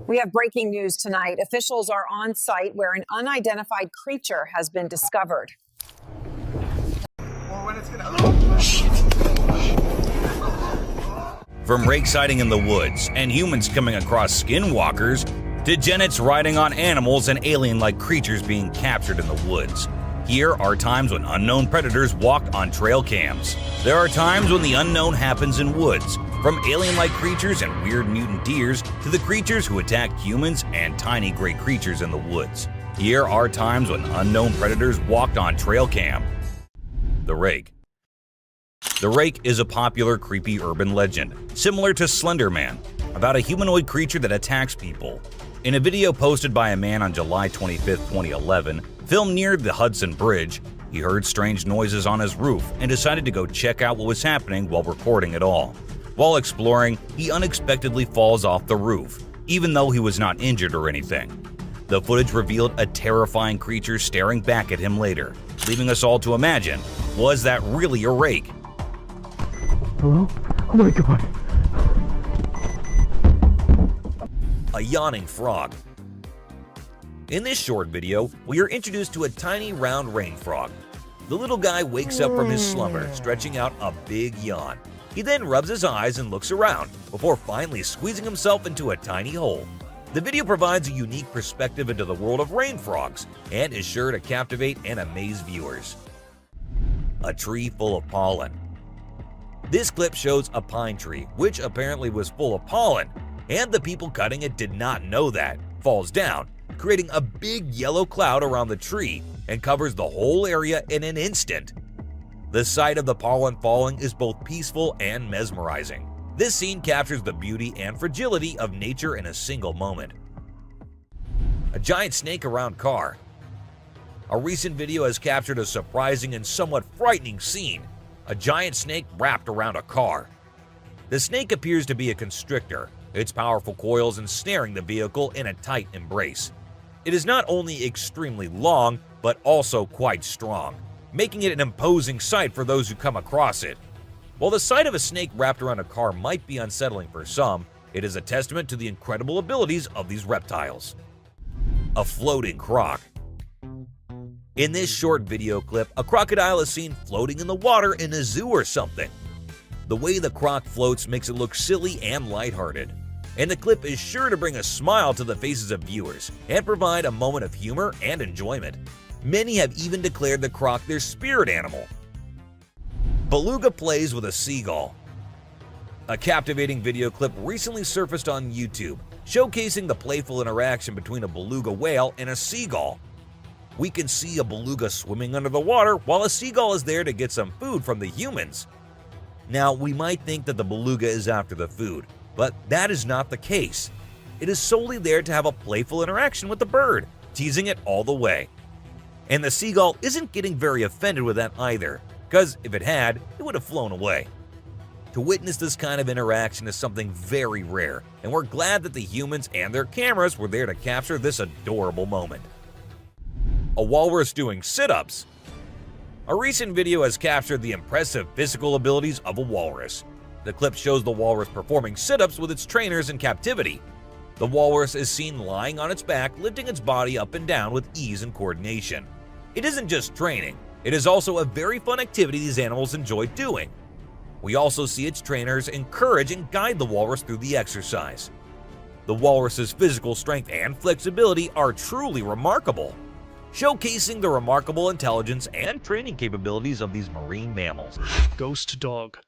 We have breaking news tonight. Officials are on site where an unidentified creature has been discovered. From rake sighting in the woods and humans coming across skinwalkers to genets riding on animals and alien-like creatures being captured in the woods. Here are times when unknown predators walk on trail cams. There are times when the unknown happens in woods, from alien-like creatures and weird mutant deers to the creatures who attack humans and tiny gray creatures in the woods. Here are times when unknown predators walked on trail cam. The Rake. The Rake is a popular creepy urban legend, similar to Slender Man, about a humanoid creature that attacks people. In a video posted by a man on July 25, 2011, filmed near the Hudson Bridge, he heard strange noises on his roof and decided to go check out what was happening while recording it all. While exploring, he unexpectedly falls off the roof, even though he was not injured or anything. The footage revealed a terrifying creature staring back at him later, leaving us all to imagine, was that really a rake? Hello? Oh my god. A yawning frog. In this short video, we are introduced to a tiny round rain frog. The little guy wakes up from his slumber, stretching out a big yawn. He then rubs his eyes and looks around, before finally squeezing himself into a tiny hole. The video provides a unique perspective into the world of rain frogs, and is sure to captivate and amaze viewers. A tree full of pollen. This clip shows a pine tree, which apparently was full of pollen, and the people cutting it did not know that, falls down, creating a big yellow cloud around the tree and covers the whole area in an instant. The sight of the pollen falling is both peaceful and mesmerizing. This scene captures the beauty and fragility of nature in a single moment. A giant snake around car. A recent video has captured a surprising and somewhat frightening scene. A giant snake wrapped around a car. The snake appears to be a constrictor, its powerful coils ensnaring the vehicle in a tight embrace. It is not only extremely long, but also quite strong, making it an imposing sight for those who come across it. While the sight of a snake wrapped around a car might be unsettling for some, it is a testament to the incredible abilities of these reptiles. A floating croc. In this short video clip, a crocodile is seen floating in the water in a zoo or something. The way the croc floats makes it look silly and lighthearted, and the clip is sure to bring a smile to the faces of viewers and provide a moment of humor and enjoyment. Many have even declared the croc their spirit animal. Beluga plays with a seagull. A captivating video clip recently surfaced on YouTube, showcasing the playful interaction between a beluga whale and a seagull. We can see a beluga swimming under the water while a seagull is there to get some food from the humans. Now, we might think that the beluga is after the food, but that is not the case. It is solely there to have a playful interaction with the bird, teasing it all the way. And the seagull isn't getting very offended with that either, because if it had, it would have flown away. To witness this kind of interaction is something very rare, and we're glad that the humans and their cameras were there to capture this adorable moment. A walrus doing sit-ups. A recent video has captured the impressive physical abilities of a walrus. The clip shows the walrus performing sit-ups with its trainers in captivity. The walrus is seen lying on its back, lifting its body up and down with ease and coordination. It isn't just training, it is also a very fun activity these animals enjoy doing. We also see its trainers encourage and guide the walrus through the exercise. The walrus's physical strength and flexibility are truly remarkable, showcasing the remarkable intelligence and training capabilities of these marine mammals. Ghost dog.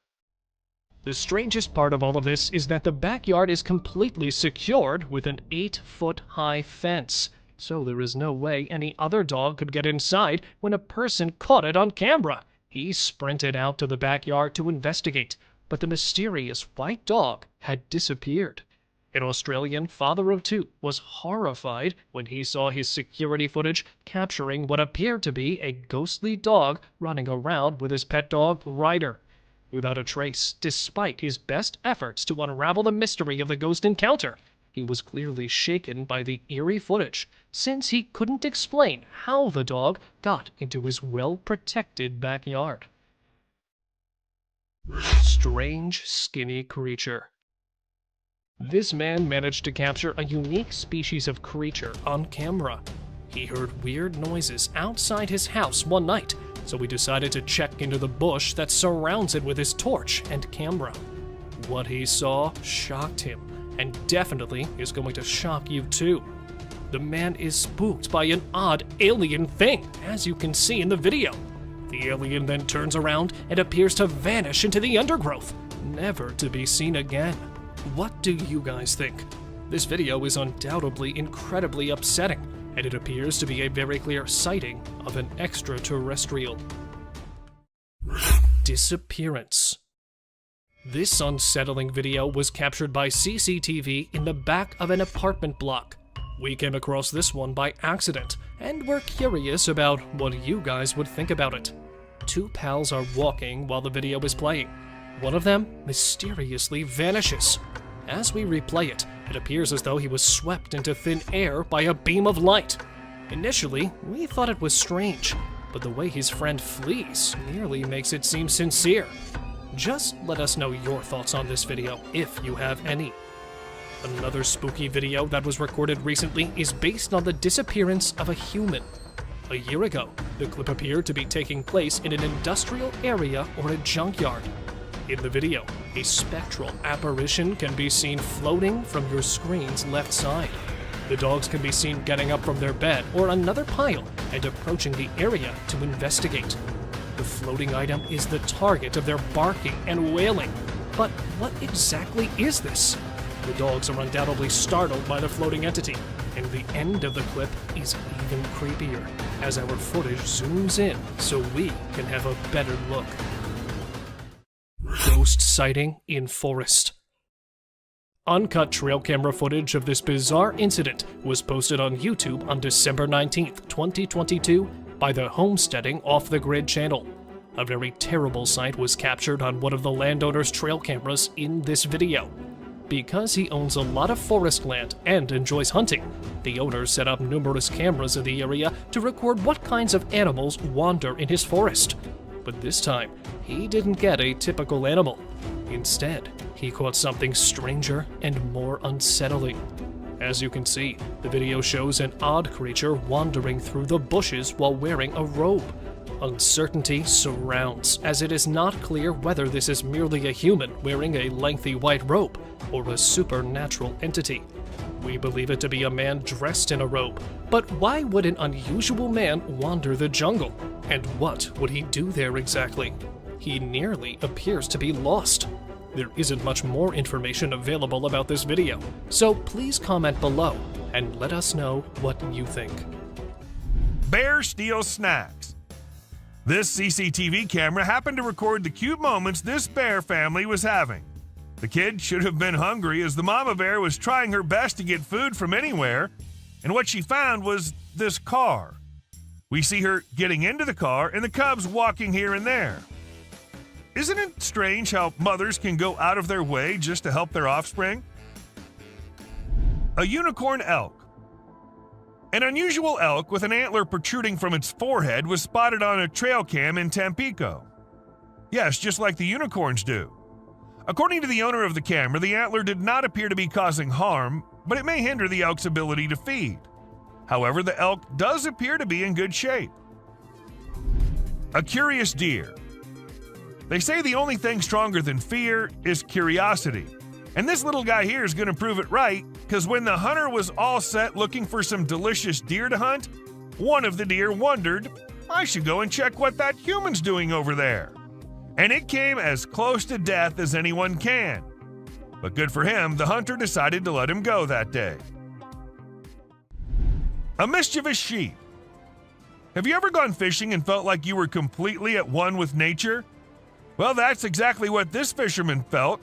The strangest part of all of this is that the backyard is completely secured with an 8-foot-high fence, so there is no way any other dog could get inside when a person caught it on camera. He sprinted out to the backyard to investigate, but the mysterious white dog had disappeared. An Australian father of two was horrified when he saw his security footage capturing what appeared to be a ghostly dog running around with his pet dog, Ryder. Without a trace, despite his best efforts to unravel the mystery of the ghost encounter, he was clearly shaken by the eerie footage, since he couldn't explain how the dog got into his well-protected backyard. Strange, skinny creature. This man managed to capture a unique species of creature on camera. He heard weird noises outside his house one night, so he decided to check into the bush that surrounds it with his torch and camera. What he saw shocked him, and definitely is going to shock you too. The man is spooked by an odd alien thing, as you can see in the video. The alien then turns around and appears to vanish into the undergrowth, never to be seen again. What do you guys think? This video is undoubtedly incredibly upsetting, and it appears to be a very clear sighting of an extraterrestrial. Disappearance. This unsettling video was captured by CCTV in the back of an apartment block. We came across this one by accident, and we're curious about what you guys would think about it. Two pals are walking while the video is playing. One of them mysteriously vanishes. As we replay it, it appears as though he was swept into thin air by a beam of light. Initially, we thought it was strange, but the way his friend flees nearly makes it seem sincere. Just let us know your thoughts on this video, if you have any. Another spooky video that was recorded recently is based on the disappearance of a human. A year ago, the clip appeared to be taking place in an industrial area or a junkyard. In the video, a spectral apparition can be seen floating from your screen's left side. The dogs can be seen getting up from their bed or another pile and approaching the area to investigate. The floating item is the target of their barking and wailing. But what exactly is this? The dogs are undoubtedly startled by the floating entity, and the end of the clip is even creepier as our footage zooms in so we can have a better look. Ghost sighting in forest. Uncut trail camera footage of this bizarre incident was posted on YouTube on December 19th, 2022 by the Homesteading Off the Grid channel. A very terrible sight was captured on one of the landowner's trail cameras in this video. Because he owns a lot of forest land and enjoys hunting, the owner set up numerous cameras in the area to record what kinds of animals wander in his forest. But this time, he didn't get a typical animal. Instead, he caught something stranger and more unsettling. As you can see, the video shows an odd creature wandering through the bushes while wearing a robe. Uncertainty surrounds, as it is not clear whether this is merely a human wearing a lengthy white robe or a supernatural entity. We believe it to be a man dressed in a robe, but why would an unusual man wander the jungle? And what would he do there exactly? He nearly appears to be lost. There isn't much more information available about this video, so please comment below and let us know what you think. Bear steals snacks. This CCTV camera happened to record the cute moments this bear family was having. The kid should have been hungry as the mama bear was trying her best to get food from anywhere, and what she found was this car. We see her getting into the car and the cubs walking here and there. Isn't it strange how mothers can go out of their way just to help their offspring? A unicorn elk. An unusual elk with an antler protruding from its forehead was spotted on a trail cam in Tampico. Yes, just like the unicorns do. According to the owner of the camera, the antler did not appear to be causing harm, but it may hinder the elk's ability to feed. However, the elk does appear to be in good shape. A curious deer. They say the only thing stronger than fear is curiosity. And this little guy here is going to prove it right, because when the hunter was all set looking for some delicious deer to hunt, one of the deer wondered, I should go and check what that human's doing over there. And it came as close to death as anyone can. But good for him, the hunter decided to let him go that day. A mischievous sheep. Have you ever gone fishing and felt like you were completely at one with nature? Well, that's exactly what this fisherman felt.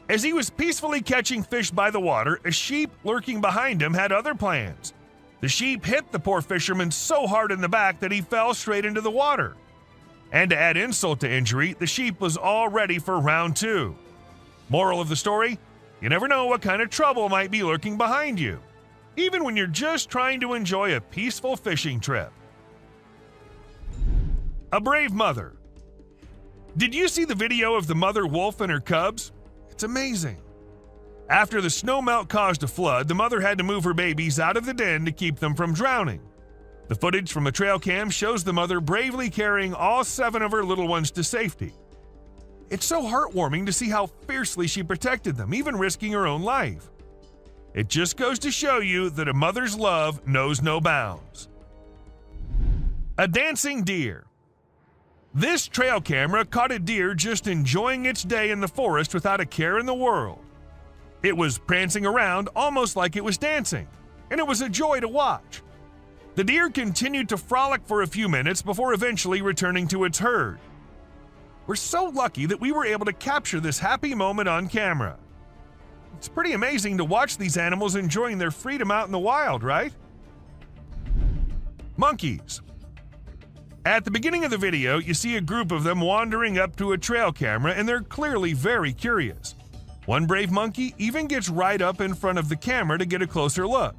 As he was peacefully catching fish by the water, a sheep lurking behind him had other plans. The sheep hit the poor fisherman so hard in the back that he fell straight into the water. And to add insult to injury, the sheep was all ready for round 2. Moral of the story, you never know what kind of trouble might be lurking behind you, even when you're just trying to enjoy a peaceful fishing trip. A brave mother. Did you see the video of the mother wolf and her cubs? It's amazing. After the snowmelt caused a flood, the mother had to move her babies out of the den to keep them from drowning. The footage from the trail cam shows the mother bravely carrying all 7 of her little ones to safety. It's so heartwarming to see how fiercely she protected them, even risking her own life. It just goes to show you that a mother's love knows no bounds. A dancing deer. This trail camera caught a deer just enjoying its day in the forest without a care in the world. It was prancing around almost like it was dancing, and it was a joy to watch. The deer continued to frolic for a few minutes before eventually returning to its herd. We're so lucky that we were able to capture this happy moment on camera. It's pretty amazing to watch these animals enjoying their freedom out in the wild, right? Monkeys. At the beginning of the video, you see a group of them wandering up to a trail camera, and they're clearly very curious. One brave monkey even gets right up in front of the camera to get a closer look.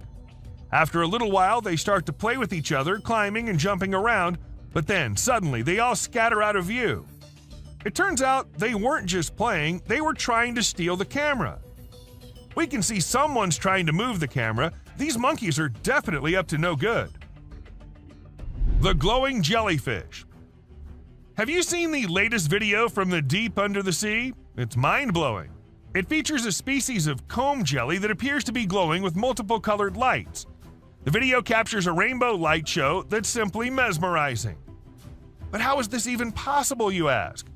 After a little while, they start to play with each other, climbing and jumping around, but then suddenly they all scatter out of view. It turns out they weren't just playing, they were trying to steal the camera. We can see someone's trying to move the camera. These monkeys are definitely up to no good. The glowing jellyfish. Have you seen the latest video from the deep under the sea? It's mind-blowing. It features a species of comb jelly that appears to be glowing with multiple colored lights. The video captures a rainbow light show that's simply mesmerizing. But how is this even possible, you ask?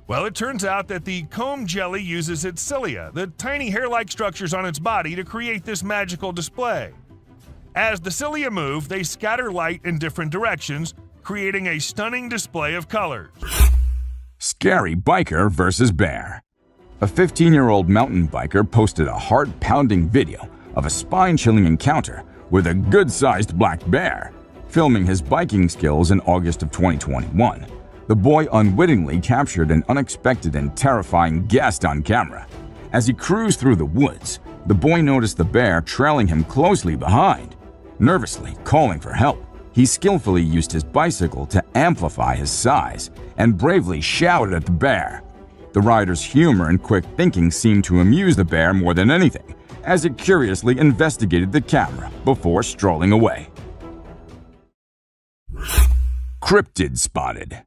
Well, it turns out that the comb jelly uses its cilia, the tiny hair-like structures on its body, to create this magical display. As the cilia move, they scatter light in different directions, creating a stunning display of colors. Scary biker versus bear. A 15-year-old mountain biker posted a heart-pounding video of a spine-chilling encounter with a good-sized black bear. Filming his biking skills in August of 2021, the boy unwittingly captured an unexpected and terrifying guest on camera. As he cruised through the woods, the boy noticed the bear trailing him closely behind. Nervously calling for help, he skillfully used his bicycle to amplify his size and bravely shouted at the bear. The rider's humor and quick thinking seemed to amuse the bear more than anything, as it curiously investigated the camera before strolling away. Cryptid spotted.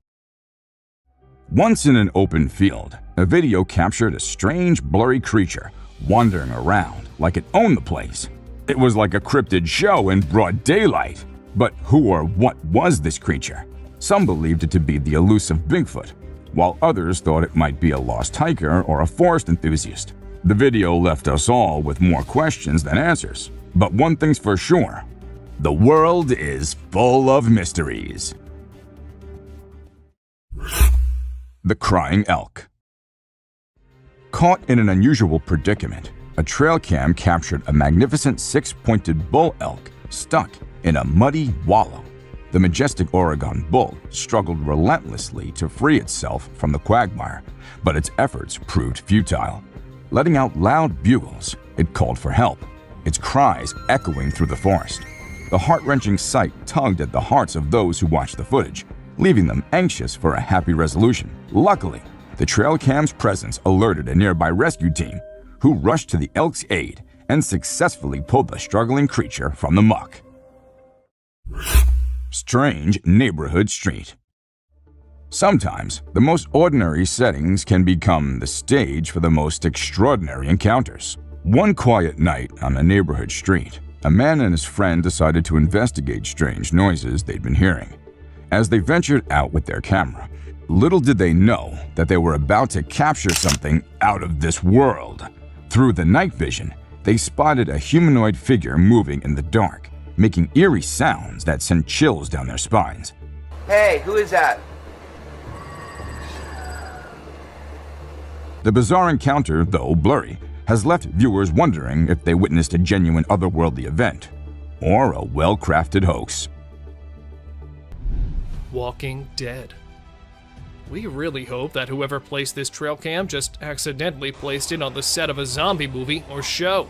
Once in an open field, a video captured a strange, blurry creature wandering around like it owned the place. It was like a cryptid show in broad daylight. But who or what was this creature? Some believed it to be the elusive Bigfoot, while others thought it might be a lost hiker or a forest enthusiast. The video left us all with more questions than answers. But one thing's for sure, the world is full of mysteries. The crying elk. Caught in an unusual predicament, a trail cam captured a magnificent 6-pointed bull elk stuck in a muddy wallow. The majestic Oregon bull struggled relentlessly to free itself from the quagmire, but its efforts proved futile. Letting out loud bugles, it called for help, its cries echoing through the forest. The heart-wrenching sight tugged at the hearts of those who watched the footage, leaving them anxious for a happy resolution. Luckily, the trail cam's presence alerted a nearby rescue team, who rushed to the elk's aid and successfully pulled the struggling creature from the muck. Strange neighborhood street. Sometimes, the most ordinary settings can become the stage for the most extraordinary encounters. One quiet night on a neighborhood street, a man and his friend decided to investigate strange noises they'd been hearing. As they ventured out with their camera, little did they know that they were about to capture something out of this world. Through the night vision, they spotted a humanoid figure moving in the dark, making eerie sounds that sent chills down their spines. Hey, who is that? The bizarre encounter, though blurry, has left viewers wondering if they witnessed a genuine otherworldly event or a well-crafted hoax. Walking Dead. We really hope that whoever placed this trail cam just accidentally placed it on the set of a zombie movie or show.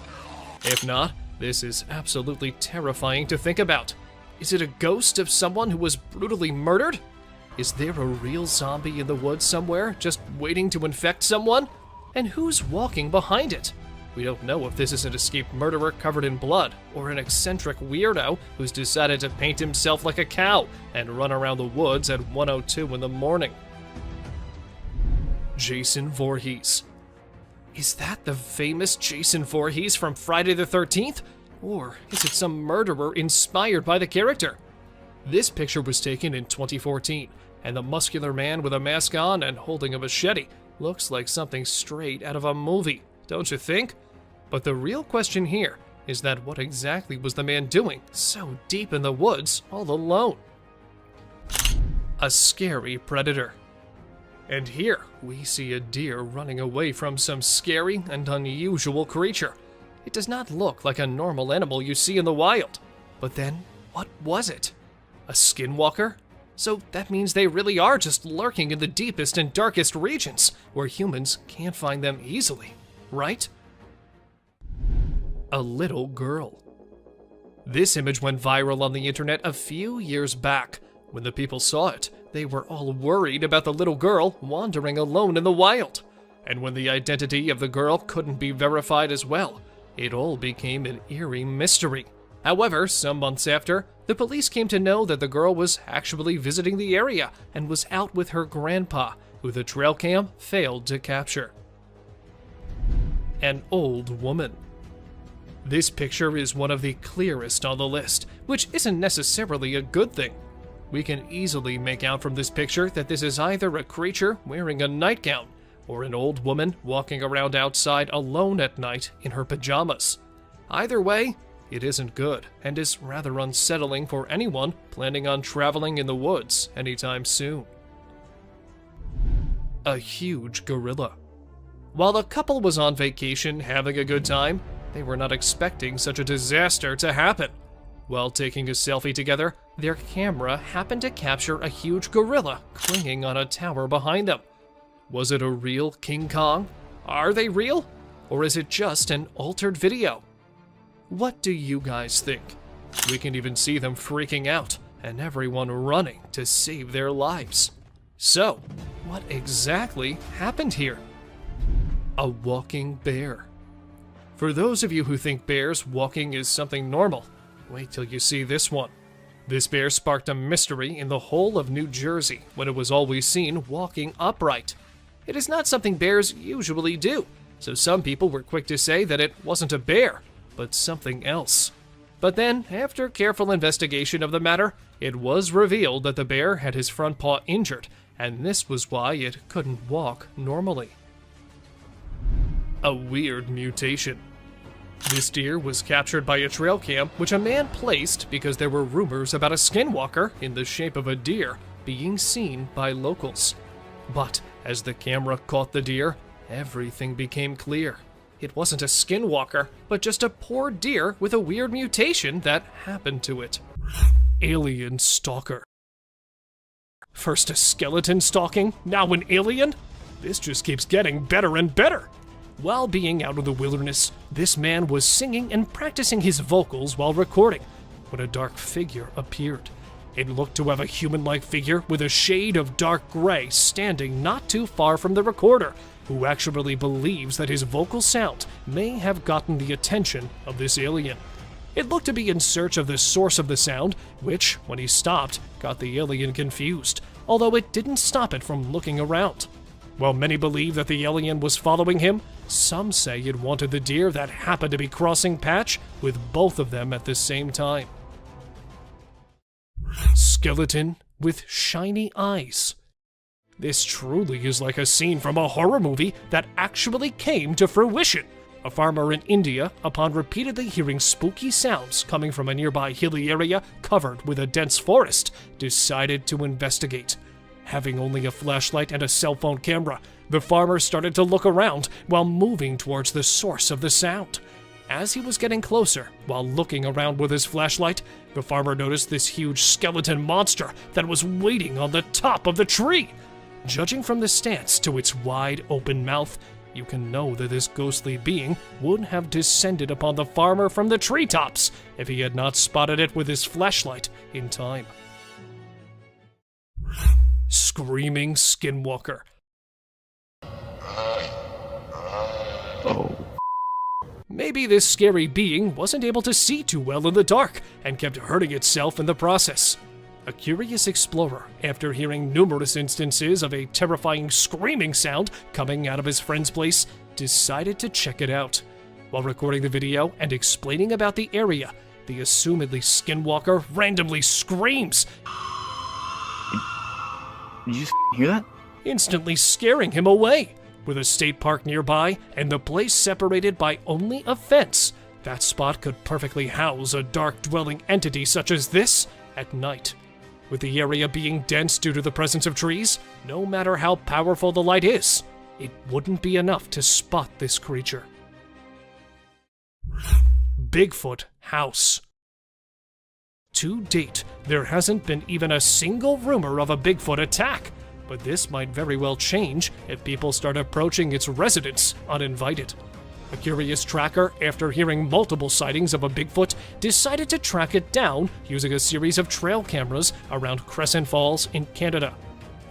If not, this is absolutely terrifying to think about. Is it a ghost of someone who was brutally murdered? Is there a real zombie in the woods somewhere, just waiting to infect someone? And who's walking behind it? We don't know if this is an escaped murderer covered in blood, or an eccentric weirdo who's decided to paint himself like a cow and run around the woods at 1:02 in the morning. Jason Voorhees. Is that the famous Jason Voorhees from Friday the 13th? Or is it some murderer inspired by the character? This picture was taken in 2014, and the muscular man with a mask on and holding a machete looks like something straight out of a movie, don't you think? But the real question here is that what exactly was the man doing so deep in the woods all alone? A scary predator. And here we see a deer running away from some scary and unusual creature. It does not look like a normal animal you see in the wild. But then, what was it? A skinwalker? So that means they really are just lurking in the deepest and darkest regions, where humans can't find them easily, right? A little girl. This image went viral on the internet a few years back. When the people saw it, they were all worried about the little girl wandering alone in the wild. And when the identity of the girl couldn't be verified as well, it all became an eerie mystery. However, some months after, the police came to know that the girl was actually visiting the area and was out with her grandpa, who the trail cam failed to capture. An old woman. This picture is one of the clearest on the list, which isn't necessarily a good thing. We can easily make out from this picture that this is either a creature wearing a nightgown or an old woman walking around outside alone at night in her pajamas. Either way, it isn't good and is rather unsettling for anyone planning on traveling in the woods anytime soon. A huge gorilla. While the couple was on vacation having a good time, they were not expecting such a disaster to happen. While taking a selfie together, their camera happened to capture a huge gorilla clinging on a tower behind them. Was it a real King Kong? Are they real? Or is it just an altered video? What do you guys think? We can even see them freaking out and everyone running to save their lives. So, what exactly happened here? A walking bear. For those of you who think bears walking is something normal, wait till you see this one. This bear sparked a mystery in the whole of New Jersey when it was always seen walking upright. It is not something bears usually do, so some people were quick to say that it wasn't a bear, but something else. But then, after careful investigation of the matter, it was revealed that the bear had his front paw injured, and this was why it couldn't walk normally. A weird mutation. This deer was captured by a trail cam which a man placed because there were rumors about a skinwalker in the shape of a deer being seen by locals. But as the camera caught the deer, everything became clear. It wasn't a skinwalker, but just a poor deer with a weird mutation that happened to it. Alien stalker. First a skeleton stalking, now an alien? This just keeps getting better and better. While being out in the wilderness, this man was singing and practicing his vocals while recording when a dark figure appeared. It looked to have a human-like figure with a shade of dark gray standing not too far from the recorder, who actually believes that his vocal sound may have gotten the attention of this alien. It looked to be in search of the source of the sound, which, when he stopped, got the alien confused, although it didn't stop it from looking around. While many believe that the alien was following him, some say it wanted the deer that happened to be crossing patch with both of them at the same time. Skeleton with shiny eyes. This truly is like a scene from a horror movie that actually came to fruition. A farmer in India, upon repeatedly hearing spooky sounds coming from a nearby hilly area covered with a dense forest, decided to investigate. Having only a flashlight and a cell phone camera, the farmer started to look around while moving towards the source of the sound. As he was getting closer, while looking around with his flashlight, the farmer noticed this huge skeleton monster that was waiting on the top of the tree. Judging from the stance to its wide open mouth, you can know that this ghostly being would have descended upon the farmer from the treetops if he had not spotted it with his flashlight in time. Screaming Skinwalker. Oh. Maybe this scary being wasn't able to see too well in the dark and kept hurting itself in the process. A curious explorer, after hearing numerous instances of a terrifying screaming sound coming out of his friend's place, decided to check it out. While recording the video and explaining about the area, the assumedly skinwalker randomly screams, Did you just hear that? instantly scaring him away. With a state park nearby and the place separated by only a fence, that spot could perfectly house a dark-dwelling entity such as this at night. With the area being dense due to the presence of trees, no matter how powerful the light is, it wouldn't be enough to spot this creature. Bigfoot House. To date, there hasn't been even a single rumor of a Bigfoot attack, but this might very well change if people start approaching its residents uninvited. A curious tracker, after hearing multiple sightings of a Bigfoot, decided to track it down using a series of trail cameras around Crescent Falls in Canada.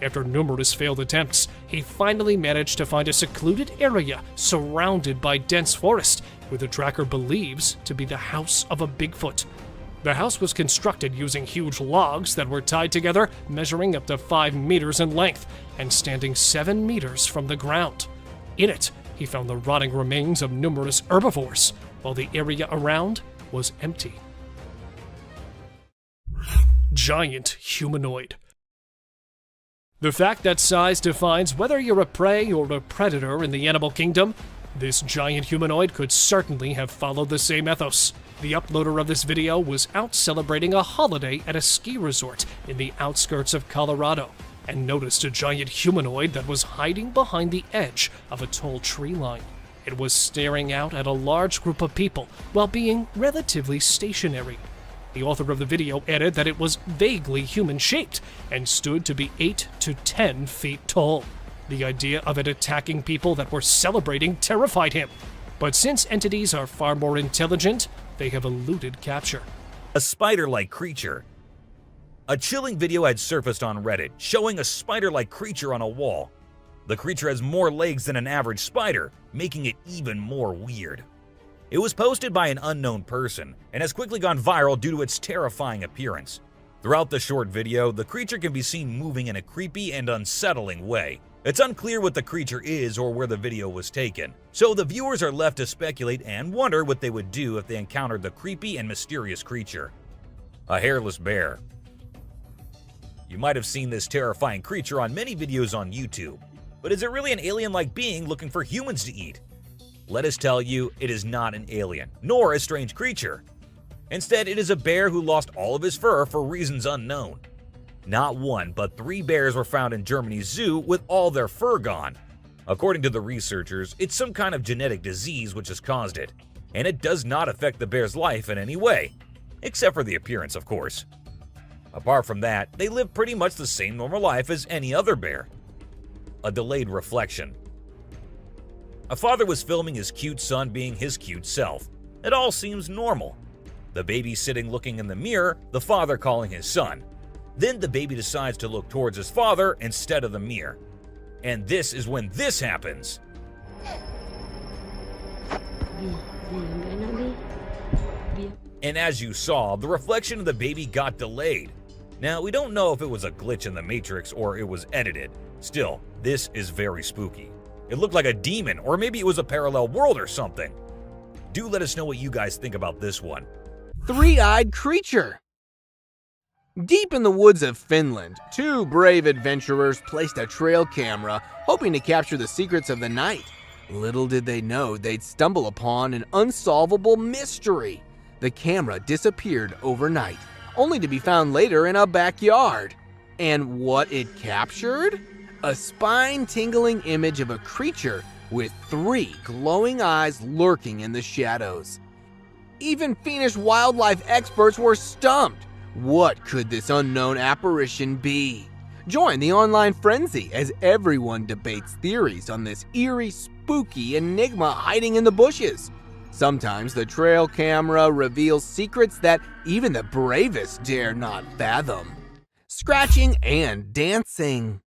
After numerous failed attempts, he finally managed to find a secluded area surrounded by dense forest, where the tracker believes to be the house of a Bigfoot. The house was constructed using huge logs that were tied together, measuring up to 5 meters in length and standing 7 meters from the ground. In it, he found the rotting remains of numerous herbivores, while the area around was empty. Giant humanoid. The fact that size defines whether you're a prey or a predator in the animal kingdom, this giant humanoid could certainly have followed the same ethos. The uploader of this video was out celebrating a holiday at a ski resort in the outskirts of Colorado and noticed a giant humanoid that was hiding behind the edge of a tall tree line. It was staring out at a large group of people while being relatively stationary. The author of the video added that it was vaguely human-shaped and stood to be 8 to 10 feet tall. The idea of it attacking people that were celebrating terrified him. But since entities are far more intelligent, they have eluded capture. A spider-like creature. A chilling video had surfaced on Reddit showing a spider-like creature on a wall. The creature has more legs than an average spider, making it even more weird. It was posted by an unknown person and has quickly gone viral due to its terrifying appearance. Throughout the short video, the creature can be seen moving in a creepy and unsettling way. It's unclear what the creature is or where the video was taken, so the viewers are left to speculate and wonder what they would do if they encountered the creepy and mysterious creature. A hairless bear. You might have seen this terrifying creature on many videos on YouTube, but is it really an alien-like being looking for humans to eat? Let us tell you, it is not an alien, nor a strange creature. Instead, it is a bear who lost all of his fur for reasons unknown. Not one, but 3 bears were found in Germany's zoo with all their fur gone. According to the researchers, it's some kind of genetic disease which has caused it, and it does not affect the bear's life in any way, except for the appearance, of course. Apart from that, they live pretty much the same normal life as any other bear. A delayed reflection. A father was filming his cute son being his cute self. It all seems normal. The baby sitting looking in the mirror, the father calling his son. Then the baby decides to look towards his father instead of the mirror. And this is when this happens. And as you saw, the reflection of the baby got delayed. Now, we don't know if it was a glitch in the Matrix or it was edited. Still, this is very spooky. It looked like a demon, or maybe it was a parallel world or something. Do let us know what you guys think about this one. Three-eyed creature. Deep in the woods of Finland, 2 brave adventurers placed a trail camera hoping to capture the secrets of the night. Little did they know they'd stumble upon an unsolvable mystery. The camera disappeared overnight, only to be found later in a backyard. And what it captured? A spine-tingling image of a creature with 3 glowing eyes lurking in the shadows. Even Finnish wildlife experts were stumped. What could this unknown apparition be? Join the online frenzy as everyone debates theories on this eerie, spooky enigma hiding in the bushes. Sometimes the trail camera reveals secrets that even the bravest dare not fathom. Scratching and dancing.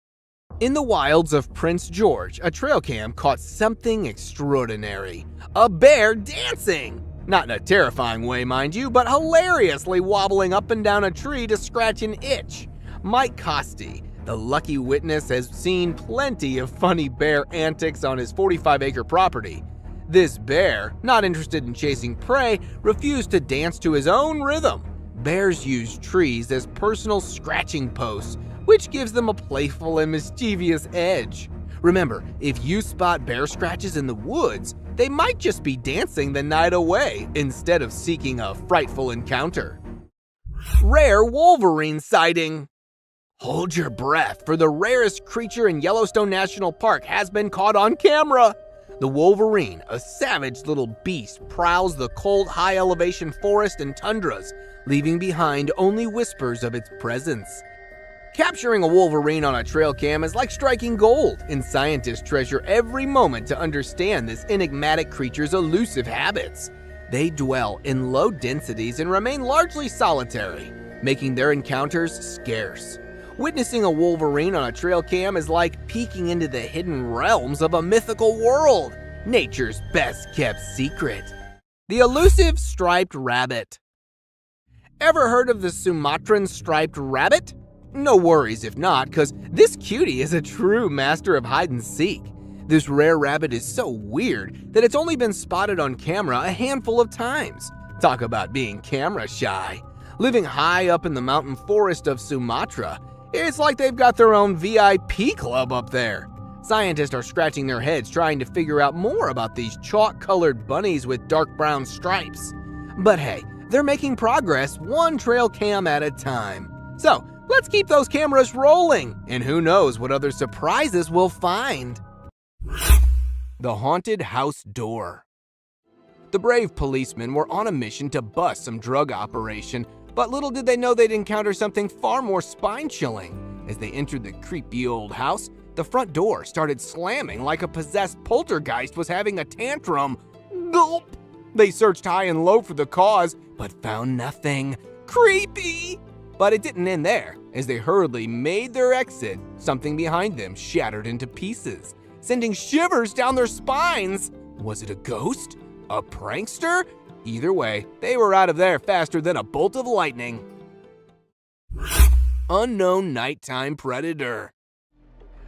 In the wilds of Prince George, a trail cam caught something extraordinary. A bear dancing! Not in a terrifying way, mind you, but hilariously wobbling up and down a tree to scratch an itch. Mike Costi, the lucky witness, has seen plenty of funny bear antics on his 45-acre property. This bear, not interested in chasing prey, refused to dance to his own rhythm. Bears use trees as personal scratching posts, which gives them a playful and mischievous edge. Remember, if you spot bear scratches in the woods, they might just be dancing the night away instead of seeking a frightful encounter. Rare Wolverine sighting. Hold your breath, for the rarest creature in Yellowstone National Park has been caught on camera. The wolverine, a savage little beast, prowls the cold, high-elevation forest and tundras, leaving behind only whispers of its presence. Capturing a wolverine on a trail cam is like striking gold, and scientists treasure every moment to understand this enigmatic creature's elusive habits. They dwell in low densities and remain largely solitary, making their encounters scarce. Witnessing a wolverine on a trail cam is like peeking into the hidden realms of a mythical world, nature's best-kept secret. The elusive striped rabbit. Ever heard of the Sumatran striped rabbit? No worries if not, because this cutie is a true master of hide-and-seek. This rare rabbit is so weird that it's only been spotted on camera a handful of times. Talk about being camera shy. Living high up in the mountain forest of Sumatra, it's like they've got their own VIP club up there. Scientists are scratching their heads trying to figure out more about these chalk-colored bunnies with dark brown stripes. But hey, they're making progress one trail cam at a time. So, let's keep those cameras rolling, and who knows what other surprises we'll find. The haunted house door. The brave policemen were on a mission to bust some drug operation, but little did they know they'd encounter something far more spine-chilling. As they entered the creepy old house, the front door started slamming like a possessed poltergeist was having a tantrum. Gulp! They searched high and low for the cause, but found nothing. Creepy! But it didn't end there. As they hurriedly made their exit, something behind them shattered into pieces, sending shivers down their spines. Was it a ghost? A prankster? Either way, they were out of there faster than a bolt of lightning. Unknown nighttime predator.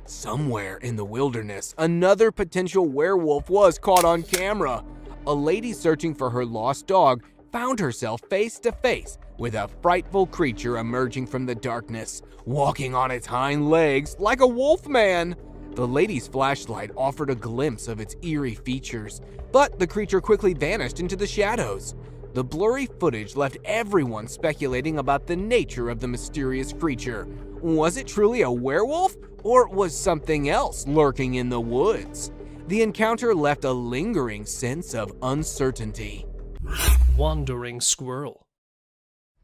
Somewhere in the wilderness, another potential werewolf was caught on camera. A lady searching for her lost dog found herself face to face with a frightful creature emerging from the darkness, walking on its hind legs like a wolf man. The lady's flashlight offered a glimpse of its eerie features, but the creature quickly vanished into the shadows. The blurry footage left everyone speculating about the nature of the mysterious creature. Was it truly a werewolf, or was something else lurking in the woods? The encounter left a lingering sense of uncertainty. Wandering squirrel.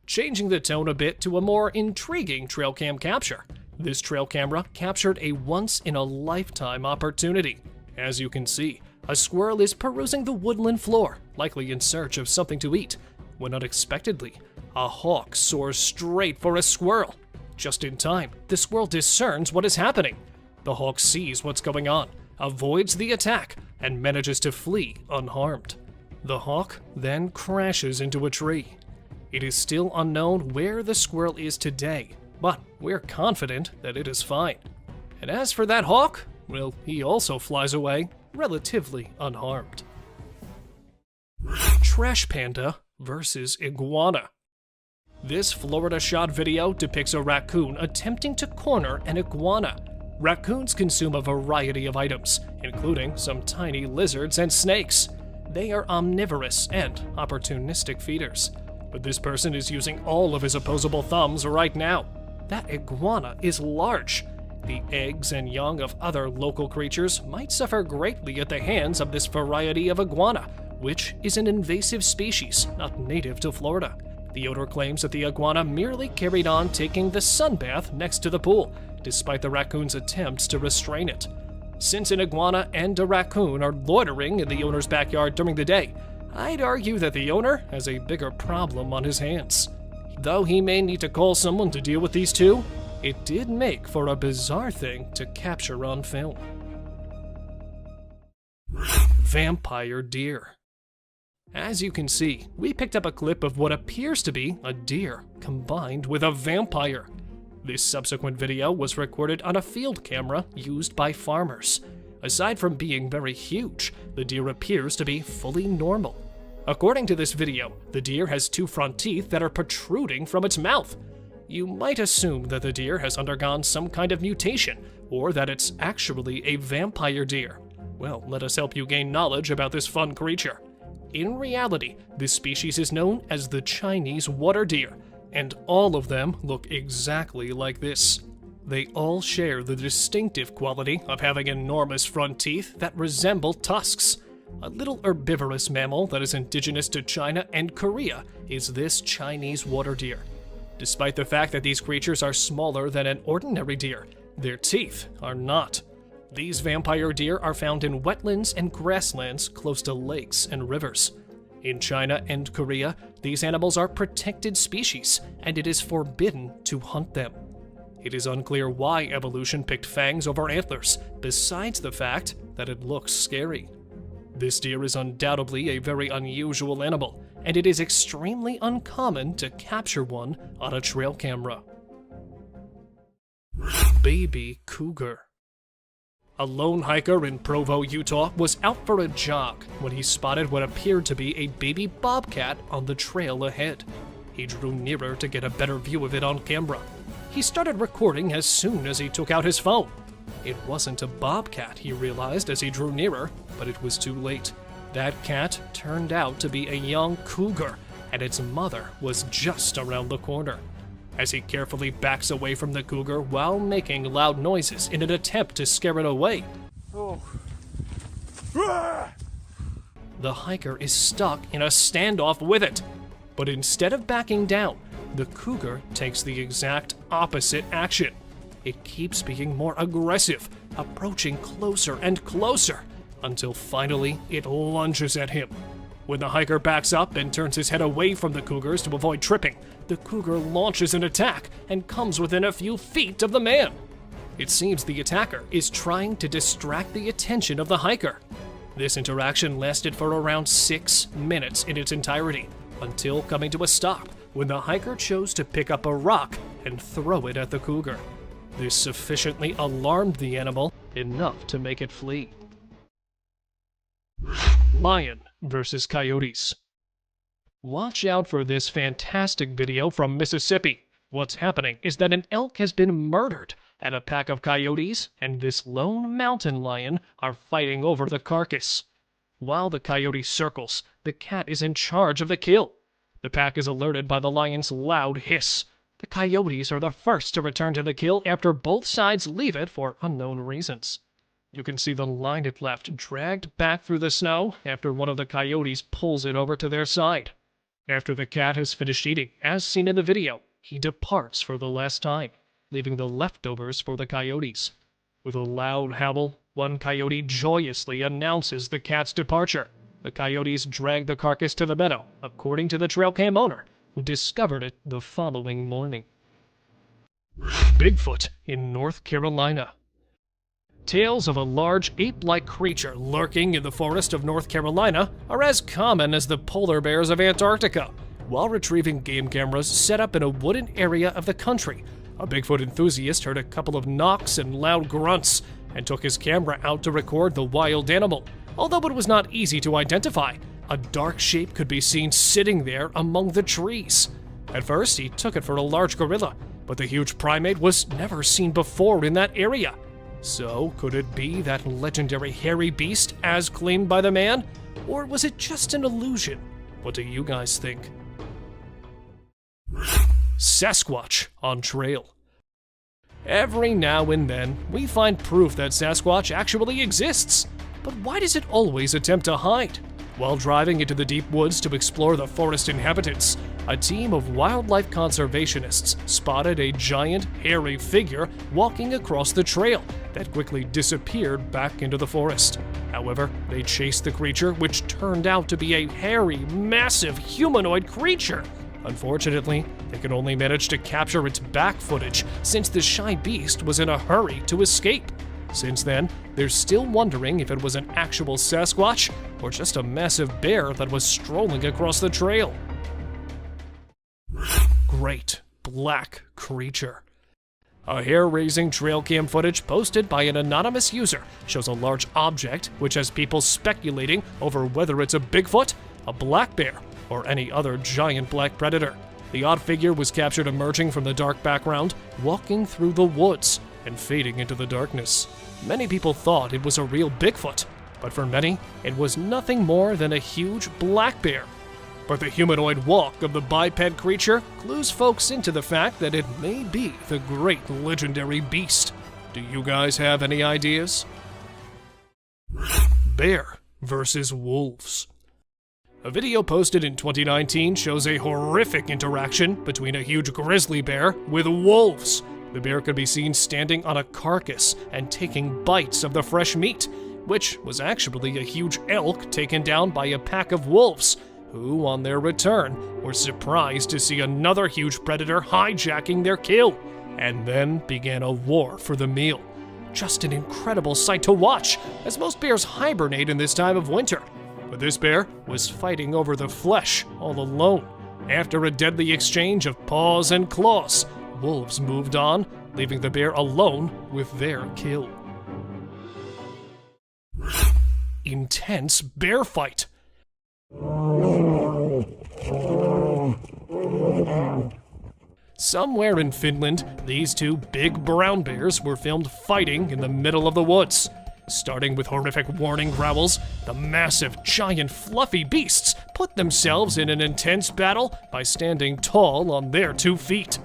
Changing the tone a bit to a more intriguing trail cam capture. This trail camera captured a once-in-a-lifetime opportunity. As you can see, a squirrel is perusing the woodland floor, likely in search of something to eat, when unexpectedly, a hawk soars straight for a squirrel. Just in time, the squirrel discerns what is happening. The hawk sees what's going on, avoids the attack, and manages to flee unharmed. The hawk then crashes into a tree. It is still unknown where the squirrel is today, but we're confident that it is fine. And as for that hawk, well, he also flies away relatively unharmed. Trash panda versus iguana. This Florida shot video depicts a raccoon attempting to corner an iguana. Raccoons consume a variety of items, including some tiny lizards and snakes. They are omnivorous and opportunistic feeders. But this person is using all of his opposable thumbs right now. That iguana is large. The eggs and young of other local creatures might suffer greatly at the hands of this variety of iguana, which is an invasive species not native to Florida. The owner claims that the iguana merely carried on taking the sunbath next to the pool, despite the raccoon's attempts to restrain it. Since an iguana and a raccoon are loitering in the owner's backyard during the day, I'd argue that the owner has a bigger problem on his hands. Though he may need to call someone to deal with these two, it did make for a bizarre thing to capture on film. Vampire deer. As you can see, we picked up a clip of what appears to be a deer combined with a vampire. This subsequent video was recorded on a field camera used by farmers. Aside from being very huge, the deer appears to be fully normal. According to this video, the deer has 2 front teeth that are protruding from its mouth. You might assume that the deer has undergone some kind of mutation, or that it's actually a vampire deer. Well, let us help you gain knowledge about this fun creature. In reality, this species is known as the Chinese water deer, and all of them look exactly like this. They all share the distinctive quality of having enormous front teeth that resemble tusks. A little herbivorous mammal that is indigenous to China and Korea is this Chinese water deer. Despite the fact that these creatures are smaller than an ordinary deer, their teeth are not. These vampire deer are found in wetlands and grasslands close to lakes and rivers. In China and Korea, these animals are protected species, and it is forbidden to hunt them. It is unclear why evolution picked fangs over antlers, besides the fact that it looks scary. This deer is undoubtedly a very unusual animal, and it is extremely uncommon to capture one on a trail camera. Baby cougar. A lone hiker in Provo, Utah was out for a jog when he spotted what appeared to be a baby bobcat on the trail ahead. He drew nearer to get a better view of it on camera. He started recording as soon as he took out his phone. It wasn't a bobcat, he realized as he drew nearer, but it was too late. That cat turned out to be a young cougar, and its mother was just around the corner. As he carefully backs away from the cougar while making loud noises in an attempt to scare it away, the hiker is stuck in a standoff with it. But instead of backing down, the cougar takes the exact opposite action. It keeps being more aggressive, approaching closer and closer, until finally it lunges at him. When the hiker backs up and turns his head away from the cougars to avoid tripping, the cougar launches an attack and comes within a few feet of the man. It seems the attacker is trying to distract the attention of the hiker. This interaction lasted for around 6 minutes in its entirety, until coming to a stop when the hiker chose to pick up a rock and throw it at the cougar. This sufficiently alarmed the animal enough to make it flee. Lion versus coyotes. Watch out for this fantastic video from Mississippi. What's happening is that an elk has been murdered, and a pack of coyotes and this lone mountain lion are fighting over the carcass. While the coyote circles, the cat is in charge of the kill. The pack is alerted by the lion's loud hiss. The coyotes are the first to return to the kill after both sides leave it for unknown reasons. You can see the line it left dragged back through the snow after one of the coyotes pulls it over to their side. After the cat has finished eating, as seen in the video, he departs for the last time, leaving the leftovers for the coyotes. With a loud howl, one coyote joyously announces the cat's departure. The coyotes drag the carcass to the meadow, according to the trail cam owner, who discovered it the following morning. Bigfoot in North Carolina. Tales of a large ape-like creature lurking in the forest of North Carolina are as common as the polar bears of Antarctica. While retrieving game cameras set up in a wooded area of the country, a Bigfoot enthusiast heard a couple of knocks and loud grunts and took his camera out to record the wild animal. Although it was not easy to identify, a dark shape could be seen sitting there among the trees. At first, he took it for a large gorilla, but the huge primate was never seen before in that area. So, could it be that legendary hairy beast as claimed by the man? Or was it just an illusion? What do you guys think? Sasquatch on trail. Every now and then, we find proof that Sasquatch actually exists. But why does it always attempt to hide? While driving into the deep woods to explore the forest inhabitants, a team of wildlife conservationists spotted a giant, hairy figure walking across the trail that quickly disappeared back into the forest. However, they chased the creature, which turned out to be a hairy, massive humanoid creature. Unfortunately, they could only manage to capture its back footage since the shy beast was in a hurry to escape. Since then, they're still wondering if it was an actual Sasquatch or just a massive bear that was strolling across the trail. Great black creature. A hair-raising trail cam footage posted by an anonymous user shows a large object which has people speculating over whether it's a Bigfoot, a black bear, or any other giant black predator. The odd figure was captured emerging from the dark background, walking through the woods and fading into the darkness. Many people thought it was a real Bigfoot, but for many, it was nothing more than a huge black bear. But the humanoid walk of the biped creature clues folks into the fact that it may be the great legendary beast. Do you guys have any ideas? Bear versus wolves. A video posted in 2019 shows a horrific interaction between a huge grizzly bear with wolves. The bear could be seen standing on a carcass and taking bites of the fresh meat, which was actually a huge elk taken down by a pack of wolves, who, on their return, were surprised to see another huge predator hijacking their kill, and then began a war for the meal. Just an incredible sight to watch, as most bears hibernate in this time of winter. But this bear was fighting over the flesh all alone. After a deadly exchange of paws and claws, wolves moved on, leaving the bear alone with their kill. Intense bear fight. Somewhere in Finland, these two big brown bears were filmed fighting in the middle of the woods. Starting with horrific warning growls, the massive, giant, fluffy beasts put themselves in an intense battle by standing tall on their 2 feet.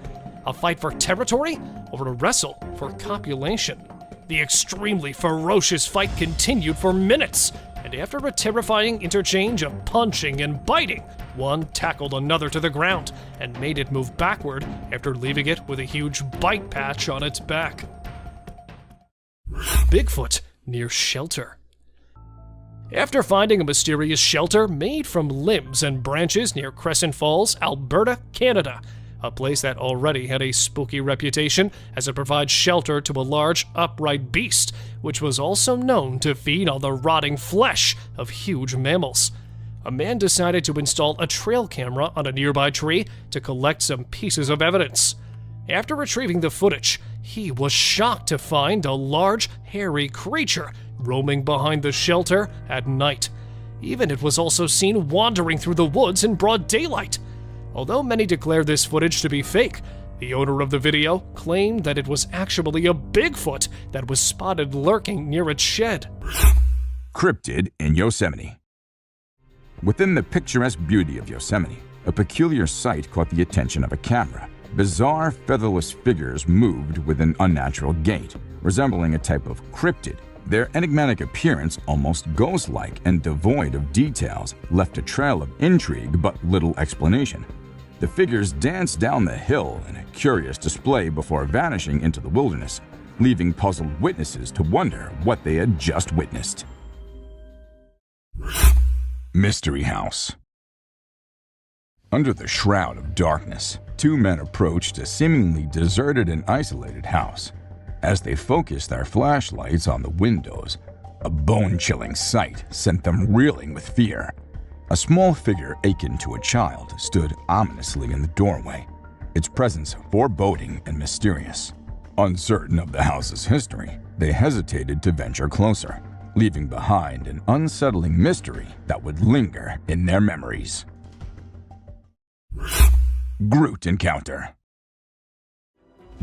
A fight for territory or a wrestle for copulation? The extremely ferocious fight continued for minutes, and after a terrifying interchange of punching and biting, one tackled another to the ground and made it move backward after leaving it with a huge bite patch on its back. Bigfoot near shelter. After finding a mysterious shelter made from limbs and branches near Crescent Falls, Alberta, Canada, a place that already had a spooky reputation as it provides shelter to a large, upright beast, which was also known to feed on the rotting flesh of huge mammals. A man decided to install a trail camera on a nearby tree to collect some pieces of evidence. After retrieving the footage, he was shocked to find a large, hairy creature roaming behind the shelter at night. Even it was also seen wandering through the woods in broad daylight. Although many declare this footage to be fake, the owner of the video claimed that it was actually a Bigfoot that was spotted lurking near its shed. Cryptid in Yosemite. Within the picturesque beauty of Yosemite, a peculiar sight caught the attention of a camera. Bizarre, featherless figures moved with an unnatural gait, resembling a type of cryptid. Their enigmatic appearance, almost ghost-like and devoid of details, left a trail of intrigue but little explanation. The figures danced down the hill in a curious display before vanishing into the wilderness, leaving puzzled witnesses to wonder what they had just witnessed. Mystery House. Under the shroud of darkness, 2 men approached a seemingly deserted and isolated house. As they focused their flashlights on the windows, a bone-chilling sight sent them reeling with fear. A small figure akin to a child stood ominously in the doorway, its presence foreboding and mysterious. Uncertain of the house's history, they hesitated to venture closer, leaving behind an unsettling mystery that would linger in their memories. Groot Encounter.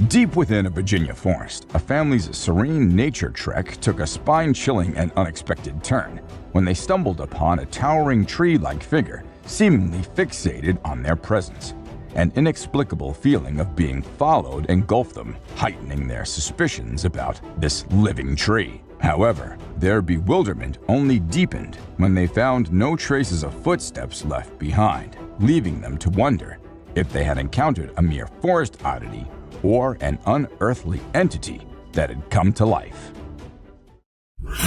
Deep within a Virginia forest, a family's serene nature trek took a spine-chilling and unexpected turn when they stumbled upon a towering tree-like figure seemingly fixated on their presence. An inexplicable feeling of being followed engulfed them, heightening their suspicions about this living tree. However, their bewilderment only deepened when they found no traces of footsteps left behind, leaving them to wonder if they had encountered a mere forest oddity or an unearthly entity that had come to life.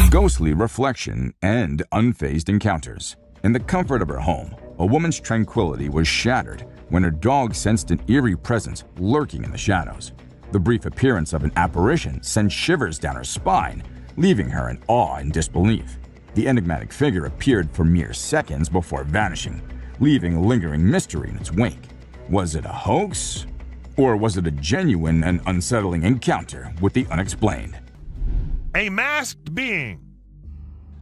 Ghostly reflection and unfazed encounters. In the comfort of her home, a woman's tranquility was shattered when her dog sensed an eerie presence lurking in the shadows. The brief appearance of an apparition sent shivers down her spine, leaving her in awe and disbelief. The enigmatic figure appeared for mere seconds before vanishing, leaving a lingering mystery in its wake. Was it a hoax? Or was it a genuine and unsettling encounter with the unexplained? A masked being.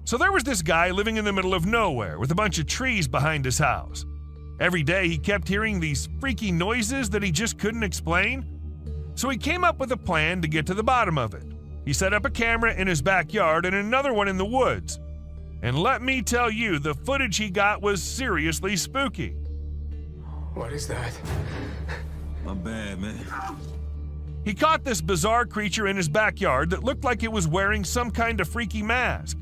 So there was this guy living in the middle of nowhere with a bunch of trees behind his house. Every day he kept hearing these freaky noises that he just couldn't explain. So he came up with a plan to get to the bottom of it. He set up a camera in his backyard and another one in the woods. And let me tell you, the footage he got was seriously spooky. What is that? My bad, man. He caught this bizarre creature in his backyard that looked like it was wearing some kind of freaky mask.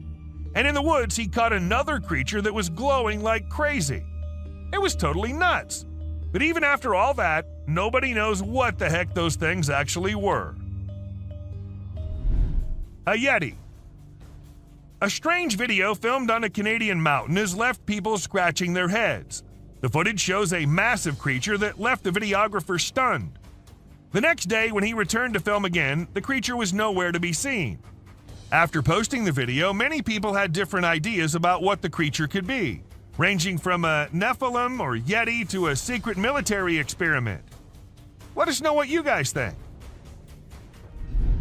And in the woods, he caught another creature that was glowing like crazy. It was totally nuts. But even after all that, nobody knows what the heck those things actually were. A Yeti. A strange video filmed on a Canadian mountain has left people scratching their heads. The footage shows a massive creature that left the videographer stunned. The next day, when he returned to film again, the creature was nowhere to be seen. After posting the video, many people had different ideas about what the creature could be, ranging from a Nephilim or Yeti to a secret military experiment. Let us know what you guys think.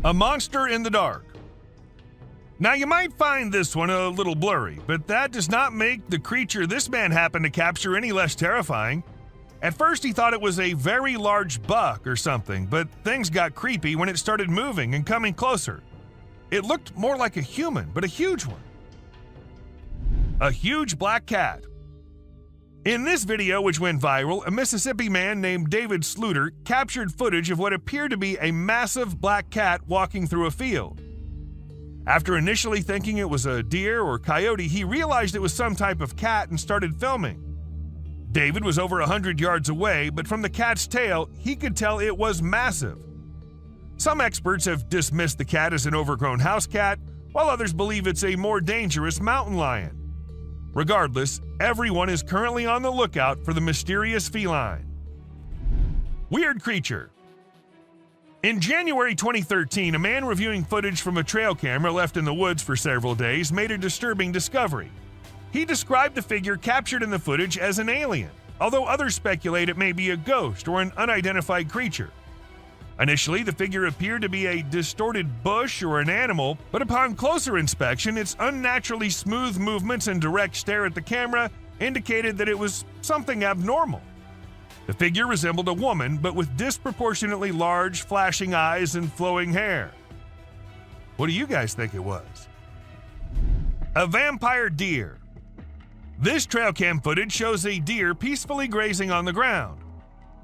A monster in the dark. Now, you might find this one a little blurry, but that does not make the creature this man happened to capture any less terrifying. At first, he thought it was a very large buck or something, but things got creepy when it started moving and coming closer. It looked more like a human, but a huge one. A huge black cat. In this video, which went viral, a Mississippi man named David Sluter captured footage of what appeared to be a massive black cat walking through a field. After initially thinking it was a deer or coyote, he realized it was some type of cat and started filming. David was over 100 yards away, but from the cat's tail, he could tell it was massive. Some experts have dismissed the cat as an overgrown house cat, while others believe it's a more dangerous mountain lion. Regardless, everyone is currently on the lookout for the mysterious feline. Weird creature. In January 2013, a man reviewing footage from a trail camera left in the woods for several days made a disturbing discovery. He described the figure captured in the footage as an alien, although others speculate it may be a ghost or an unidentified creature. Initially, the figure appeared to be a distorted bush or an animal, but upon closer inspection, its unnaturally smooth movements and direct stare at the camera indicated that it was something abnormal. The figure resembled a woman, but with disproportionately large, flashing eyes and flowing hair. What do you guys think it was? A vampire deer. This trail cam footage shows a deer peacefully grazing on the ground.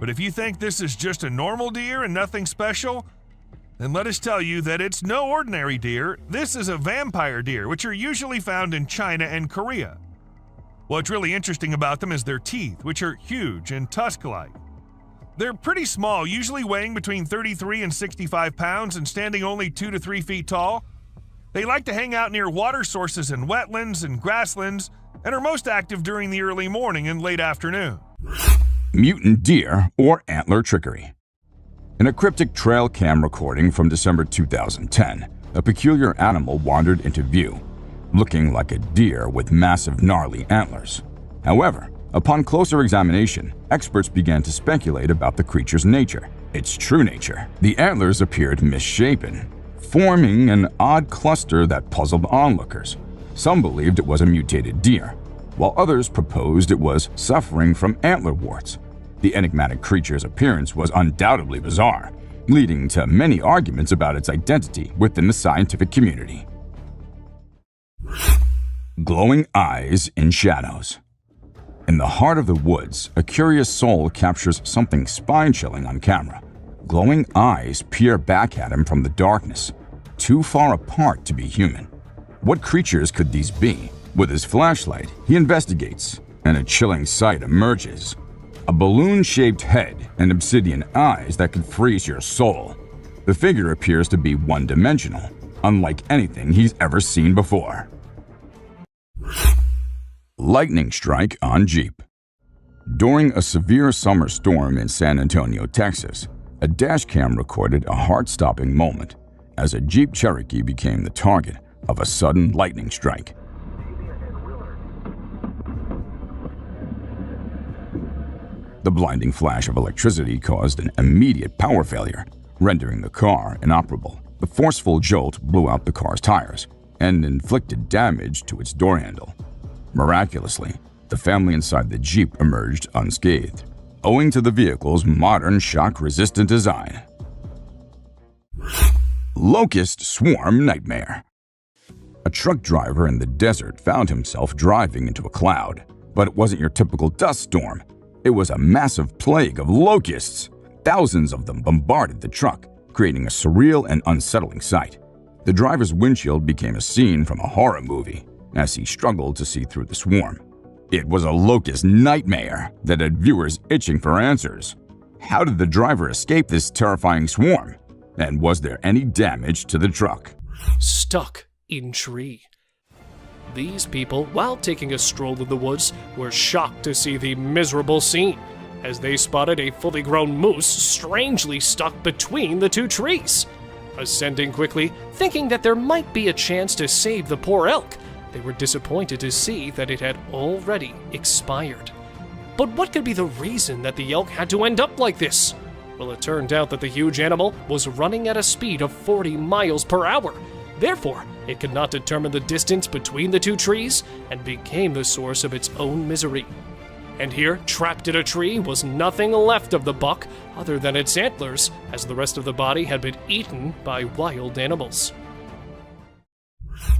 But if you think this is just a normal deer and nothing special, then let us tell you that it's no ordinary deer. This is a vampire deer, which are usually found in China and Korea. What's really interesting about them is their teeth, which are huge and tusk-like. They're pretty small, usually weighing between 33 and 65 pounds and standing only 2 to 3 feet tall. They like to hang out near water sources and wetlands and grasslands and are most active during the early morning and late afternoon. Mutant deer or antler trickery. In a cryptic trail cam recording from December 2010, a peculiar animal wandered into view, looking like a deer with massive gnarly antlers. However, upon closer examination, experts began to speculate about the creature's nature, its true nature. The antlers appeared misshapen, forming an odd cluster that puzzled onlookers. Some believed it was a mutated deer, while others proposed it was suffering from antler warts. The enigmatic creature's appearance was undoubtedly bizarre, leading to many arguments about its identity within the scientific community. Glowing eyes in shadows. In the heart of the woods, a curious soul captures something spine-chilling on camera. Glowing eyes peer back at him from the darkness, too far apart to be human. What creatures could these be? With his flashlight, he investigates, and a chilling sight emerges. A balloon-shaped head and obsidian eyes that could freeze your soul. The figure appears to be one-dimensional, unlike anything he's ever seen before. Lightning strike on Jeep. During a severe summer storm in San Antonio, Texas, a dash cam recorded a heart-stopping moment as a Jeep Cherokee became the target of a sudden lightning strike. The blinding flash of electricity caused an immediate power failure, rendering the car inoperable. The forceful jolt blew out the car's tires and inflicted damage to its door handle. Miraculously, the family inside the Jeep emerged unscathed, owing to the vehicle's modern shock-resistant design. Locust Swarm Nightmare. A truck driver in the desert found himself driving into a cloud, but it wasn't your typical dust storm. It was a massive plague of locusts. Thousands of them bombarded the truck, creating a surreal and unsettling sight. The driver's windshield became a scene from a horror movie as he struggled to see through the swarm. It was a locust nightmare that had viewers itching for answers. How did the driver escape this terrifying swarm? And was there any damage to the truck? Stuck in tree. These people, while taking a stroll in the woods, were shocked to see the miserable scene, as they spotted a fully grown moose strangely stuck between the two trees. Ascending quickly, thinking that there might be a chance to save the poor elk, they were disappointed to see that it had already expired. But what could be the reason that the elk had to end up like this? Well, it turned out that the huge animal was running at a speed of 40 miles per hour. Therefore, it could not determine the distance between the two trees and became the source of its own misery. And here, trapped in a tree, was nothing left of the buck other than its antlers, as the rest of the body had been eaten by wild animals.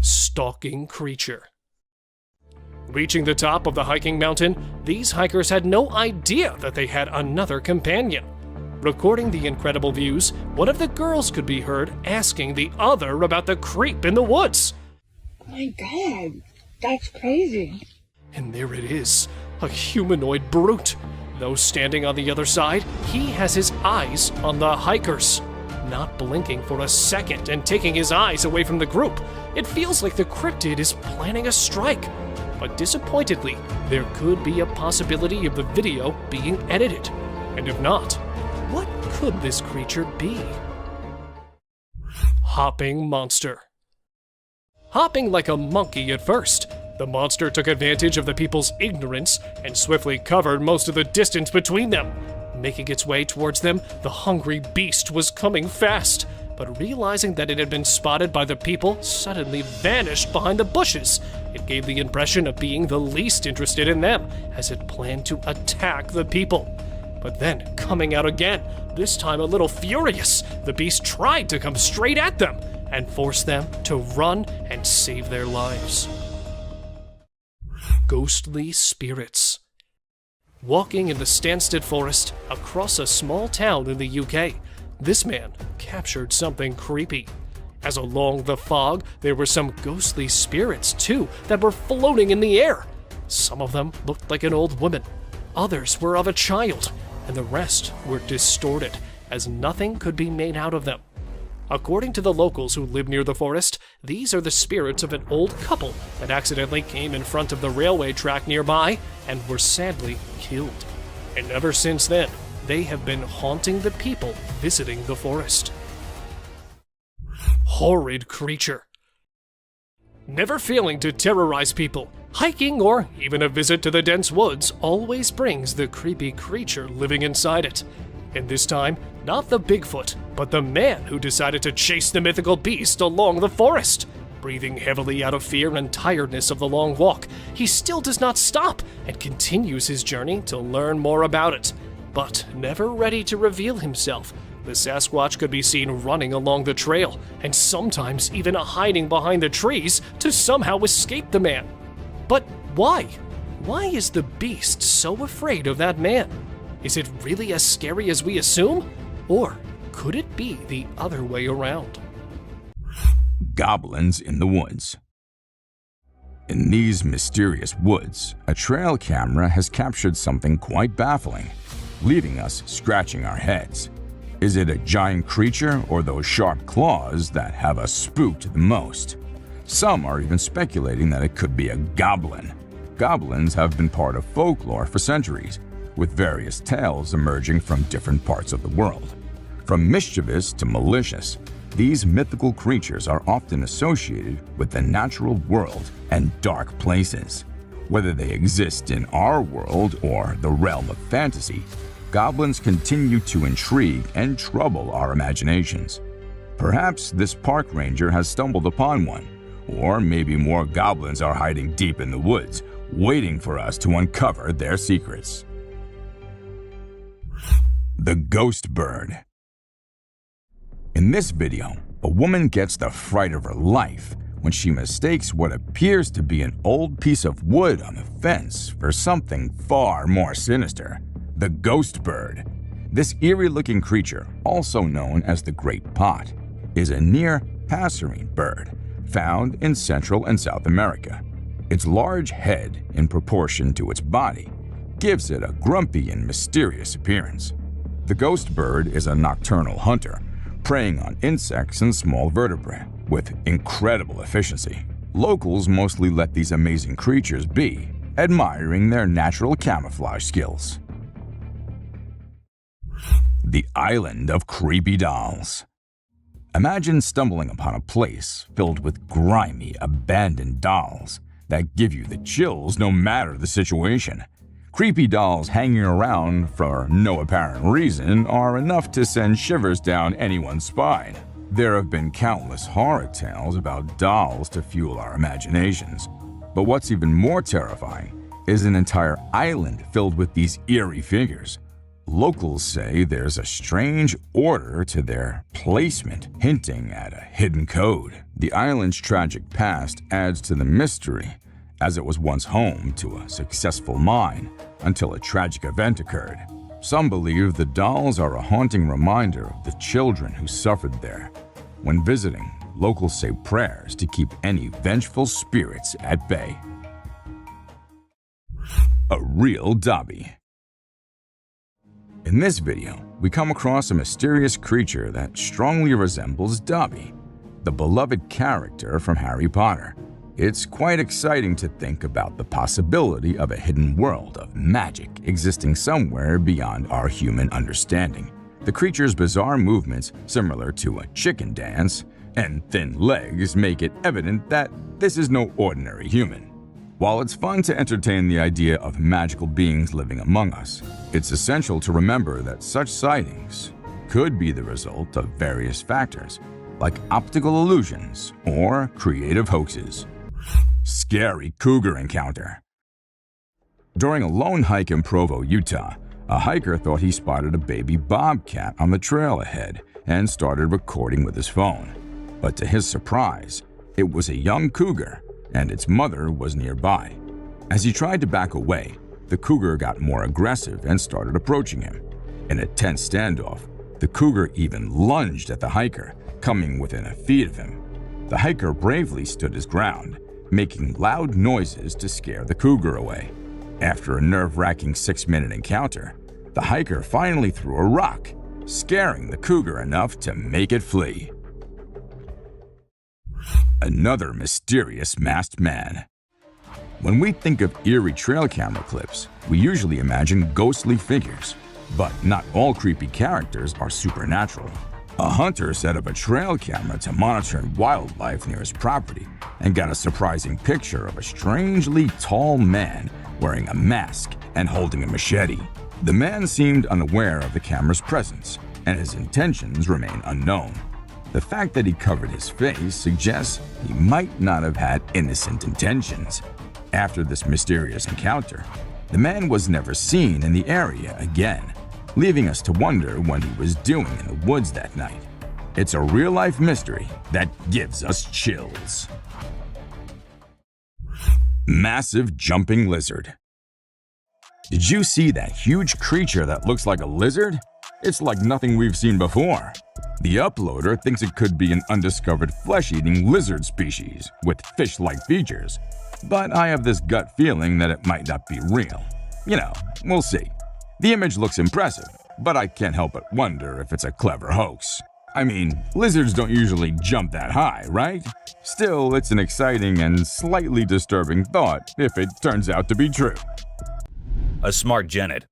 Stalking creature. Reaching the top of the hiking mountain, these hikers had no idea that they had another companion. Recording the incredible views, one of the girls could be heard asking the other about the creep in the woods. My God, that's crazy. And there it is, a humanoid brute. Though standing on the other side, he has his eyes on the hikers. Not blinking for a second and taking his eyes away from the group, it feels like the cryptid is planning a strike. But disappointedly, there could be a possibility of the video being edited. And if not, what could this creature be? Hopping monster. Hopping like a monkey at first, the monster took advantage of the people's ignorance and swiftly covered most of the distance between them. Making its way towards them, the hungry beast was coming fast, but realizing that it had been spotted by the people, suddenly vanished behind the bushes. It gave the impression of being the least interested in them, as it planned to attack the people. But then, coming out again, this time a little furious, the beast tried to come straight at them and force them to run and save their lives. Ghostly spirits. Walking in the Stansted Forest across a small town in the UK, this man captured something creepy. As along the fog, there were some ghostly spirits too that were floating in the air. Some of them looked like an old woman, others were of a child, and the rest were distorted, as nothing could be made out of them. According to the locals who live near the forest, these are the spirits of an old couple that accidentally came in front of the railway track nearby and were sadly killed. And ever since then, they have been haunting the people visiting the forest. Horrid creature. Never failing to terrorize people, hiking or even a visit to the dense woods always brings the creepy creature living inside it. And this time, not the Bigfoot, but the man who decided to chase the mythical beast along the forest. Breathing heavily out of fear and tiredness of the long walk, he still does not stop and continues his journey to learn more about it. But never ready to reveal himself, the Sasquatch could be seen running along the trail, and sometimes even hiding behind the trees to somehow escape the man. But why? Why is the beast so afraid of that man? Is it really as scary as we assume? Or could it be the other way around? Goblins in the woods. In these mysterious woods, a trail camera has captured something quite baffling, leaving us scratching our heads. Is it a giant creature or those sharp claws that have us spooked the most? Some are even speculating that it could be a goblin. Goblins have been part of folklore for centuries, with various tales emerging from different parts of the world. From mischievous to malicious, these mythical creatures are often associated with the natural world and dark places. Whether they exist in our world or the realm of fantasy, goblins continue to intrigue and trouble our imaginations. Perhaps this park ranger has stumbled upon one, or maybe more goblins are hiding deep in the woods, waiting for us to uncover their secrets. The Ghost Bird. In this video, a woman gets the fright of her life when she mistakes what appears to be an old piece of wood on the fence for something far more sinister: the ghost bird. This eerie-looking creature, also known as the great pot, is a near passerine bird found in Central and South America. Its large head, in proportion to its body, gives it a grumpy and mysterious appearance. The ghost bird is a nocturnal hunter, preying on insects and small vertebrae with incredible efficiency. Locals mostly let these amazing creatures be, admiring their natural camouflage skills. The Island of Creepy Dolls. Imagine stumbling upon a place filled with grimy, abandoned dolls that give you the chills no matter the situation. Creepy dolls hanging around for no apparent reason are enough to send shivers down anyone's spine. There have been countless horror tales about dolls to fuel our imaginations. But what's even more terrifying is an entire island filled with these eerie figures. Locals say there's a strange order to their placement, hinting at a hidden code. The island's tragic past adds to the mystery, as it was once home to a successful mine until a tragic event occurred. Some believe the dolls are a haunting reminder of the children who suffered there. When visiting, locals say prayers to keep any vengeful spirits at bay. A real Dobby. In this video, we come across a mysterious creature that strongly resembles Dobby, the beloved character from Harry Potter. It's quite exciting to think about the possibility of a hidden world of magic existing somewhere beyond our human understanding. The creature's bizarre movements, similar to a chicken dance, and thin legs make it evident that this is no ordinary human. While it's fun to entertain the idea of magical beings living among us, it's essential to remember that such sightings could be the result of various factors, like optical illusions or creative hoaxes. Scary cougar encounter. During a lone hike in Provo, Utah, a hiker thought he spotted a baby bobcat on the trail ahead and started recording with his phone. But to his surprise, it was a young cougar, and its mother was nearby. As he tried to back away, the cougar got more aggressive and started approaching him. In a tense standoff, the cougar even lunged at the hiker, coming within a feet of him. The hiker bravely stood his ground, making loud noises to scare the cougar away. After a nerve-wracking 6-minute encounter, the hiker finally threw a rock, scaring the cougar enough to make it flee. Another mysterious masked man. When we think of eerie trail camera clips, we usually imagine ghostly figures. But not all creepy characters are supernatural. A hunter set up a trail camera to monitor wildlife near his property and got a surprising picture of a strangely tall man wearing a mask and holding a machete. The man seemed unaware of the camera's presence, and his intentions remain unknown. The fact that he covered his face suggests he might not have had innocent intentions. After this mysterious encounter, the man was never seen in the area again, leaving us to wonder what he was doing in the woods that night. It's a real-life mystery that gives us chills. Massive jumping lizard. Did you see that huge creature that looks like a lizard? It's like nothing we've seen before. The uploader thinks it could be an undiscovered flesh-eating lizard species with fish-like features, but I have this gut feeling that it might not be real. You know, we'll see. The image looks impressive, but I can't help but wonder if it's a clever hoax. I mean, lizards don't usually jump that high, right? Still, it's an exciting and slightly disturbing thought if it turns out to be true. A smart genet.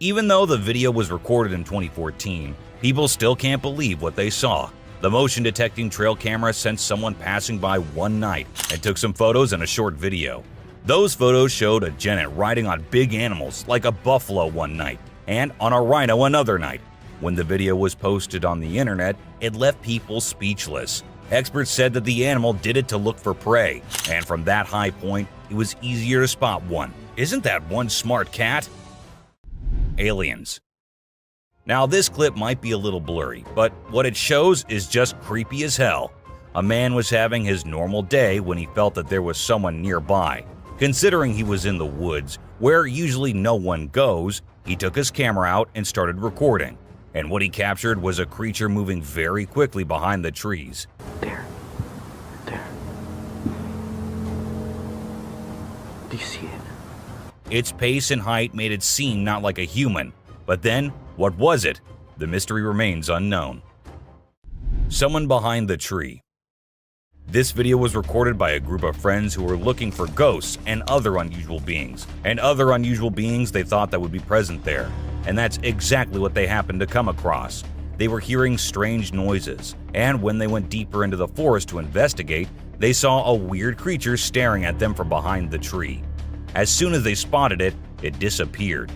Even though the video was recorded in 2014, people still can't believe what they saw. The motion detecting trail camera sensed someone passing by one night and took some photos and a short video. Those photos showed a genet riding on big animals like a buffalo one night and on a rhino another night. When the video was posted on the internet, it left people speechless. Experts said that the animal did it to look for prey, and from that high point, it was easier to spot one. Isn't that one smart cat? Aliens. Now this clip might be a little blurry, but what it shows is just creepy as hell. A man was having his normal day when he felt that there was someone nearby. Considering he was in the woods, where usually no one goes, he took his camera out and started recording. And what he captured was a creature moving very quickly behind the trees. There. Do you see it? Its pace and height made it seem not like a human. But then, what was it? The mystery remains unknown. Someone behind the tree. This video was recorded by a group of friends who were looking for ghosts and other unusual beings. They thought that would be present there. And that's exactly what they happened to come across. They were hearing strange noises, and when they went deeper into the forest to investigate, they saw a weird creature staring at them from behind the tree. As soon as they spotted it, it disappeared.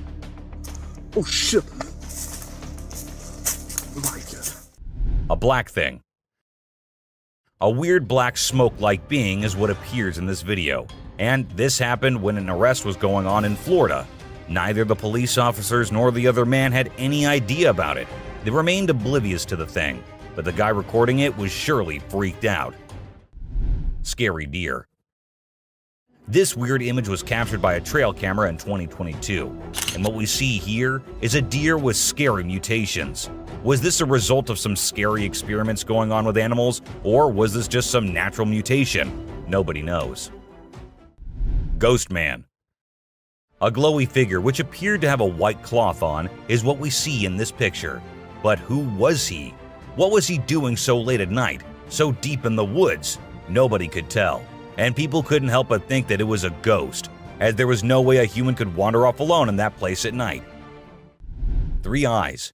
Oh shit! A black thing. A weird black smoke-like being is what appears in this video, and this happened when an arrest was going on in Florida. Neither the police officers nor the other man had any idea about it. They remained oblivious to the thing, but the guy recording it was surely freaked out. Scary deer. This weird image was captured by a trail camera in 2022, and what we see here is a deer with scary mutations. Was this a result of some scary experiments going on with animals, or was this just some natural mutation? Nobody knows. Ghost Man. A glowy figure which appeared to have a white cloth on is what we see in this picture. But who was he? What was he doing so late at night, so deep in the woods? Nobody could tell, and people couldn't help but think that it was a ghost, as there was no way a human could wander off alone in that place at night. 3 eyes.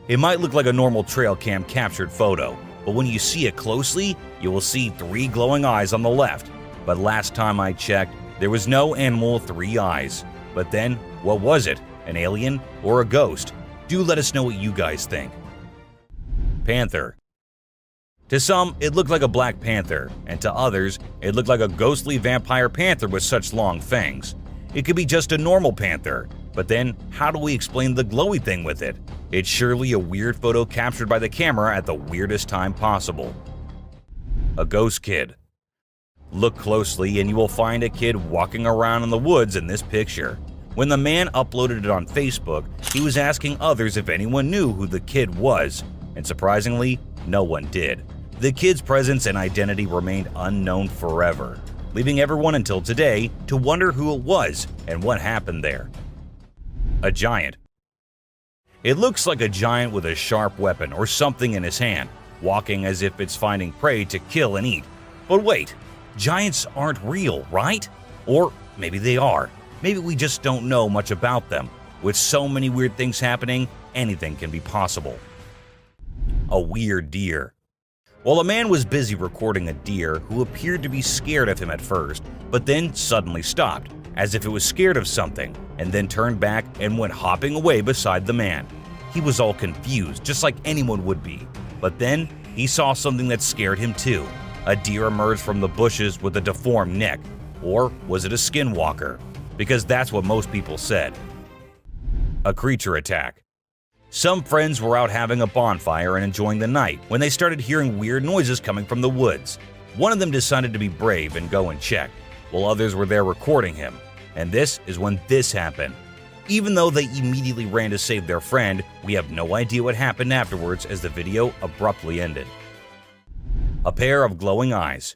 It might look like a normal trail cam captured photo, but when you see it closely, you will see 3 glowing eyes on the left. But last time I checked, there was no animal with 3 eyes. But then, what was it? An alien or a ghost? Do let us know what you guys think. Panther. To some, it looked like a black panther, and to others, it looked like a ghostly vampire panther with such long fangs. It could be just a normal panther, but then how do we explain the glowy thing with it? It's surely a weird photo captured by the camera at the weirdest time possible. A ghost kid. Look closely and you will find a kid walking around in the woods in this picture. When the man uploaded it on Facebook, he was asking others if anyone knew who the kid was, and surprisingly, no one did. The kid's presence and identity remained unknown forever, leaving everyone until today to wonder who it was and what happened there. A giant. It looks like a giant with a sharp weapon or something in his hand, walking as if it's finding prey to kill and eat. But wait, giants aren't real, right? Or maybe they are. Maybe we just don't know much about them. With so many weird things happening, anything can be possible. A weird deer. Well, a man was busy recording a deer who appeared to be scared of him at first, but then suddenly stopped, as if it was scared of something, and then turned back and went hopping away beside the man. He was all confused, just like anyone would be. But then he saw something that scared him too. A deer emerged from the bushes with a deformed neck. Or was it a skinwalker? Because that's what most people said. A creature attack. Some friends were out having a bonfire and enjoying the night when they started hearing weird noises coming from the woods. One of them decided to be brave and go and check, while others were there recording him. And this is when this happened. Even though they immediately ran to save their friend, we have no idea what happened afterwards as the video abruptly ended. A pair of glowing eyes.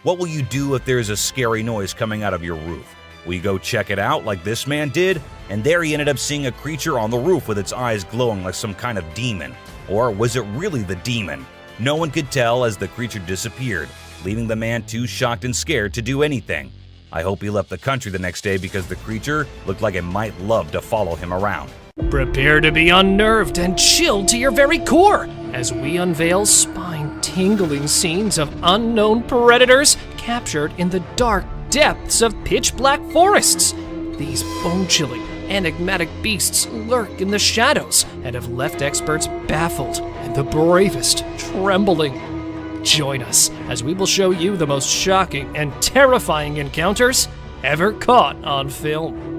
What will you do if there is a scary noise coming out of your roof? Will you go check it out like this man did? And there he ended up seeing a creature on the roof with its eyes glowing like some kind of demon. Or was it really the demon? No one could tell as the creature disappeared, leaving the man too shocked and scared to do anything. I hope he left the country the next day because the creature looked like it might love to follow him around. Prepare to be unnerved and chilled to your very core as we unveil spine-tingling scenes of unknown predators captured in the dark depths of pitch-black forests. These bone-chilling, enigmatic beasts lurk in the shadows and have left experts baffled and the bravest trembling. Join us as we will show you the most shocking and terrifying encounters ever caught on film.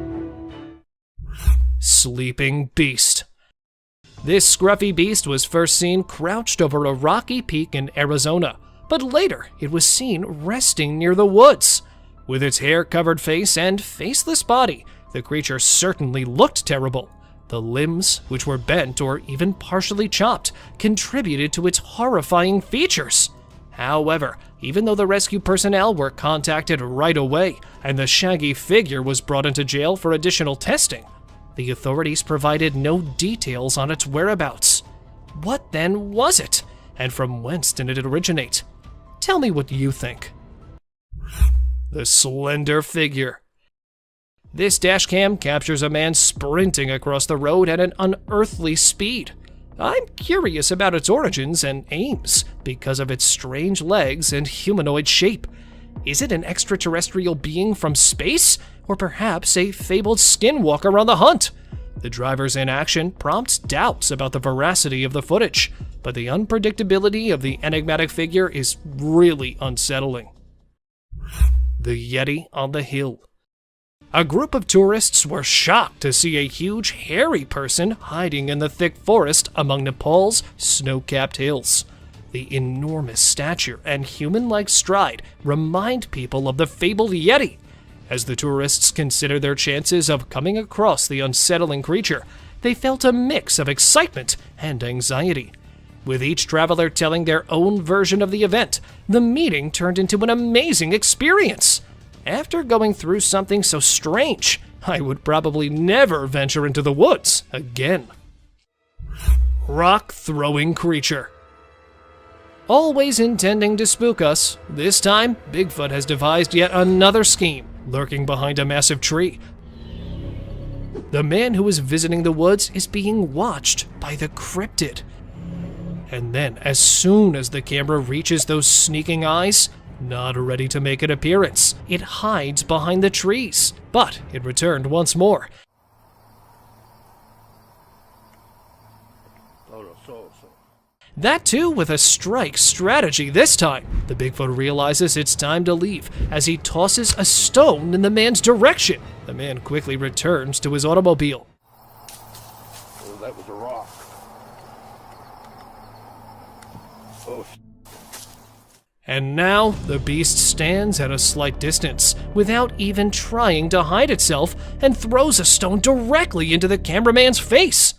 Sleeping Beast. This scruffy beast was first seen crouched over a rocky peak in Arizona, but later it was seen resting near the woods. With its hair-covered face and faceless body, the creature certainly looked terrible. The limbs, which were bent or even partially chopped, contributed to its horrifying features. However, even though the rescue personnel were contacted right away and the shaggy figure was brought into jail for additional testing, the authorities provided no details on its whereabouts. What then was it? And from whence did it originate? Tell me what you think. The slender figure. This dashcam captures a man sprinting across the road at an unearthly speed. I'm curious about its origins and aims because of its strange legs and humanoid shape. Is it an extraterrestrial being from space, or perhaps a fabled skinwalker on the hunt? The driver's inaction prompts doubts about the veracity of the footage, but the unpredictability of the enigmatic figure is really unsettling. The Yeti on the Hill. A group of tourists were shocked to see a huge, hairy person hiding in the thick forest among Nepal's snow-capped hills. The enormous stature and human-like stride remind people of the fabled Yeti. As the tourists considered their chances of coming across the unsettling creature, they felt a mix of excitement and anxiety. With each traveler telling their own version of the event, the meeting turned into an amazing experience. After going through something so strange, I would probably never venture into the woods again. Rock-throwing creature. Always intending to spook us, this time Bigfoot has devised yet another scheme, lurking behind a massive tree. The man who is visiting the woods is being watched by the cryptid. And then, as soon as the camera reaches those sneaking eyes, not ready to make an appearance, it hides behind the trees. But it returned once more. That too with a strike strategy this time. The Bigfoot realizes it's time to leave as he tosses a stone in the man's direction. The man quickly returns to his automobile. Oh, that was a rock. Oh. And now the beast stands at a slight distance without even trying to hide itself and throws a stone directly into the cameraman's face.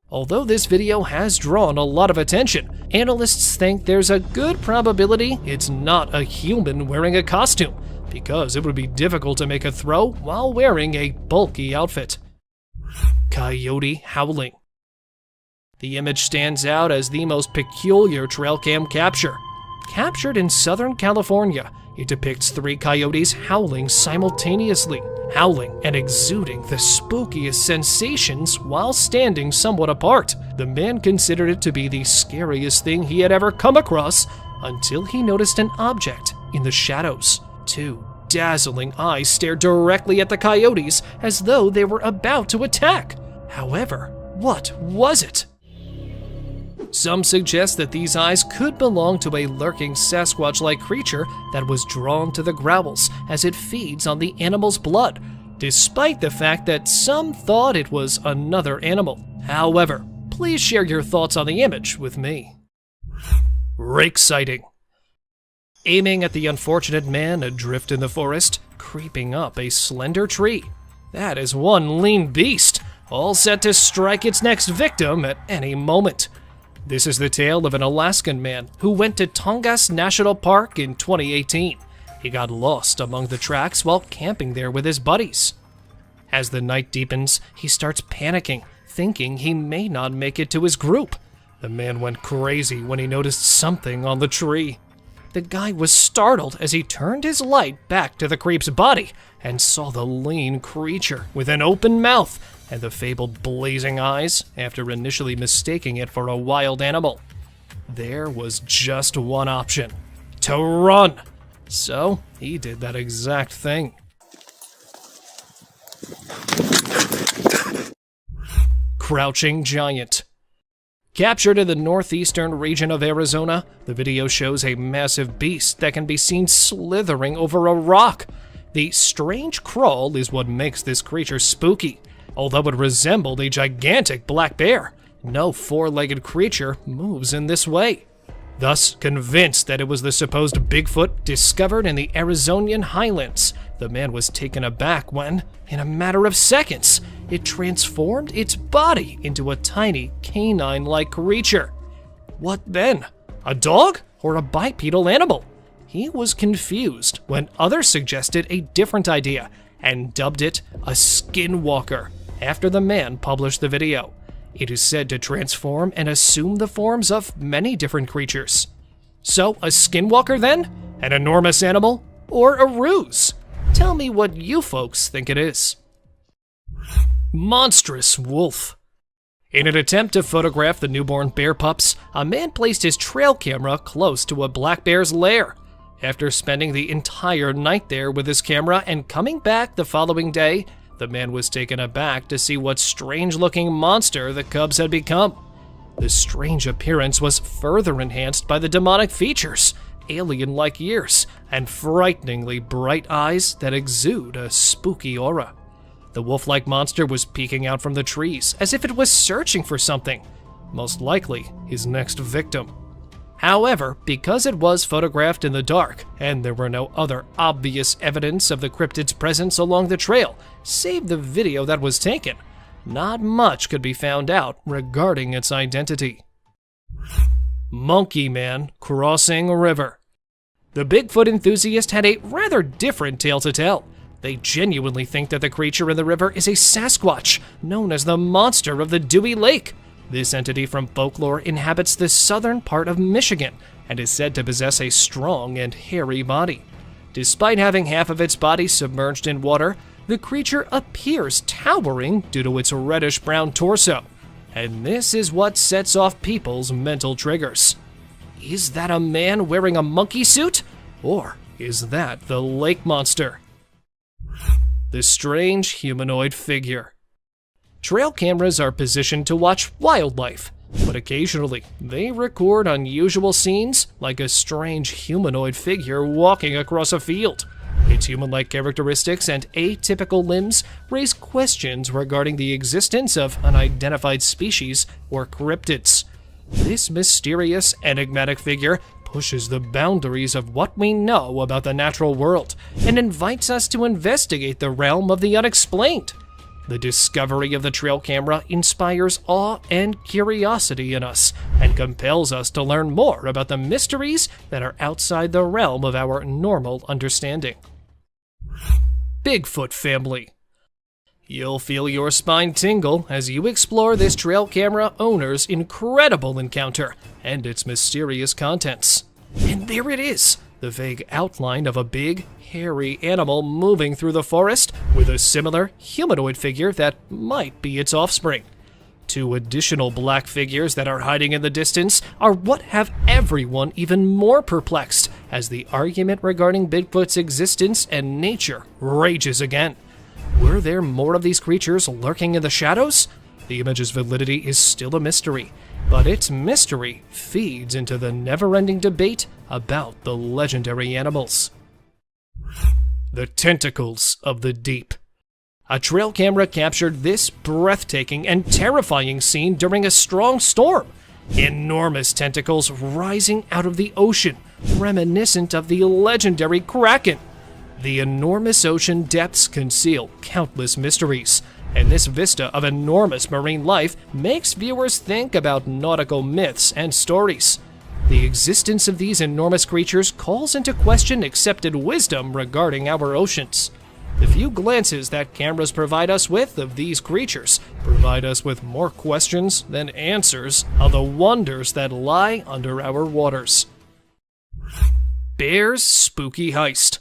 Although this video has drawn a lot of attention, analysts think there's a good probability it's not a human wearing a costume, because it would be difficult to make a throw while wearing a bulky outfit. Coyote howling. The image stands out as the most peculiar trail cam capture. Captured in Southern California, it depicts 3 coyotes howling simultaneously, howling and exuding the spookiest sensations while standing somewhat apart. The man considered it to be the scariest thing he had ever come across until he noticed an object in the shadows. 2 dazzling eyes stared directly at the coyotes as though they were about to attack. However, what was it? Some suggest that these eyes could belong to a lurking Sasquatch-like creature that was drawn to the growls as it feeds on the animal's blood, despite the fact that some thought it was another animal. However, please share your thoughts on the image with me. Rake sighting. Aiming at the unfortunate man adrift in the forest, creeping up a slender tree. That is one lean beast, all set to strike its next victim at any moment. This is the tale of an Alaskan man who went to Tongass National Park in 2018. He got lost among the tracks while camping there with his buddies. As the night deepens, he starts panicking, thinking he may not make it to his group. The man went crazy when he noticed something on the tree. The guy was startled as he turned his light back to the creep's body and saw the lean creature with an open mouth and the fabled blazing eyes after initially mistaking it for a wild animal. There was just one option: to run. So he did that exact thing. Crouching Giant. Captured in the northeastern region of Arizona, the video shows a massive beast that can be seen slithering over a rock. The strange crawl is what makes this creature spooky. Although it resembled a gigantic black bear, no four-legged creature moves in this way. Thus, convinced that it was the supposed Bigfoot discovered in the Arizonian highlands, the man was taken aback when, in a matter of seconds, it transformed its body into a tiny canine-like creature. What then? A dog or a bipedal animal? He was confused when others suggested a different idea and dubbed it a skinwalker after the man published the video. It is said to transform and assume the forms of many different creatures. So, a skinwalker then? An enormous animal? Or a ruse? Tell me what you folks think it is. Monstrous wolf. In an attempt to photograph the newborn bear pups, a man placed his trail camera close to a black bear's lair. After spending the entire night there with his camera and coming back the following day, the man was taken aback to see what strange-looking monster the cubs had become. The strange appearance was further enhanced by the demonic features, alien-like ears, and frighteningly bright eyes that exude a spooky aura. The wolf-like monster was peeking out from the trees as if it was searching for something, most likely his next victim. However, because it was photographed in the dark, and there were no other obvious evidence of the cryptid's presence along the trail, save the video that was taken, not much could be found out regarding its identity. Monkey Man Crossing a River. The Bigfoot enthusiast had a rather different tale to tell. They genuinely think that the creature in the river is a Sasquatch, known as the Monster of the Dewey Lake. This entity from folklore inhabits the southern part of Michigan and is said to possess a strong and hairy body. Despite having half of its body submerged in water, the creature appears towering due to its reddish-brown torso. And this is what sets off people's mental triggers. Is that a man wearing a monkey suit? Or is that the lake monster? The strange humanoid figure. Trail cameras are positioned to watch wildlife, but occasionally they record unusual scenes like a strange humanoid figure walking across a field. Its human-like characteristics and atypical limbs raise questions regarding the existence of unidentified species or cryptids. This mysterious, enigmatic figure pushes the boundaries of what we know about the natural world and invites us to investigate the realm of the unexplained. The discovery of the trail camera inspires awe and curiosity in us and compels us to learn more about the mysteries that are outside the realm of our normal understanding. Bigfoot family. You'll feel your spine tingle as you explore this trail camera owner's incredible encounter and its mysterious contents. And there it is, the vague outline of a big, hairy animal moving through the forest with a similar humanoid figure that might be its offspring. Two additional black figures that are hiding in the distance are what have everyone even more perplexed as the argument regarding Bigfoot's existence and nature rages again. Were there more of these creatures lurking in the shadows? The image's validity is still a mystery, but its mystery feeds into the never-ending debate about the legendary animals. The tentacles of the deep. A trail camera captured this breathtaking and terrifying scene during a strong storm. Enormous tentacles rising out of the ocean, reminiscent of the legendary Kraken. The enormous ocean depths conceal countless mysteries, and this vista of enormous marine life makes viewers think about nautical myths and stories. The existence of these enormous creatures calls into question accepted wisdom regarding our oceans. The few glances that cameras provide us with of these creatures provide us with more questions than answers of the wonders that lie under our waters. Bear's Spooky Heist.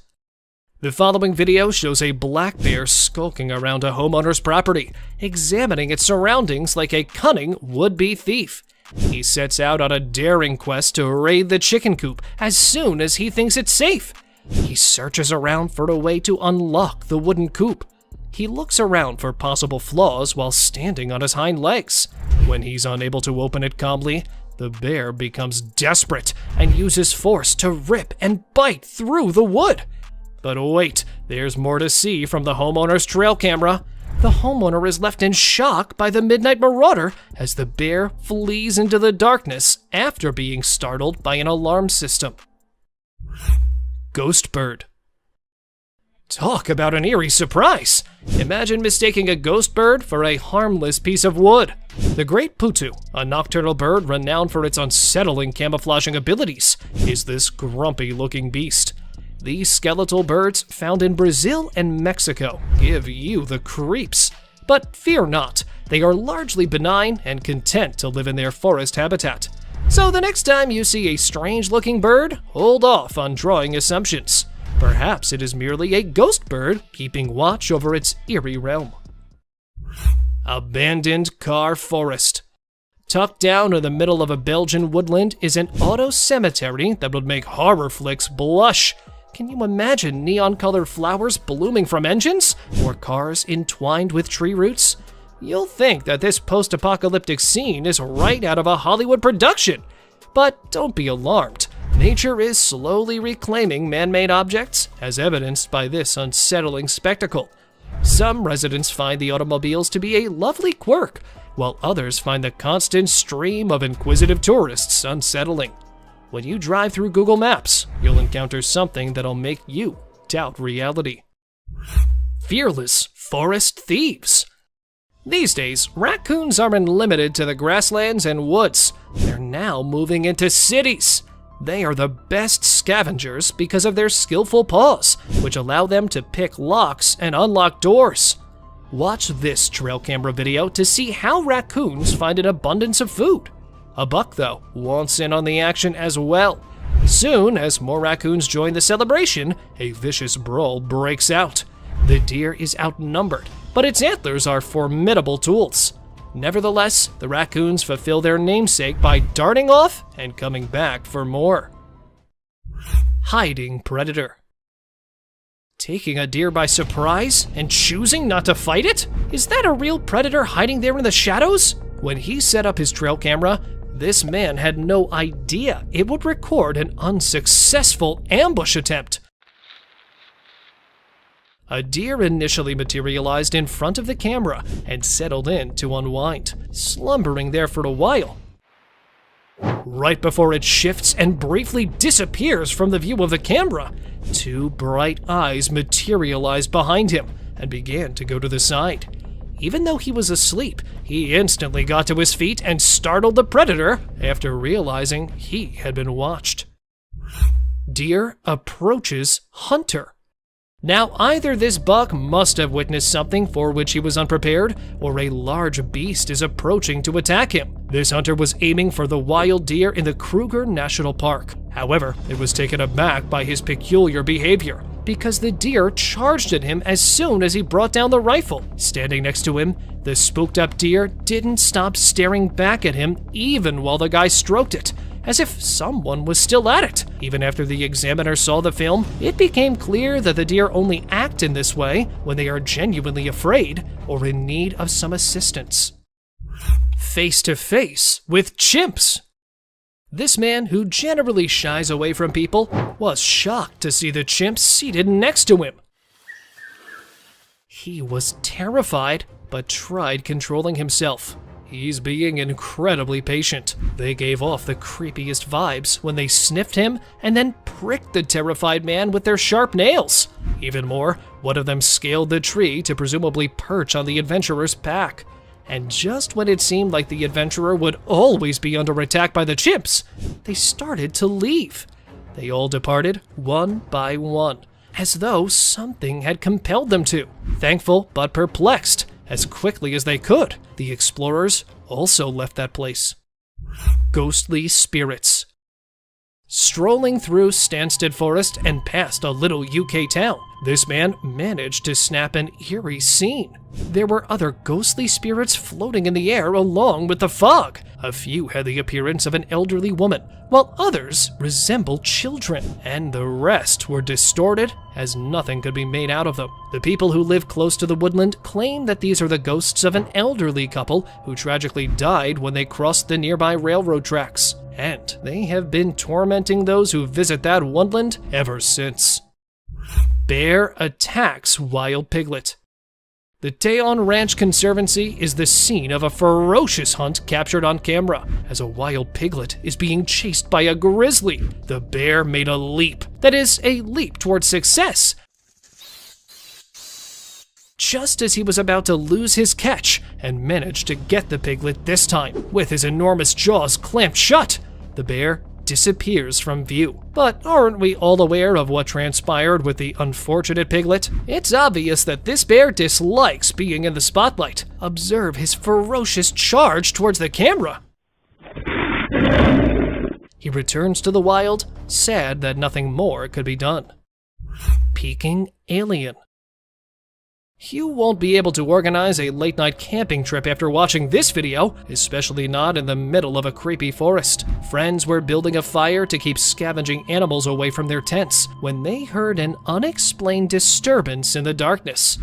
The following video shows a black bear skulking around a homeowner's property, examining its surroundings like a cunning would-be thief. He sets out on a daring quest to raid the chicken coop as soon as he thinks it's safe. He searches around for a way to unlock the wooden coop. He looks around for possible flaws while standing on his hind legs. When he's unable to open it calmly, the bear becomes desperate and uses force to rip and bite through the wood. But wait, there's more to see from the homeowner's trail camera. The homeowner is left in shock by the midnight marauder as the bear flees into the darkness after being startled by an alarm system. Ghost bird. Talk about an eerie surprise! Imagine mistaking a ghost bird for a harmless piece of wood. The great putu, a nocturnal bird renowned for its unsettling camouflaging abilities, is this grumpy-looking beast. These skeletal birds, found in Brazil and Mexico, give you the creeps. But fear not, they are largely benign and content to live in their forest habitat. So the next time you see a strange-looking bird, hold off on drawing assumptions. Perhaps it is merely a ghost bird keeping watch over its eerie realm. Abandoned car forest. Tucked down in the middle of a Belgian woodland is an auto cemetery that would make horror flicks blush. Can you imagine neon-colored flowers blooming from engines, or cars entwined with tree roots? You'll think that this post-apocalyptic scene is right out of a Hollywood production. But don't be alarmed. Nature is slowly reclaiming man-made objects, as evidenced by this unsettling spectacle. Some residents find the automobiles to be a lovely quirk, while others find the constant stream of inquisitive tourists unsettling. When you drive through Google Maps, you'll encounter something that'll make you doubt reality. Fearless forest thieves. These days, raccoons aren't limited to the grasslands and woods. They're now moving into cities. They are the best scavengers because of their skillful paws, which allow them to pick locks and unlock doors. Watch this trail camera video to see how raccoons find an abundance of food. A buck, though, wants in on the action as well. Soon, as more raccoons join the celebration, a vicious brawl breaks out. The deer is outnumbered, but its antlers are formidable tools. Nevertheless, the raccoons fulfill their namesake by darting off and coming back for more. Hiding predator. Taking a deer by surprise and choosing not to fight it? Is that a real predator hiding there in the shadows? When he set up his trail camera, this man had no idea it would record an unsuccessful ambush attempt. A deer initially materialized in front of the camera and settled in to unwind, slumbering there for a while. Right before it shifts and briefly disappears from the view of the camera, two bright eyes materialized behind him and began to go to the side. Even though he was asleep, he instantly got to his feet and startled the predator after realizing he had been watched. Deer approaches hunter. Now, either this buck must have witnessed something for which he was unprepared, or a large beast is approaching to attack him. This hunter was aiming for the wild deer in the Kruger National Park. However, it was taken aback by his peculiar behavior, because the deer charged at him as soon as he brought down the rifle. Standing next to him, the spooked up deer didn't stop staring back at him even while the guy stroked it, as if someone was still at it. Even after the examiner saw the film, it became clear that the deer only act in this way when they are genuinely afraid or in need of some assistance. Face to face with chimps. This man, who generally shies away from people, was shocked to see the chimp seated next to him. He was terrified, but tried controlling himself. He's being incredibly patient. They gave off the creepiest vibes when they sniffed him and then pricked the terrified man with their sharp nails. Even more, one of them scaled the tree to presumably perch on the adventurer's pack. And just when it seemed like the adventurer would always be under attack by the chimps, they started to leave. They all departed one by one, as though something had compelled them to. Thankful but perplexed, as quickly as they could, the explorers also left that place. Ghostly spirits. Strolling through Stansted Forest and past a little UK town, this man managed to snap an eerie scene. There were other ghostly spirits floating in the air along with the fog. A few had the appearance of an elderly woman, while others resembled children, and the rest were distorted as nothing could be made out of them. The people who live close to the woodland claim that these are the ghosts of an elderly couple who tragically died when they crossed the nearby railroad tracks, and they have been tormenting those who visit that woodland ever since. Bear attacks wild piglet. The Tejon Ranch Conservancy is the scene of a ferocious hunt captured on camera as a wild piglet is being chased by a grizzly. The bear made a leap, that is, a leap towards success, just as he was about to lose his catch and managed to get the piglet this time. With his enormous jaws clamped shut, the bear disappears from view. But aren't we all aware of what transpired with the unfortunate piglet? It's obvious that this bear dislikes being in the spotlight. Observe his ferocious charge towards the camera. He returns to the wild, sad that nothing more could be done. Peking alien. You won't be able to organize a late-night camping trip after watching this video, especially not in the middle of a creepy forest. Friends were building a fire to keep scavenging animals away from their tents when they heard an unexplained disturbance in the darkness.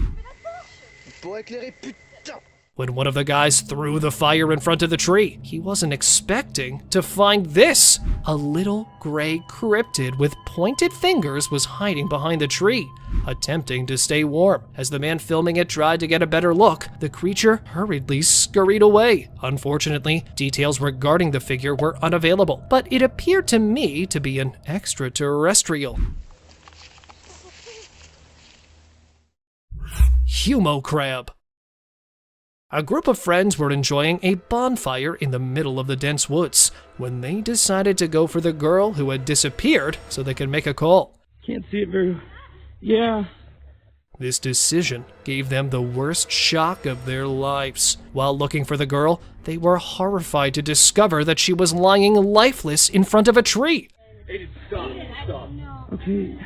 When one of the guys threw the fire in front of the tree, he wasn't expecting to find this. A little gray cryptid with pointed fingers was hiding behind the tree, attempting to stay warm. As the man filming it tried to get a better look, the creature hurriedly scurried away. Unfortunately, details regarding the figure were unavailable, but it appeared to me to be an extraterrestrial. Humo crab. A group of friends were enjoying a bonfire in the middle of the dense woods when they decided to go for the girl who had disappeared so they could make a call. Can't see it very well. Yeah. This decision gave them the worst shock of their lives. While looking for the girl, they were horrified to discover that she was lying lifeless in front of a tree. Stop. Okay.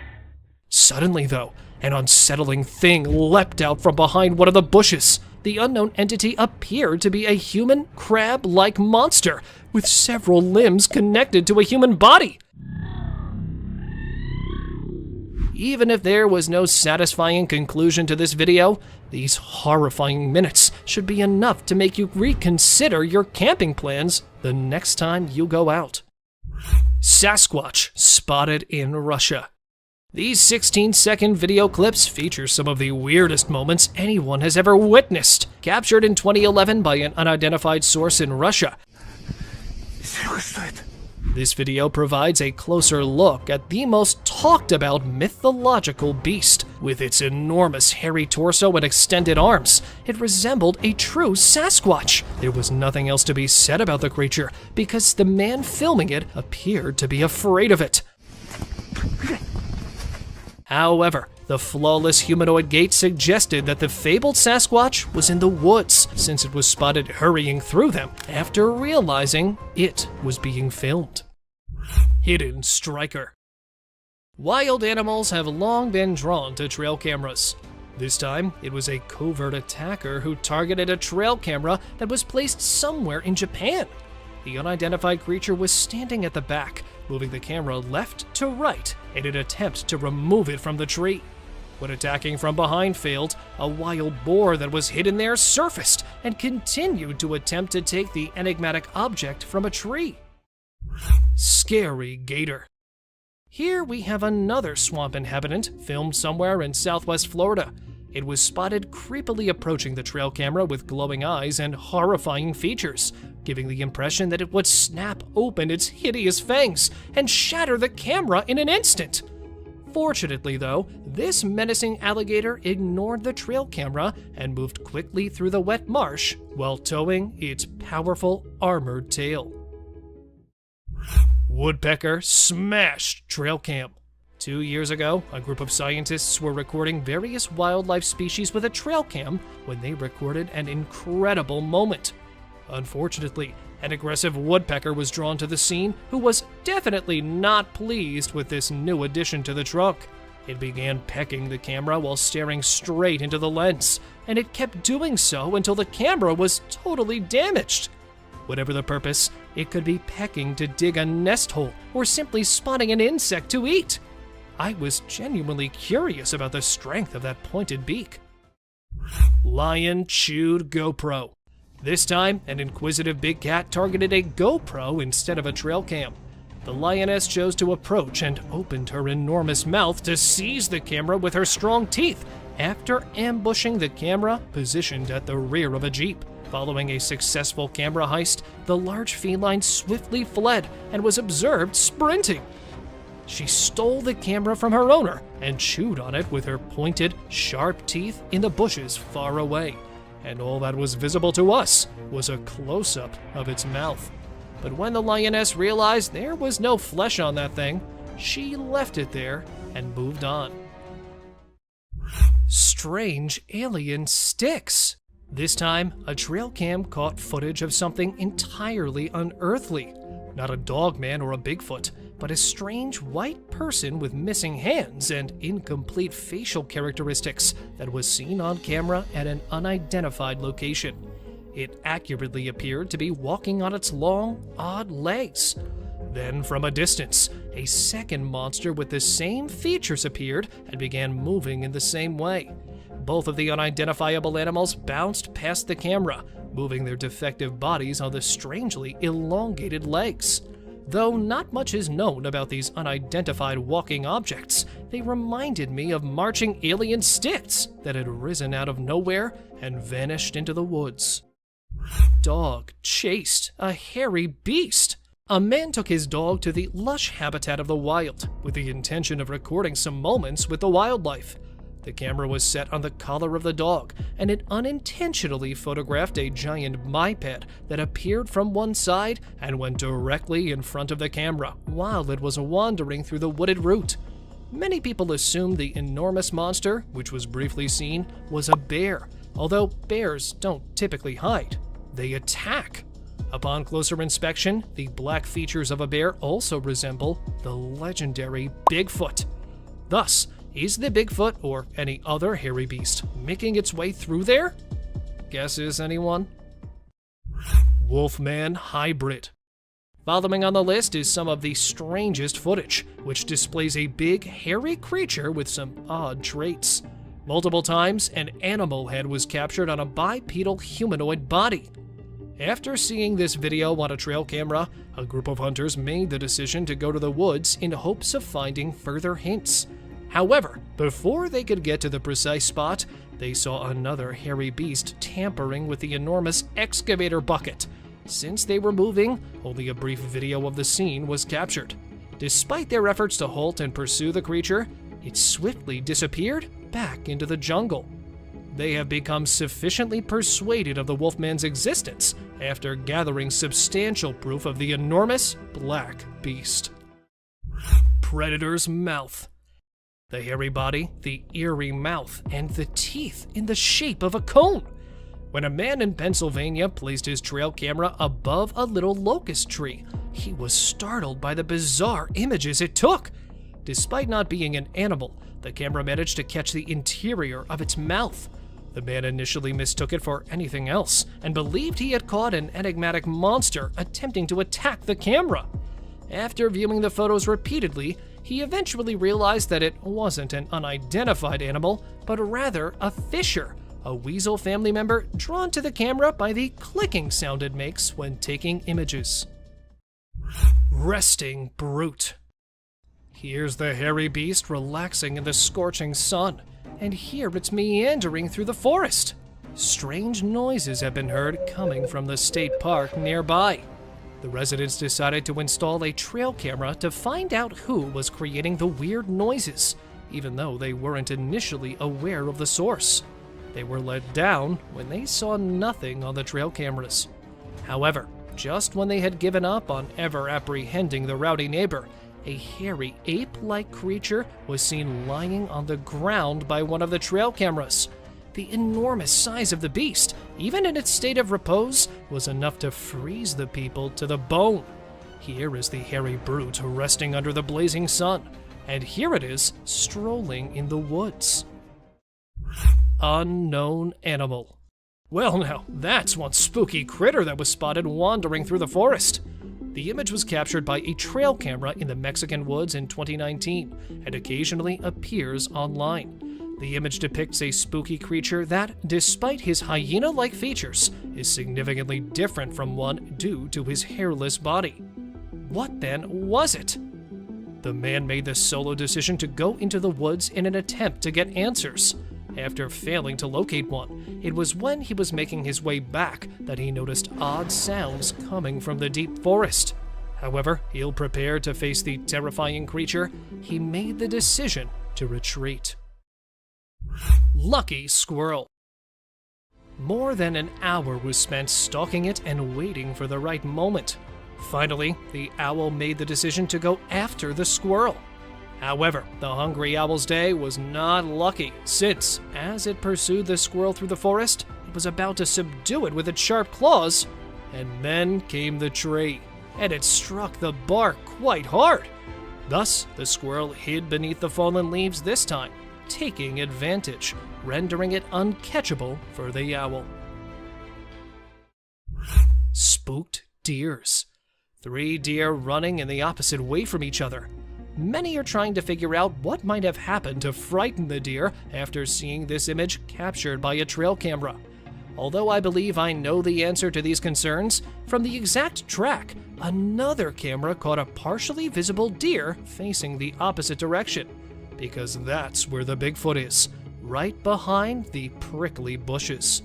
Suddenly, though, an unsettling thing leapt out from behind one of the bushes. The unknown entity appeared to be a human crab-like monster with several limbs connected to a human body. Even if there was no satisfying conclusion to this video, these horrifying minutes should be enough to make you reconsider your camping plans the next time you go out. Sasquatch spotted in Russia. These 16-second video clips feature some of the weirdest moments anyone has ever witnessed, captured in 2011 by an unidentified source in Russia. This video provides a closer look at the most talked about mythological beast. With its enormous hairy torso and extended arms, it resembled a true Sasquatch. There was nothing else to be said about the creature because the man filming it appeared to be afraid of it. However, the flawless humanoid gait suggested that the fabled Sasquatch was in the woods, since it was spotted hurrying through them after realizing it was being filmed. Hidden striker. Wild animals have long been drawn to trail cameras. This time, it was a covert attacker who targeted a trail camera that was placed somewhere in Japan. The unidentified creature was standing at the back, moving the camera left to right in an attempt to remove it from the tree. When attacking from behind failed, a wild boar that was hidden there surfaced and continued to attempt to take the enigmatic object from a tree. Scary gator. Here we have another swamp inhabitant filmed somewhere in southwest Florida. It was spotted creepily approaching the trail camera with glowing eyes and horrifying features, giving the impression that it would snap open its hideous fangs and shatter the camera in an instant. Fortunately, though, this menacing alligator ignored the trail camera and moved quickly through the wet marsh while towing its powerful armored tail. Woodpecker smashed trail cam. 2 years ago, a group of scientists were recording various wildlife species with a trail cam when they recorded an incredible moment. Unfortunately, An aggressive woodpecker was drawn to the scene, who was definitely not pleased with this new addition to the trunk. It began pecking the camera while staring straight into the lens, and it kept doing so until the camera was totally damaged. Whatever the purpose, it could be pecking to dig a nest hole or simply spotting an insect to eat. I was genuinely curious about the strength of that pointed beak. Lion chewed GoPro. This time, an inquisitive big cat targeted a GoPro instead of a trail cam. The lioness chose to approach and opened her enormous mouth to seize the camera with her strong teeth after ambushing the camera positioned at the rear of a Jeep. Following a successful camera heist, the large feline swiftly fled and was observed sprinting. She stole the camera from her owner and chewed on it with her pointed, sharp teeth in the bushes far away. And all that was visible to us was a close-up of its mouth. But when the lioness realized there was no flesh on that thing, she left it there and moved on. Strange alien sticks. This time, a trail cam caught footage of something entirely unearthly. Not a dogman or a Bigfoot, but a strange white person with missing hands and incomplete facial characteristics that was seen on camera at an unidentified location. It accurately appeared to be walking on its long, odd legs. Then, from a distance, a second monster with the same features appeared and began moving in the same way. Both of the unidentifiable animals bounced past the camera, moving their defective bodies on the strangely elongated legs. Though not much is known about these unidentified walking objects, they reminded me of marching alien sticks that had risen out of nowhere and vanished into the woods. Dog chased a hairy beast. A man took his dog to the lush habitat of the wild with the intention of recording some moments with the wildlife. The camera was set on the collar of the dog, and it unintentionally photographed a giant biped that appeared from one side and went directly in front of the camera while it was wandering through the wooded route. Many people assumed the enormous monster, which was briefly seen, was a bear, although bears don't typically hide. They attack. Upon closer inspection, the black features of a bear also resemble the legendary Bigfoot. Thus, is the Bigfoot or any other hairy beast making its way through there? Guesses, anyone? Wolfman hybrid. Following on the list is some of the strangest footage, which displays a big, hairy creature with some odd traits. Multiple times, an animal head was captured on a bipedal humanoid body. After seeing this video on a trail camera, a group of hunters made the decision to go to the woods in hopes of finding further hints. However, before they could get to the precise spot, they saw another hairy beast tampering with the enormous excavator bucket. Since they were moving, only a brief video of the scene was captured. Despite their efforts to halt and pursue the creature, it swiftly disappeared back into the jungle. They have become sufficiently persuaded of the Wolfman's existence after gathering substantial proof of the enormous black beast. Predator's mouth. The hairy body, the eerie mouth, and the teeth in the shape of a cone. When a man in Pennsylvania placed his trail camera above a little locust tree, he was startled by the bizarre images it took. Despite not being an animal, the camera managed to catch the interior of its mouth. The man initially mistook it for anything else and believed he had caught an enigmatic monster attempting to attack the camera. After viewing the photos repeatedly, he eventually realized that it wasn't an unidentified animal, but rather a fisher, a weasel family member drawn to the camera by the clicking sound it makes when taking images. Resting brute. Here's the hairy beast relaxing in the scorching sun, and here it's meandering through the forest. Strange noises have been heard coming from the state park nearby. The residents decided to install a trail camera to find out who was creating the weird noises, even though they weren't initially aware of the source. They were let down when they saw nothing on the trail cameras. However, just when they had given up on ever apprehending the rowdy neighbor, a hairy ape-like creature was seen lying on the ground by one of the trail cameras. The enormous size of the beast, even in its state of repose, was enough to freeze the people to the bone. Here is the hairy brute resting under the blazing sun, and here it is strolling in the woods. Unknown animal. Well now, that's one spooky critter that was spotted wandering through the forest. The image was captured by a trail camera in the Mexican woods in 2019 and occasionally appears online. The image depicts a spooky creature that, despite his hyena-like features, is significantly different from one due to his hairless body. What then was it? The man made the solo decision to go into the woods in an attempt to get answers. After failing to locate one, it was when he was making his way back that he noticed odd sounds coming from the deep forest. However, ill prepared to face the terrifying creature, he made the decision to retreat. Lucky squirrel. More than an hour was spent stalking it and waiting for the right moment. Finally, the owl made the decision to go after the squirrel. However, the hungry owl's day was not lucky, since, as it pursued the squirrel through the forest, it was about to subdue it with its sharp claws, and then came the tree, and it struck the bark quite hard. Thus, the squirrel hid beneath the fallen leaves this time, taking advantage, rendering it uncatchable for the owl. Spooked deers. 3 deer running in the opposite way from each other. Many are trying to figure out what might have happened to frighten the deer after seeing this image captured by a trail camera. Although I believe I know the answer to these concerns, from the exact track, another camera caught a partially visible deer facing the opposite direction, because that's where the Bigfoot is, right behind the prickly bushes.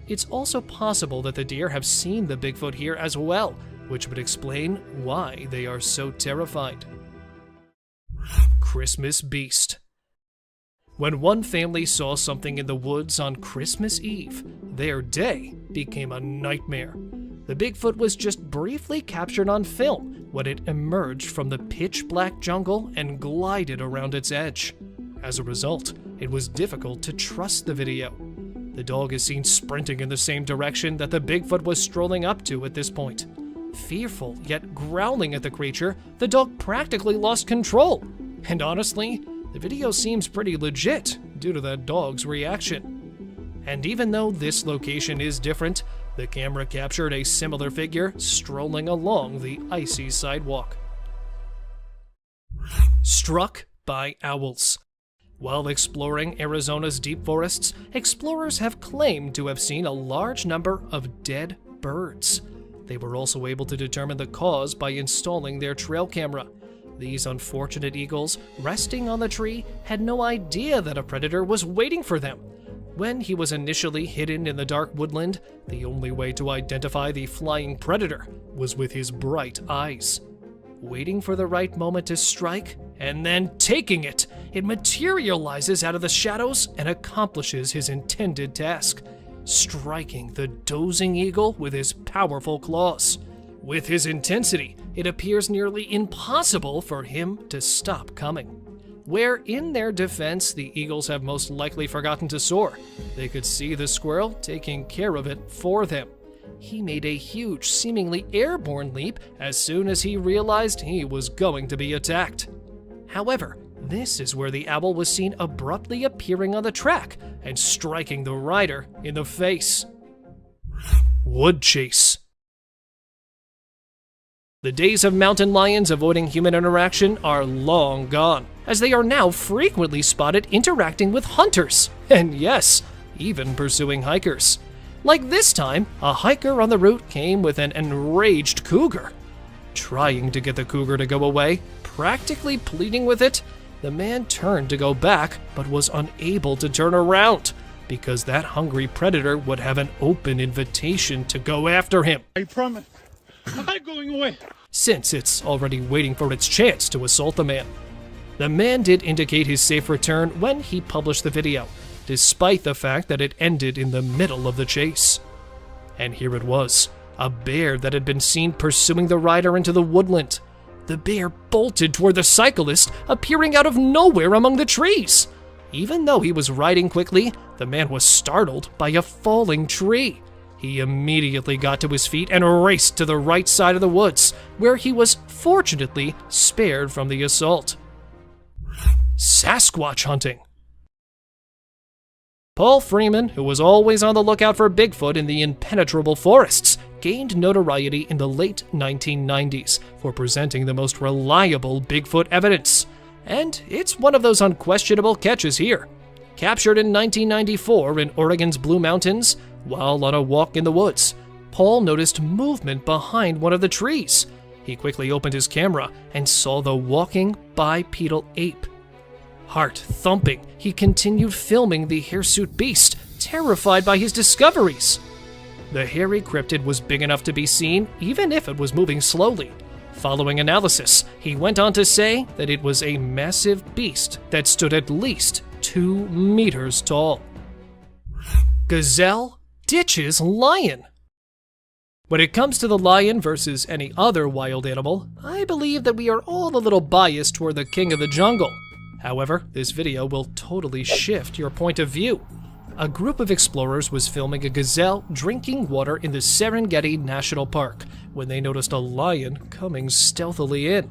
It's also possible that the deer have seen the Bigfoot here as well, which would explain why they are so terrified. Christmas beast. When one family saw something in the woods on Christmas Eve, their day became a nightmare. The Bigfoot was just briefly captured on film when it emerged from the pitch-black jungle and glided around its edge. As a result, it was difficult to trust the video. The dog is seen sprinting in the same direction that the Bigfoot was strolling up to at this point. Fearful yet growling at the creature, the dog practically lost control. And honestly, the video seems pretty legit due to that dog's reaction. And even though this location is different, the camera captured a similar figure strolling along the icy sidewalk. Struck by owls. While exploring Arizona's deep forests, explorers have claimed to have seen a large number of dead birds. They were also able to determine the cause by installing their trail camera. These unfortunate eagles, resting on the tree, had no idea that a predator was waiting for them. When he was initially hidden in the dark woodland, the only way to identify the flying predator was with his bright eyes. Waiting for the right moment to strike, and then taking it, it materializes out of the shadows and accomplishes his intended task, striking the dozing eagle with his powerful claws. With his intensity, it appears nearly impossible for him to stop coming. Where, in their defense, the eagles have most likely forgotten to soar, they could see the squirrel taking care of it for them. He made a huge, seemingly airborne leap as soon as he realized he was going to be attacked. However, this is where the owl was seen abruptly appearing on the track and striking the rider in the face. Wood chase. The days of mountain lions avoiding human interaction are long gone, as they are now frequently spotted interacting with hunters, and yes, even pursuing hikers. Like this time, a hiker on the route came with an enraged cougar. Trying to get the cougar to go away, practically pleading with it, the man turned to go back, but was unable to turn around, because that hungry predator would have an open invitation to go after him. I promise. I'm not going away. Since it's already waiting for its chance to assault the man. The man did indicate his safe return when he published the video, despite the fact that it ended in the middle of the chase. And here it was, a bear that had been seen pursuing the rider into the woodland. The bear bolted toward the cyclist, appearing out of nowhere among the trees. Even though he was riding quickly, the man was startled by a falling tree. He immediately got to his feet and raced to the right side of the woods, where he was fortunately spared from the assault. Sasquatch hunting. Paul Freeman, who was always on the lookout for Bigfoot in the impenetrable forests, gained notoriety in the late 1990s for presenting the most reliable Bigfoot evidence. And it's one of those unquestionable catches here. Captured in 1994 in Oregon's Blue Mountains, while on a walk in the woods, Paul noticed movement behind one of the trees. He quickly opened his camera and saw the walking bipedal ape. Heart thumping, he continued filming the hirsute beast, terrified by his discoveries. The hairy cryptid was big enough to be seen, even if it was moving slowly. Following analysis, he went on to say that it was a massive beast that stood at least 2 meters tall. Gazelle ditches lion. When it comes to the lion versus any other wild animal, I believe that we are all a little biased toward the king of the jungle. However, this video will totally shift your point of view. A group of explorers was filming a gazelle drinking water in the Serengeti National Park when they noticed a lion coming stealthily in.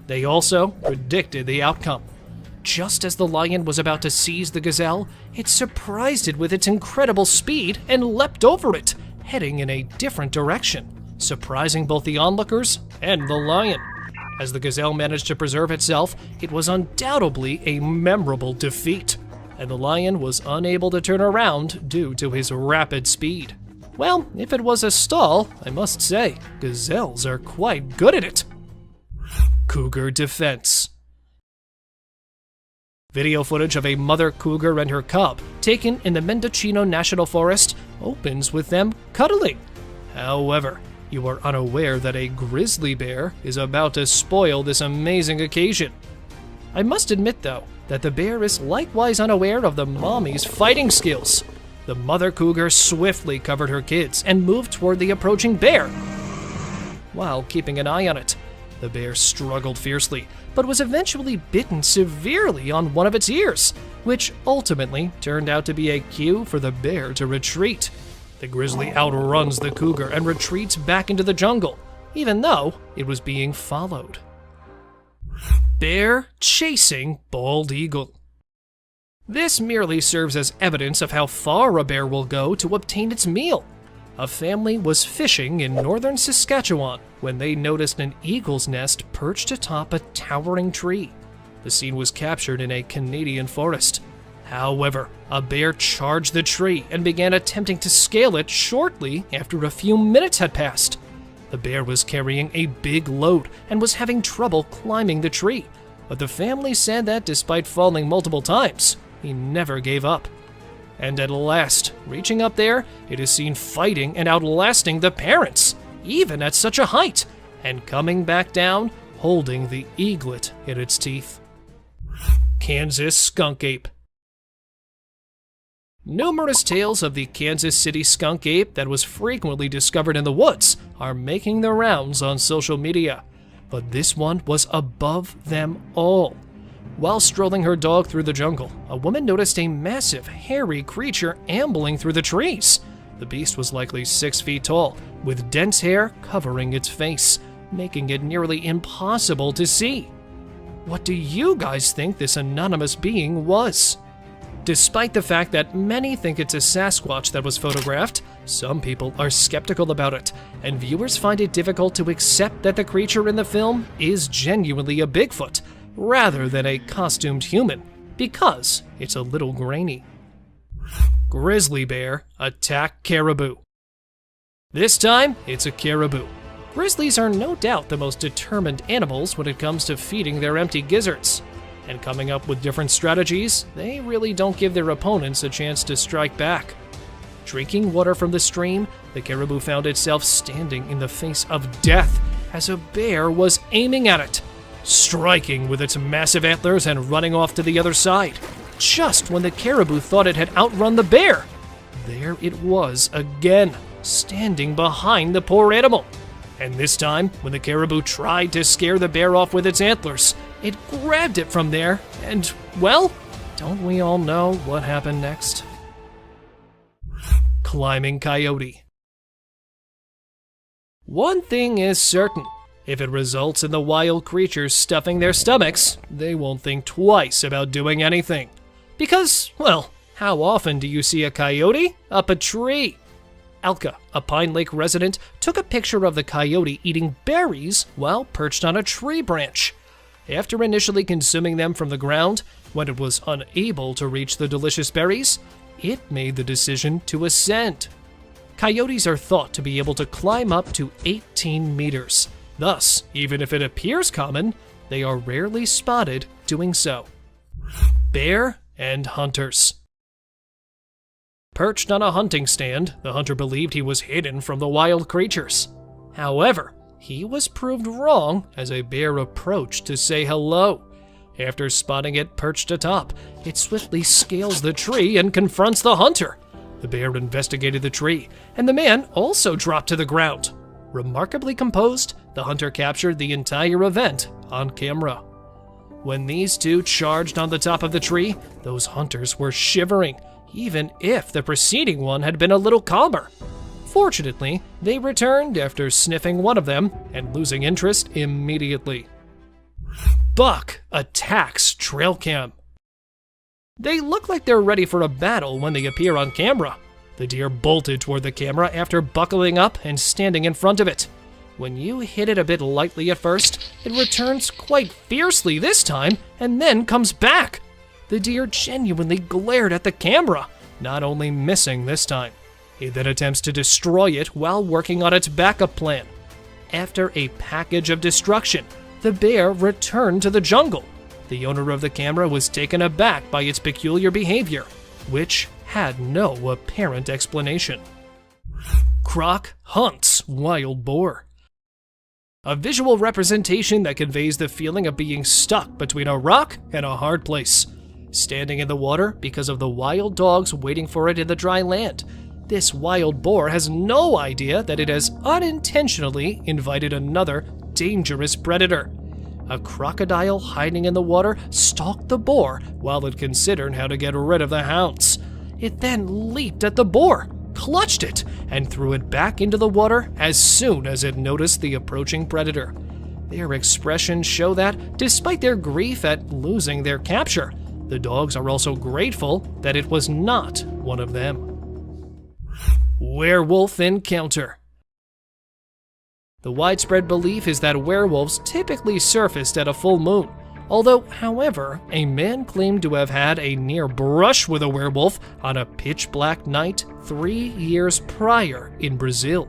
They also predicted the outcome. Just as the lion was about to seize the gazelle, it surprised it with its incredible speed and leapt over it, heading in a different direction, surprising both the onlookers and the lion. As the gazelle managed to preserve itself, it was undoubtedly a memorable defeat, and the lion was unable to turn around due to his rapid speed. Well, if it was a stall, I must say, gazelles are quite good at it. Cougar defense. Video footage of a mother cougar and her cub, taken in the Mendocino National Forest, opens with them cuddling. However, you are unaware that a grizzly bear is about to spoil this amazing occasion. I must admit, though, that the bear is likewise unaware of the mommy's fighting skills. The mother cougar swiftly covered her kids and moved toward the approaching bear, while keeping an eye on it. The bear struggled fiercely, but was eventually bitten severely on one of its ears, which ultimately turned out to be a cue for the bear to retreat. The grizzly outruns the cougar and retreats back into the jungle, even though it was being followed. Bear chasing bald eagle. This merely serves as evidence of how far a bear will go to obtain its meal. A family was fishing in northern Saskatchewan when they noticed an eagle's nest perched atop a towering tree. The scene was captured in a Canadian forest. However, a bear charged the tree and began attempting to scale it shortly after a few minutes had passed. The bear was carrying a big load and was having trouble climbing the tree, but the family said that despite falling multiple times, he never gave up. And at last, reaching up there, it is seen fighting and outlasting the parents, even at such a height, and coming back down, holding the eaglet in its teeth. Kansas skunk ape. Numerous tales of the Kansas City skunk ape that was frequently discovered in the woods are making the rounds on social media, but this one was above them all. While strolling her dog through the jungle, a woman noticed a massive, hairy creature ambling through the trees. The beast was likely 6 feet tall, with dense hair covering its face, making it nearly impossible to see. What do you guys think this anonymous being was? Despite the fact that many think it's a Sasquatch that was photographed, some people are skeptical about it, and viewers find it difficult to accept that the creature in the film is genuinely a Bigfoot, rather than a costumed human, because it's a little grainy. Grizzly bear attack caribou. This time, it's a caribou. Grizzlies are no doubt the most determined animals when it comes to feeding their empty gizzards. And coming up with different strategies, they really don't give their opponents a chance to strike back. Drinking water from the stream, the caribou found itself standing in the face of death as a bear was aiming at it, striking with its massive antlers and running off to the other side. Just when the caribou thought it had outrun the bear, there it was again, standing behind the poor animal. And this time, when the caribou tried to scare the bear off with its antlers, it grabbed it from there and, well, don't we all know what happened next? Climbing coyote. One thing is certain. If it results in the wild creatures stuffing their stomachs, they won't think twice about doing anything. Because, well, how often do you see a coyote up a tree? Alka, a Pine Lake resident, took a picture of the coyote eating berries while perched on a tree branch. After initially consuming them from the ground, when it was unable to reach the delicious berries, it made the decision to ascend. Coyotes are thought to be able to climb up to 18 meters. Thus, even if it appears common, they are rarely spotted doing so. Bear and hunters. Perched on a hunting stand, the hunter believed he was hidden from the wild creatures. However, he was proved wrong as a bear approached to say hello. After spotting it perched atop, it swiftly scales the tree and confronts the hunter. The bear investigated the tree, and the man also dropped to the ground. Remarkably composed, the hunter captured the entire event on camera. When these two charged on the top of the tree, those hunters were shivering, even if the preceding one had been a little calmer. Fortunately, they returned after sniffing one of them and losing interest immediately. Buck attacks trail cam. They look like they're ready for a battle when they appear on camera. The deer bolted toward the camera after buckling up and standing in front of it. When you hit it a bit lightly at first, it returns quite fiercely this time and then comes back. The deer genuinely glared at the camera, not only missing this time. It then attempts to destroy it while working on its backup plan. After a package of destruction, the bear returned to the jungle. The owner of the camera was taken aback by its peculiar behavior, which had no apparent explanation. Croc hunts wild boar. A visual representation that conveys the feeling of being stuck between a rock and a hard place. Standing in the water because of the wild dogs waiting for it in the dry land. This wild boar has no idea that it has unintentionally invited another dangerous predator. A crocodile hiding in the water stalked the boar while it considered how to get rid of the hounds. It then leaped at the boar, clutched it, and threw it back into the water as soon as it noticed the approaching predator. Their expressions show that, despite their grief at losing their capture, the dogs are also grateful that it was not one of them. Werewolf encounter. The widespread belief is that werewolves typically surfaced at a full moon. Although, however, a man claimed to have had a near brush with a werewolf on a pitch-black night 3 years prior in Brazil.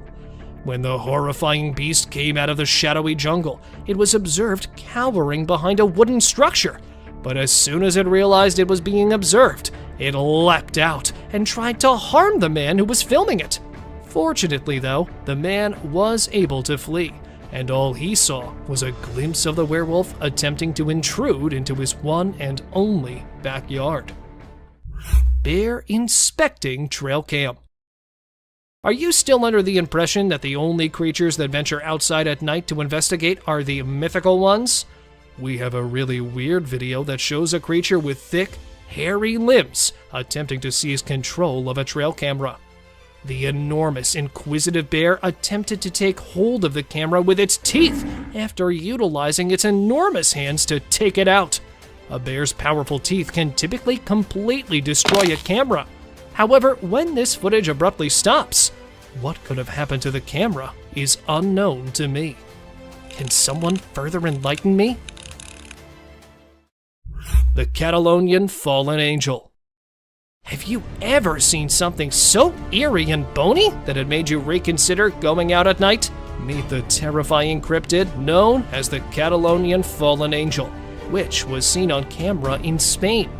When the horrifying beast came out of the shadowy jungle, it was observed cowering behind a wooden structure. But as soon as it realized it was being observed, it leapt out and tried to harm the man who was filming it. Fortunately, though, the man was able to flee, and all he saw was a glimpse of the werewolf attempting to intrude into his one and only backyard. Bear inspecting trail cam. Are you still under the impression that the only creatures that venture outside at night to investigate are the mythical ones? We have a really weird video that shows a creature with thick, hairy limbs attempting to seize control of a trail camera. The enormous, inquisitive bear attempted to take hold of the camera with its teeth after utilizing its enormous hands to take it out. A bear's powerful teeth can typically completely destroy a camera. However, when this footage abruptly stops, what could have happened to the camera is unknown to me. Can someone further enlighten me? The Catalonian Fallen Angel. Have you ever seen something so eerie and bony that it made you reconsider going out at night? Meet the terrifying cryptid known as the Catalonian Fallen Angel, which was seen on camera in Spain.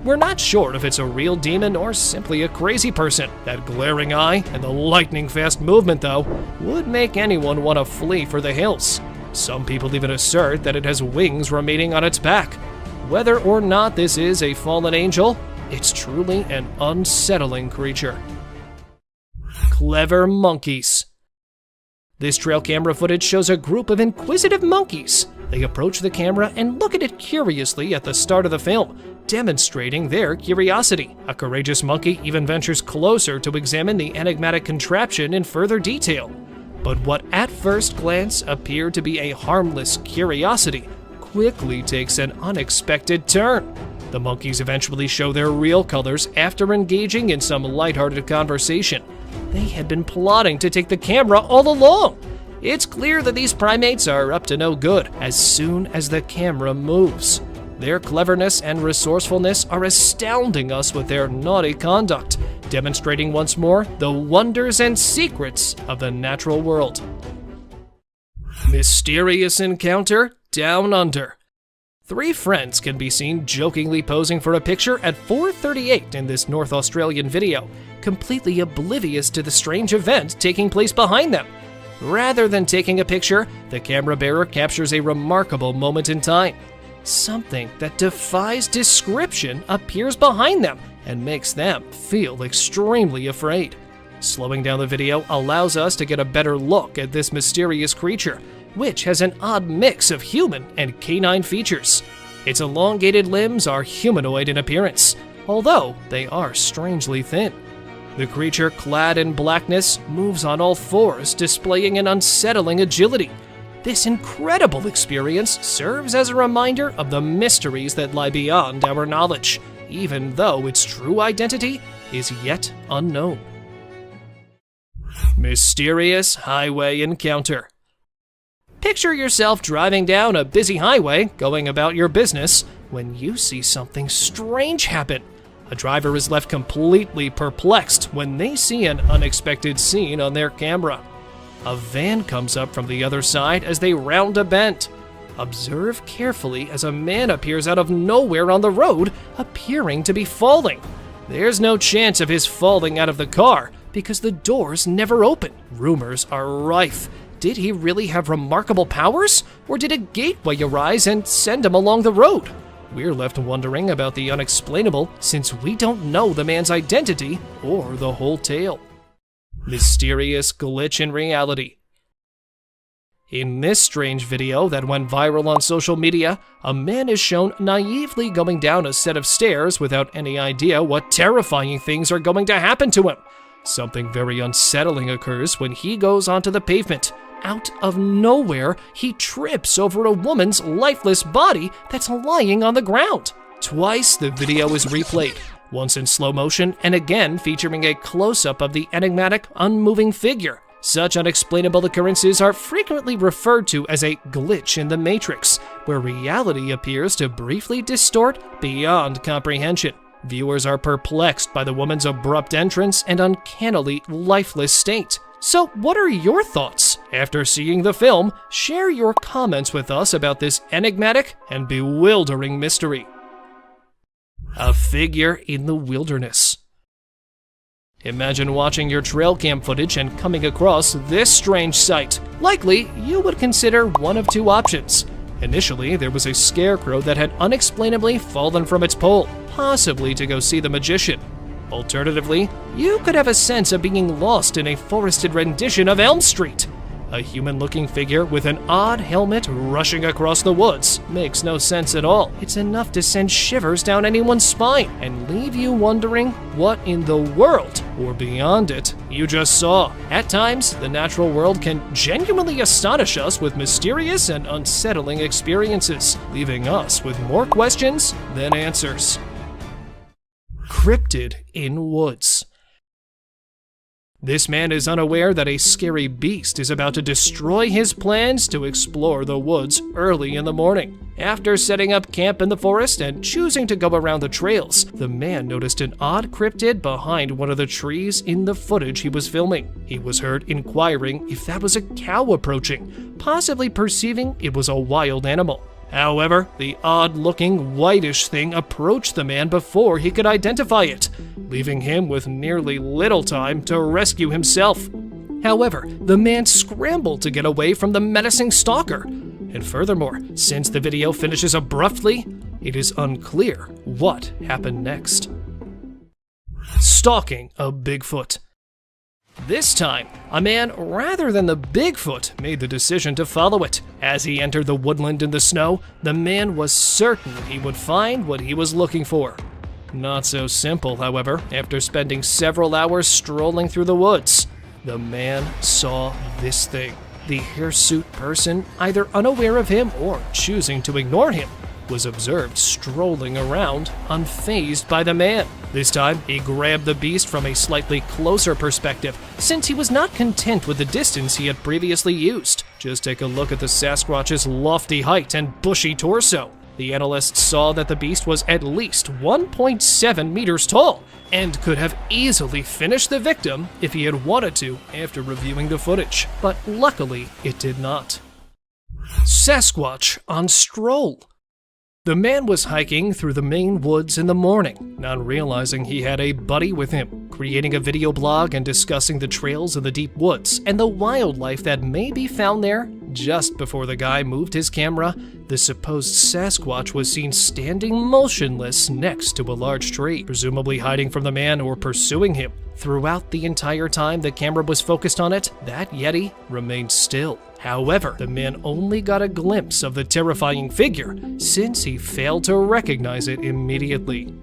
We're not sure if it's a real demon or simply a crazy person. That glaring eye and the lightning-fast movement, though, would make anyone want to flee for the hills. Some people even assert that it has wings remaining on its back. Whether or not this is a fallen angel, it's truly an unsettling creature. Clever monkeys. This trail camera footage shows a group of inquisitive monkeys. They approach the camera and look at it curiously at the start of the film, demonstrating their curiosity. A courageous monkey even ventures closer to examine the enigmatic contraption in further detail. But what at first glance appeared to be a harmless curiosity quickly takes an unexpected turn. The monkeys eventually show their real colors after engaging in some lighthearted conversation. They had been plotting to take the camera all along. It's clear that these primates are up to no good as soon as the camera moves. Their cleverness and resourcefulness are astounding us with their naughty conduct, demonstrating once more the wonders and secrets of the natural world. Mysterious encounter down under. 3 friends can be seen jokingly posing for a picture at 4:38 in this North Australian video, completely oblivious to the strange event taking place behind them. Rather than taking a picture, the camera bearer captures a remarkable moment in time. Something that defies description appears behind them and makes them feel extremely afraid. Slowing down the video allows us to get a better look at this mysterious creature, which has an odd mix of human and canine features. Its elongated limbs are humanoid in appearance, although they are strangely thin. The creature, clad in blackness, moves on all fours, displaying an unsettling agility. This incredible experience serves as a reminder of the mysteries that lie beyond our knowledge, even though its true identity is yet unknown. Mysterious highway encounter. Picture yourself driving down a busy highway, going about your business, when you see something strange happen. A driver is left completely perplexed when they see an unexpected scene on their camera. A van comes up from the other side as they round a bend. Observe carefully as a man appears out of nowhere on the road, appearing to be falling. There's no chance of his falling out of the car because the doors never open. Rumors are rife. Did he really have remarkable powers, or did a gateway arise and send him along the road? We're left wondering about the unexplainable since we don't know the man's identity or the whole tale. Mysterious glitch in reality. In this strange video that went viral on social media, a man is shown naively going down a set of stairs without any idea what terrifying things are going to happen to him. Something very unsettling occurs when he goes onto the pavement. Out of nowhere, he trips over a woman's lifeless body that's lying on the ground. Twice the video is replayed, once in slow motion and again featuring a close-up of the enigmatic, unmoving figure. Such unexplainable occurrences are frequently referred to as a glitch in the matrix, where reality appears to briefly distort beyond comprehension. Viewers are perplexed by the woman's abrupt entrance and uncannily lifeless state. So what are your thoughts? After seeing the film, share your comments with us about this enigmatic and bewildering mystery. A figure in the wilderness. Imagine watching your trail cam footage and coming across this strange sight. Likely, you would consider one of 2 options. Initially, there was a scarecrow that had unexplainably fallen from its pole, possibly to go see the magician. Alternatively, you could have a sense of being lost in a forested rendition of Elm Street. A human-looking figure with an odd helmet rushing across the woods makes no sense at all. It's enough to send shivers down anyone's spine and leave you wondering what in the world, or beyond it, you just saw. At times, the natural world can genuinely astonish us with mysterious and unsettling experiences, leaving us with more questions than answers. Cryptid in woods. This man is unaware that a scary beast is about to destroy his plans to explore the woods early in the morning. After setting up camp in the forest and choosing to go around the trails, the man noticed an odd cryptid behind one of the trees in the footage he was filming. He was heard inquiring if that was a cow approaching, possibly perceiving it was a wild animal. However, the odd-looking, whitish thing approached the man before he could identify it, leaving him with nearly little time to rescue himself. However, the man scrambled to get away from the menacing stalker. And furthermore, since the video finishes abruptly, it is unclear what happened next. Stalking a Bigfoot. This time, a man rather than the Bigfoot made the decision to follow it. As he entered the woodland in the snow, the man was certain he would find what he was looking for. Not so simple, however, after spending several hours strolling through the woods. The man saw this thing. The hirsute person, either unaware of him or choosing to ignore him, was observed strolling around, unfazed by the man. This time, he grabbed the beast from a slightly closer perspective, since he was not content with the distance he had previously used. Just take a look at the Sasquatch's lofty height and bushy torso. The analysts saw that the beast was at least 1.7 meters tall, and could have easily finished the victim if he had wanted to after reviewing the footage. But luckily, it did not. Sasquatch on stroll. The man was hiking through the Maine woods in the morning, not realizing he had a buddy with him, creating a video blog and discussing the trails of the deep woods and the wildlife that may be found there. Just before the guy moved his camera, the supposed Sasquatch was seen standing motionless next to a large tree, presumably hiding from the man or pursuing him. Throughout the entire time the camera was focused on it, that Yeti remained still. However, the man only got a glimpse of the terrifying figure, since he failed to recognize it immediately.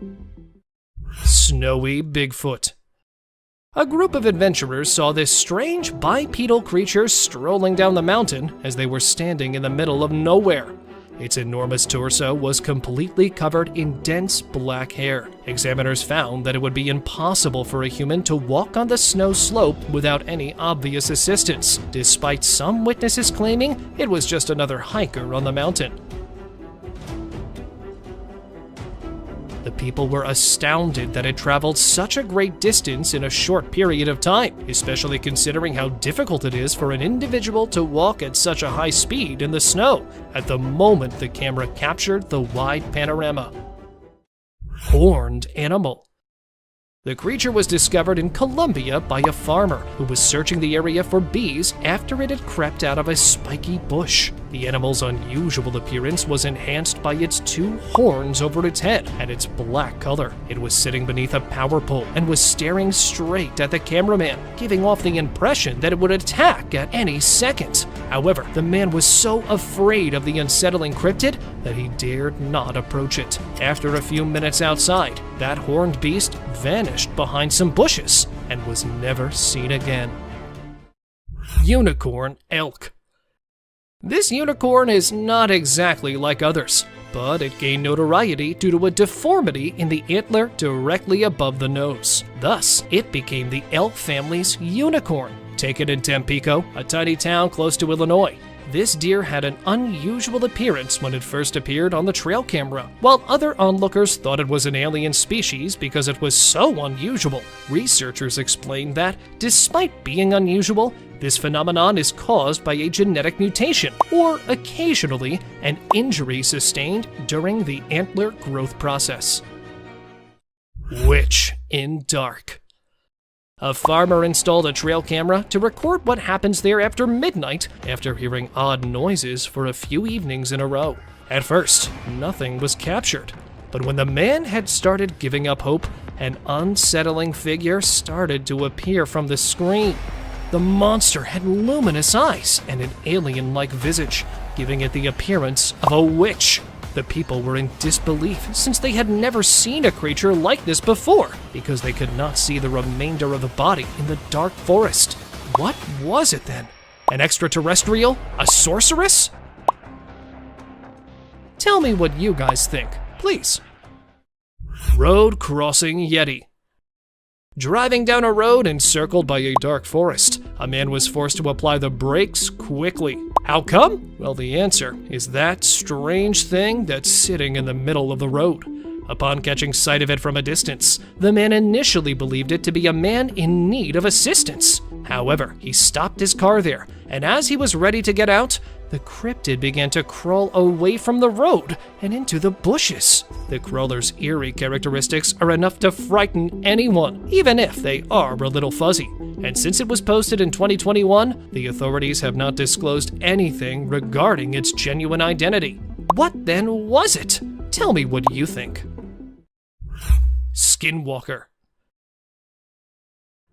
Snowy Bigfoot. A group of adventurers saw this strange bipedal creature strolling down the mountain as they were standing in the middle of nowhere. Its enormous torso was completely covered in dense black hair. Examiners found that it would be impossible for a human to walk on the snow slope without any obvious assistance, despite some witnesses claiming it was just another hiker on the mountain. The people were astounded that it traveled such a great distance in a short period of time, especially considering how difficult it is for an individual to walk at such a high speed in the snow at the moment the camera captured the wide panorama. Horned animal. The creature was discovered in Colombia by a farmer who was searching the area for bees after it had crept out of a spiky bush. The animal's unusual appearance was enhanced by its two horns over its head and its black color. It was sitting beneath a power pole and was staring straight at the cameraman, giving off the impression that it would attack at any second. However, the man was so afraid of the unsettling cryptid that he dared not approach it. After a few minutes outside, that horned beast vanished behind some bushes and was never seen again. Unicorn elk. This unicorn is not exactly like others, but it gained notoriety due to a deformity in the antler directly above the nose. Thus, it became the elk family's unicorn. Taken in Tampico, a tiny town close to Illinois, this deer had an unusual appearance when it first appeared on the trail camera. While other onlookers thought it was an alien species because it was so unusual, researchers explained that, despite being unusual, this phenomenon is caused by a genetic mutation, or occasionally an injury sustained during the antler growth process. Witch in dark. A farmer installed a trail camera to record what happens there after midnight after hearing odd noises for a few evenings in a row. At first, nothing was captured, but when the man had started giving up hope, an unsettling figure started to appear from the screen. The monster had luminous eyes and an alien-like visage, giving it the appearance of a witch. The people were in disbelief since they had never seen a creature like this before, because they could not see the remainder of the body in the dark forest. What was it then? An extraterrestrial? A sorceress? Tell me what you guys think, please. Road crossing Yeti. Driving down a road encircled by a dark forest, a man was forced to apply the brakes quickly. How come? Well, the answer is that strange thing that's sitting in the middle of the road. Upon catching sight of it from a distance, the man initially believed it to be a man in need of assistance. However, he stopped his car there, and as he was ready to get out, the cryptid began to crawl away from the road and into the bushes. The crawler's eerie characteristics are enough to frighten anyone, even if they are a little fuzzy. And since it was posted in 2021, the authorities have not disclosed anything regarding its genuine identity. What then was it? Tell me what you think. Skinwalker.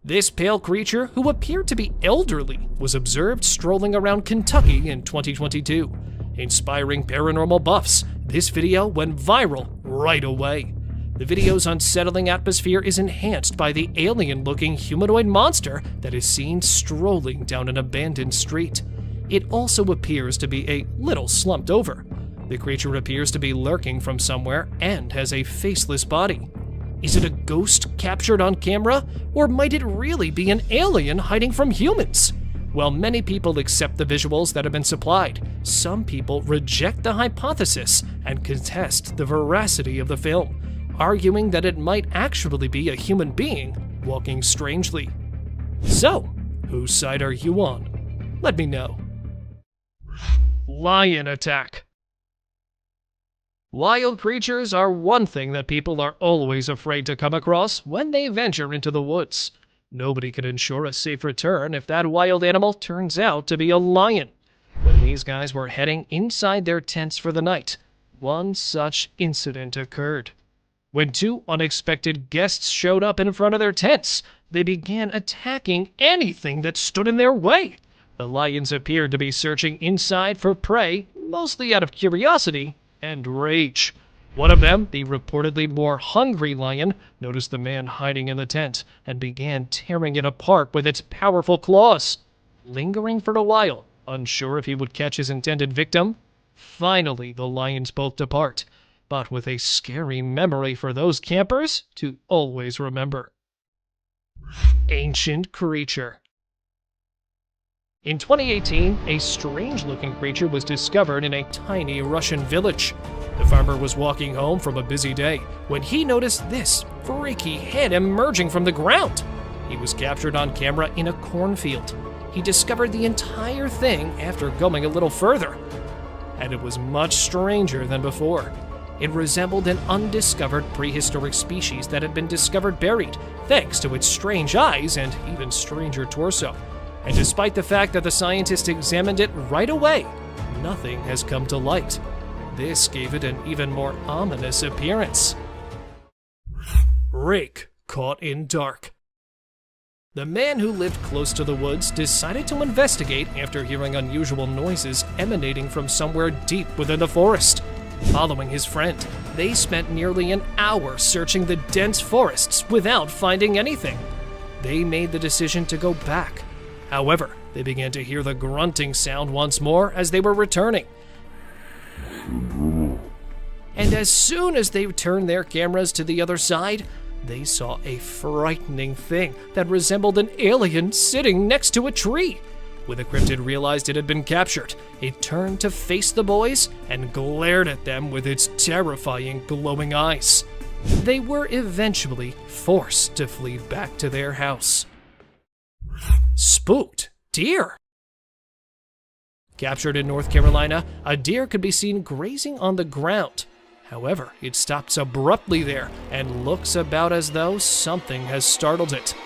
This pale creature, who appeared to be elderly, was observed strolling around Kentucky in 2022. Inspiring paranormal buffs, this video went viral right away. The video's unsettling atmosphere is enhanced by the alien-looking humanoid monster that is seen strolling down an abandoned street. It also appears to be a little slumped over. The creature appears to be lurking from somewhere and has a faceless body. Is it a ghost captured on camera, or might it really be an alien hiding from humans? While many people accept the visuals that have been supplied, some people reject the hypothesis and contest the veracity of the film, arguing that it might actually be a human being walking strangely. So, whose side are you on? Let me know. Lion attack. Wild creatures are one thing that people are always afraid to come across when they venture into the woods. Nobody can ensure a safe return if that wild animal turns out to be a lion. When these guys were heading inside their tents for the night, one such incident occurred. When two unexpected guests showed up in front of their tents, they began attacking anything that stood in their way. The lions appeared to be searching inside for prey, mostly out of curiosity and rage. One of them, the reportedly more hungry lion, noticed the man hiding in the tent and began tearing it apart with its powerful claws. Lingering for a while, unsure if he would catch his intended victim, finally the lions both depart, but with a scary memory for those campers to always remember. Ancient creature. In 2018, a strange-looking creature was discovered in a tiny Russian village. The farmer was walking home from a busy day when he noticed this freaky head emerging from the ground. He was captured on camera in a cornfield. He discovered the entire thing after going a little further, and it was much stranger than before. It resembled an undiscovered prehistoric species that had been discovered buried, thanks to its strange eyes and even stranger torso. And despite the fact that the scientists examined it right away, nothing has come to light. This gave it an even more ominous appearance. Rake caught in dark. The man who lived close to the woods decided to investigate after hearing unusual noises emanating from somewhere deep within the forest. Following his friend, they spent nearly an hour searching the dense forests without finding anything. They made the decision to go back. However, they began to hear the grunting sound once more as they were returning. And as soon as they turned their cameras to the other side, they saw a frightening thing that resembled an alien sitting next to a tree. When the cryptid realized it had been captured, it turned to face the boys and glared at them with its terrifying glowing eyes. They were eventually forced to flee back to their house. Spooked deer. Captured in North Carolina, a deer could be seen grazing on the ground. However, it stops abruptly there and looks about as though something has startled it.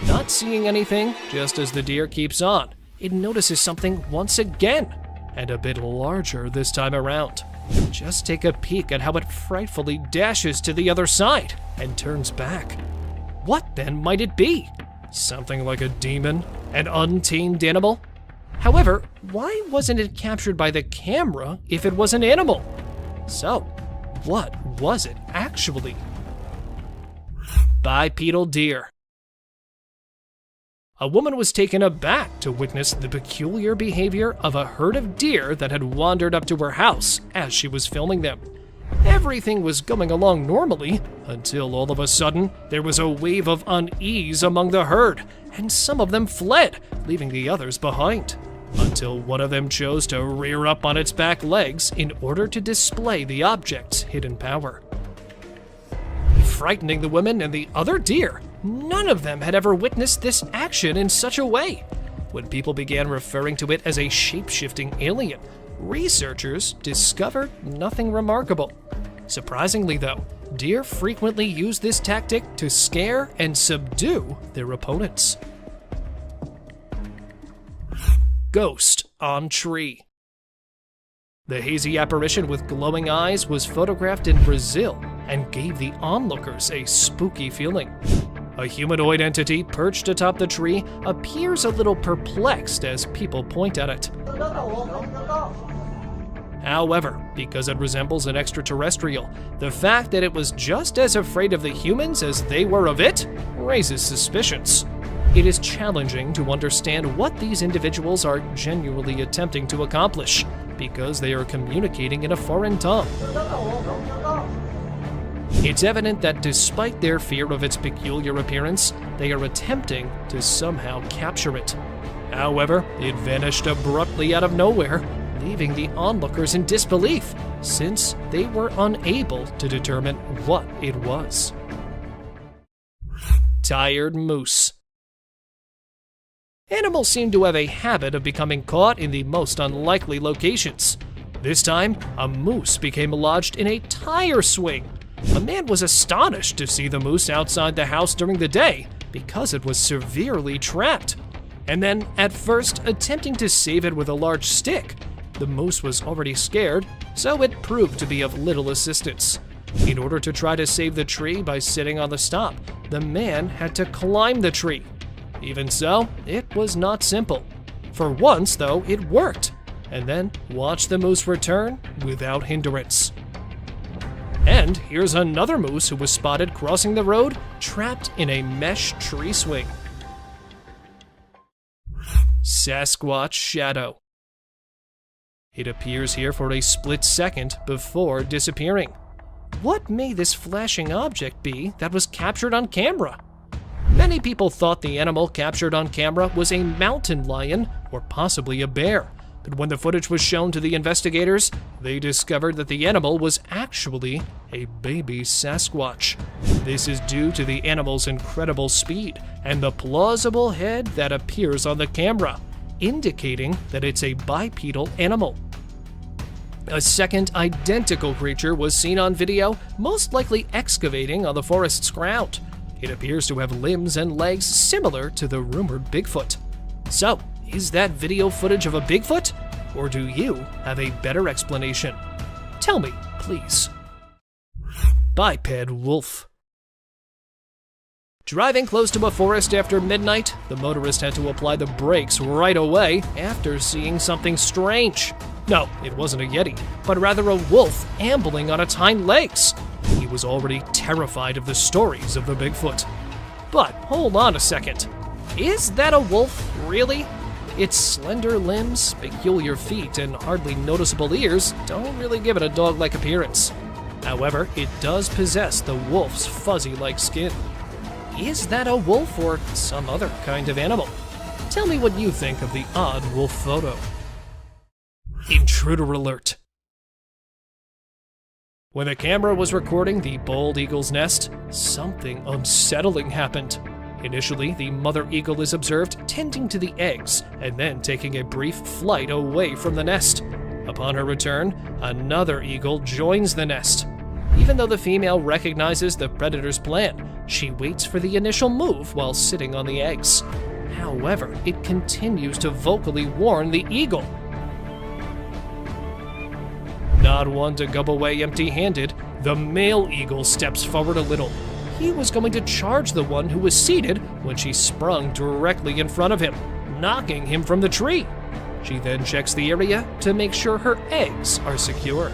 Not seeing anything, just as the deer keeps on, it notices something once again, and a bit larger this time around. Just take a peek at how it frightfully dashes to the other side and turns back. What then might it be? Something like a demon? An untamed animal? However, why wasn't it captured by the camera if it was an animal? So, what was it actually? Bipedal deer. A woman was taken aback to witness the peculiar behavior of a herd of deer that had wandered up to her house as she was filming them. Everything was going along normally until all of a sudden there was a wave of unease among the herd, and some of them fled, leaving the others behind, until one of them chose to rear up on its back legs in order to display the object's hidden power. Frightening the women and the other deer, none of them had ever witnessed this action in such a way. When people began referring to it as a shape-shifting alien, researchers discovered nothing remarkable. Surprisingly though, deer frequently use this tactic to scare and subdue their opponents. Ghost on tree. The hazy apparition with glowing eyes was photographed in Brazil and gave the onlookers a spooky feeling. A humanoid entity perched atop the tree appears a little perplexed as people point at it. However, because it resembles an extraterrestrial, the fact that it was just as afraid of the humans as they were of it raises suspicions. It is challenging to understand what these individuals are genuinely attempting to accomplish, because they are communicating in a foreign tongue. It's evident that despite their fear of its peculiar appearance, they are attempting to somehow capture it. However, it vanished abruptly out of nowhere, leaving the onlookers in disbelief, since they were unable to determine what it was. Tired moose. Animals seem to have a habit of becoming caught in the most unlikely locations. This time, a moose became lodged in a tire swing. A man was astonished to see the moose outside the house during the day because it was severely trapped. And then, at first, attempting to save it with a large stick. The moose was already scared, so it proved to be of little assistance. In order to try to save the tree by sitting on the stop, the man had to climb the tree. Even so, it was not simple. For once, though, it worked. And then watch the moose return without hindrance. And here's another moose who was spotted crossing the road, trapped in a mesh tree swing. Sasquatch Shadow. It appears here for a split second before disappearing. What may this flashing object be that was captured on camera? Many people thought the animal captured on camera was a mountain lion or possibly a bear. But when the footage was shown to the investigators, they discovered that the animal was actually a baby Sasquatch. This is due to the animal's incredible speed and the plausible head that appears on the camera, indicating that it's a bipedal animal. A second identical creature was seen on video, most likely excavating on the forest's ground. It appears to have limbs and legs similar to the rumored Bigfoot. So, is that video footage of a Bigfoot? Or do you have a better explanation? Tell me, please. Biped wolf. Driving close to a forest after midnight, the motorist had to apply the brakes right away after seeing something strange. No, it wasn't a Yeti, but rather a wolf ambling on its hind legs. He was already terrified of the stories of the Bigfoot. But hold on a second. Is that a wolf, really? Its slender limbs, peculiar feet, and hardly noticeable ears don't really give it a dog-like appearance. However, it does possess the wolf's fuzzy-like skin. Is that a wolf or some other kind of animal? Tell me what you think of the odd wolf photo. Intruder alert. When the camera was recording the bald eagle's nest, something unsettling happened. Initially, the mother eagle is observed tending to the eggs and then taking a brief flight away from the nest. Upon her return, another eagle joins the nest. Even though the female recognizes the predator's plan, she waits for the initial move while sitting on the eggs. However, it continues to vocally warn the eagle. Not one to go away empty-handed, the male eagle steps forward a little. He was going to charge the one who was seated when she sprung directly in front of him, knocking him from the tree. She then checks the area to make sure her eggs are secure.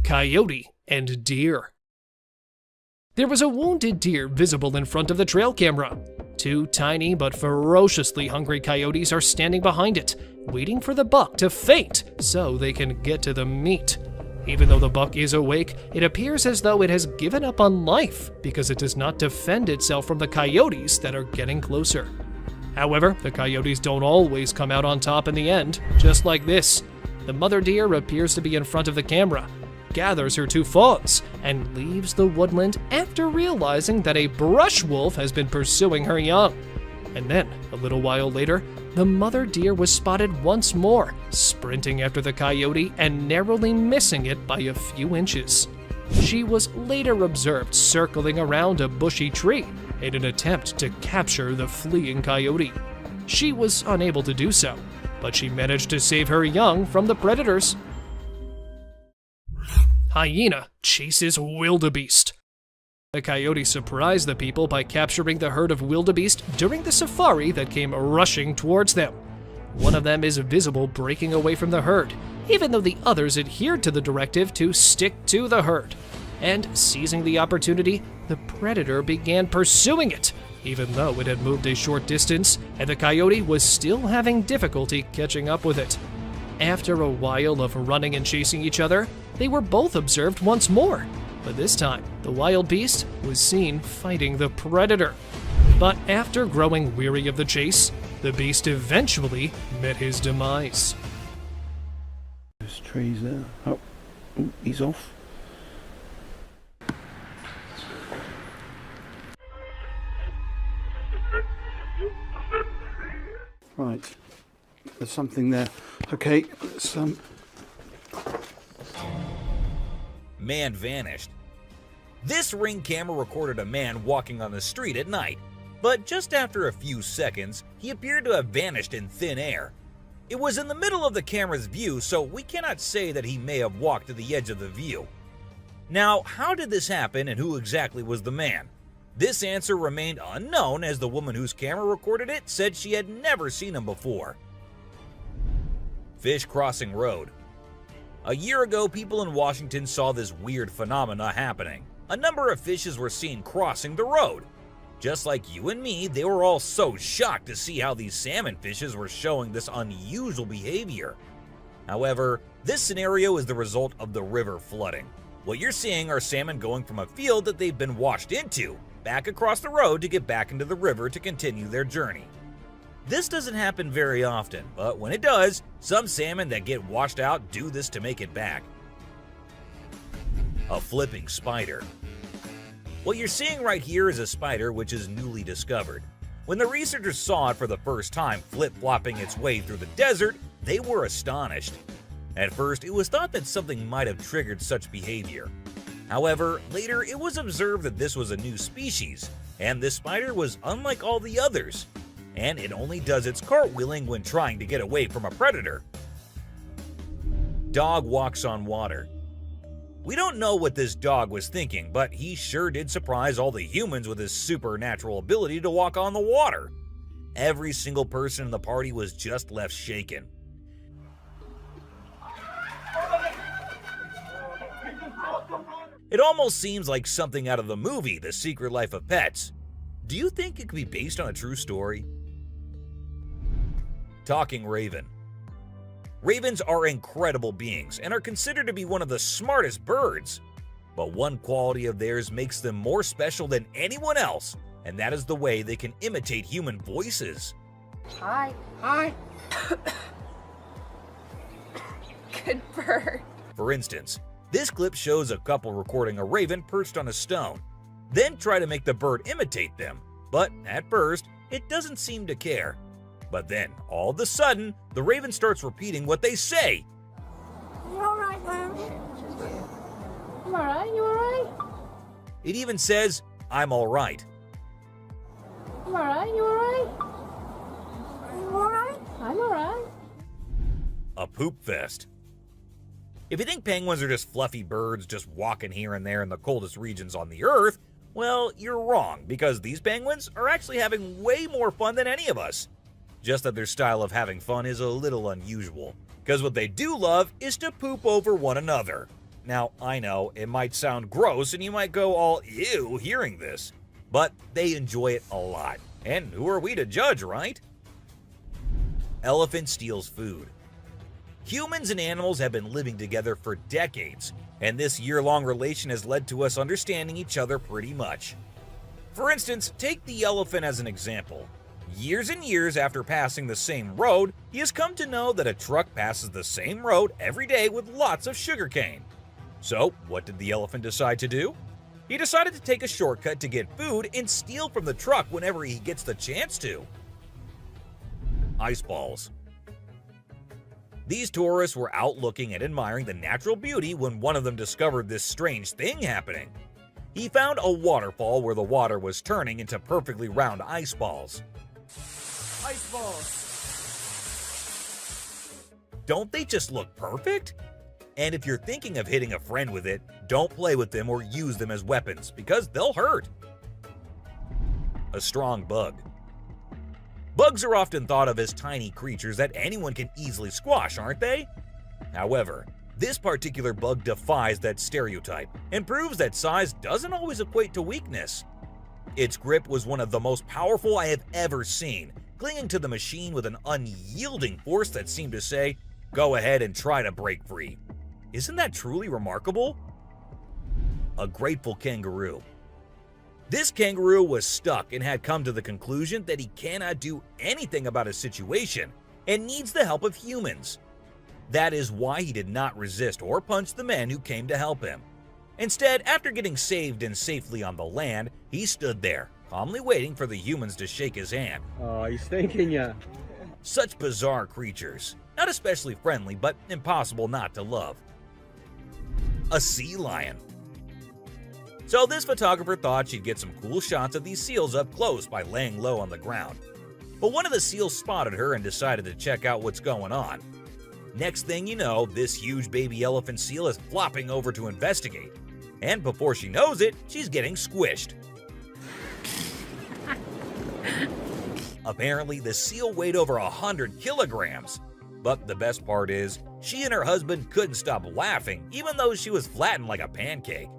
Coyote and deer. There was a wounded deer visible in front of the trail camera. Two tiny but ferociously hungry coyotes are standing behind it, waiting for the buck to faint so they can get to the meat. Even though the buck is awake, it appears as though it has given up on life because it does not defend itself from the coyotes that are getting closer. However, the coyotes don't always come out on top in the end, just like this. The mother deer appears to be in front of the camera, gathers her two fawns, and leaves the woodland after realizing that a brush wolf has been pursuing her young. And then, a little while later, the mother deer was spotted once more, sprinting after the coyote and narrowly missing it by a few inches. She was later observed circling around a bushy tree in an attempt to capture the fleeing coyote. She was unable to do so, but she managed to save her young from the predators. Hyena chases wildebeest. The coyote surprised the people by capturing the herd of wildebeest during the safari that came rushing towards them. One of them is visible breaking away from the herd, even though the others adhered to the directive to stick to the herd. And seizing the opportunity, the predator began pursuing it, even though it had moved a short distance and the coyote was still having difficulty catching up with it. After a while of running and chasing each other, they were both observed once more, but this time the wild beast was seen fighting the predator. But after growing weary of the chase, the beast eventually met his demise. There's trees there. Oh, he's off. Right, there's something there. Okay, let's Man vanished. This Ring camera recorded a man walking on the street at night, but just after a few seconds, he appeared to have vanished in thin air. It was in the middle of the camera's view, so we cannot say that he may have walked to the edge of the view. Now, how did this happen and who exactly was the man? This answer remained unknown, as the woman whose camera recorded it said she had never seen him before. Fish crossing road. A year ago, people in Washington saw this weird phenomena happening. A number of fishes were seen crossing the road. Just like you and me, they were all so shocked to see how these salmon fishes were showing this unusual behavior. However, this scenario is the result of the river flooding. What you're seeing are salmon going from a field that they've been washed into, back across the road to get back into the river to continue their journey. This doesn't happen very often, but when it does, some salmon that get washed out do this to make it back. A flipping spider. What you're seeing right here is a spider which is newly discovered. When the researchers saw it for the first time flip-flopping its way through the desert, they were astonished. At first, it was thought that something might have triggered such behavior. However, later it was observed that this was a new species, and this spider was unlike all the others, and it only does its cartwheeling when trying to get away from a predator. Dog walks on water. We don't know what this dog was thinking, but he sure did surprise all the humans with his supernatural ability to walk on the water. Every single person in the party was just left shaken. It almost seems like something out of the movie The Secret Life of Pets. Do you think it could be based on a true story? Talking raven. Ravens are incredible beings and are considered to be one of the smartest birds. But one quality of theirs makes them more special than anyone else, and that is the way they can imitate human voices. Hi. Hi. Good bird. For instance, this clip shows a couple recording a raven perched on a stone, then try to make the bird imitate them, but at first, it doesn't seem to care. But then, all of a sudden, the raven starts repeating what they say. You alright, Lamb? You alright? You alright? It even says, "I'm alright." You alright? You alright? You alright? I'm alright. A poop fest. If you think penguins are just fluffy birds just walking here and there in the coldest regions on the Earth, well, you're wrong, because these penguins are actually having way more fun than any of us. Just that their style of having fun is a little unusual, because what they do love is to poop over one another. Now, I know, it might sound gross and you might go all ew hearing this, but they enjoy it a lot. And who are we to judge, right? Elephant steals food. Humans and animals have been living together for decades, and this year-long relation has led to us understanding each other pretty much. For instance, take the elephant as an example. Years and years after passing the same road, he has come to know that a truck passes the same road every day with lots of sugarcane. So, what did the elephant decide to do? He decided to take a shortcut to get food and steal from the truck whenever he gets the chance to. Ice balls. These tourists were out looking and admiring the natural beauty when one of them discovered this strange thing happening. He found a waterfall where the water was turning into perfectly round ice balls. Ice balls. Don't they just look perfect? And if you're thinking of hitting a friend with it, don't play with them or use them as weapons because they'll hurt. A strong bug. Bugs are often thought of as tiny creatures that anyone can easily squash, aren't they? However, this particular bug defies that stereotype and proves that size doesn't always equate to weakness. Its grip was one of the most powerful I have ever seen, clinging to the machine with an unyielding force that seemed to say, "Go ahead and try to break free." Isn't that truly remarkable? A grateful kangaroo. This kangaroo was stuck and had come to the conclusion that he cannot do anything about his situation and needs the help of humans. That is why he did not resist or punch the men who came to help him. Instead, after getting saved and safely on the land, he stood there, calmly waiting for the humans to shake his hand. Oh, he's thanking you. Such bizarre creatures, not especially friendly, but impossible not to love. A sea lion. So this photographer thought she'd get some cool shots of these seals up close by laying low on the ground. But one of the seals spotted her and decided to check out what's going on. Next thing you know, this huge baby elephant seal is flopping over to investigate. And before she knows it, she's getting squished. Apparently, the seal weighed over 100 kilograms. But the best part is, she and her husband couldn't stop laughing even though she was flattened like a pancake.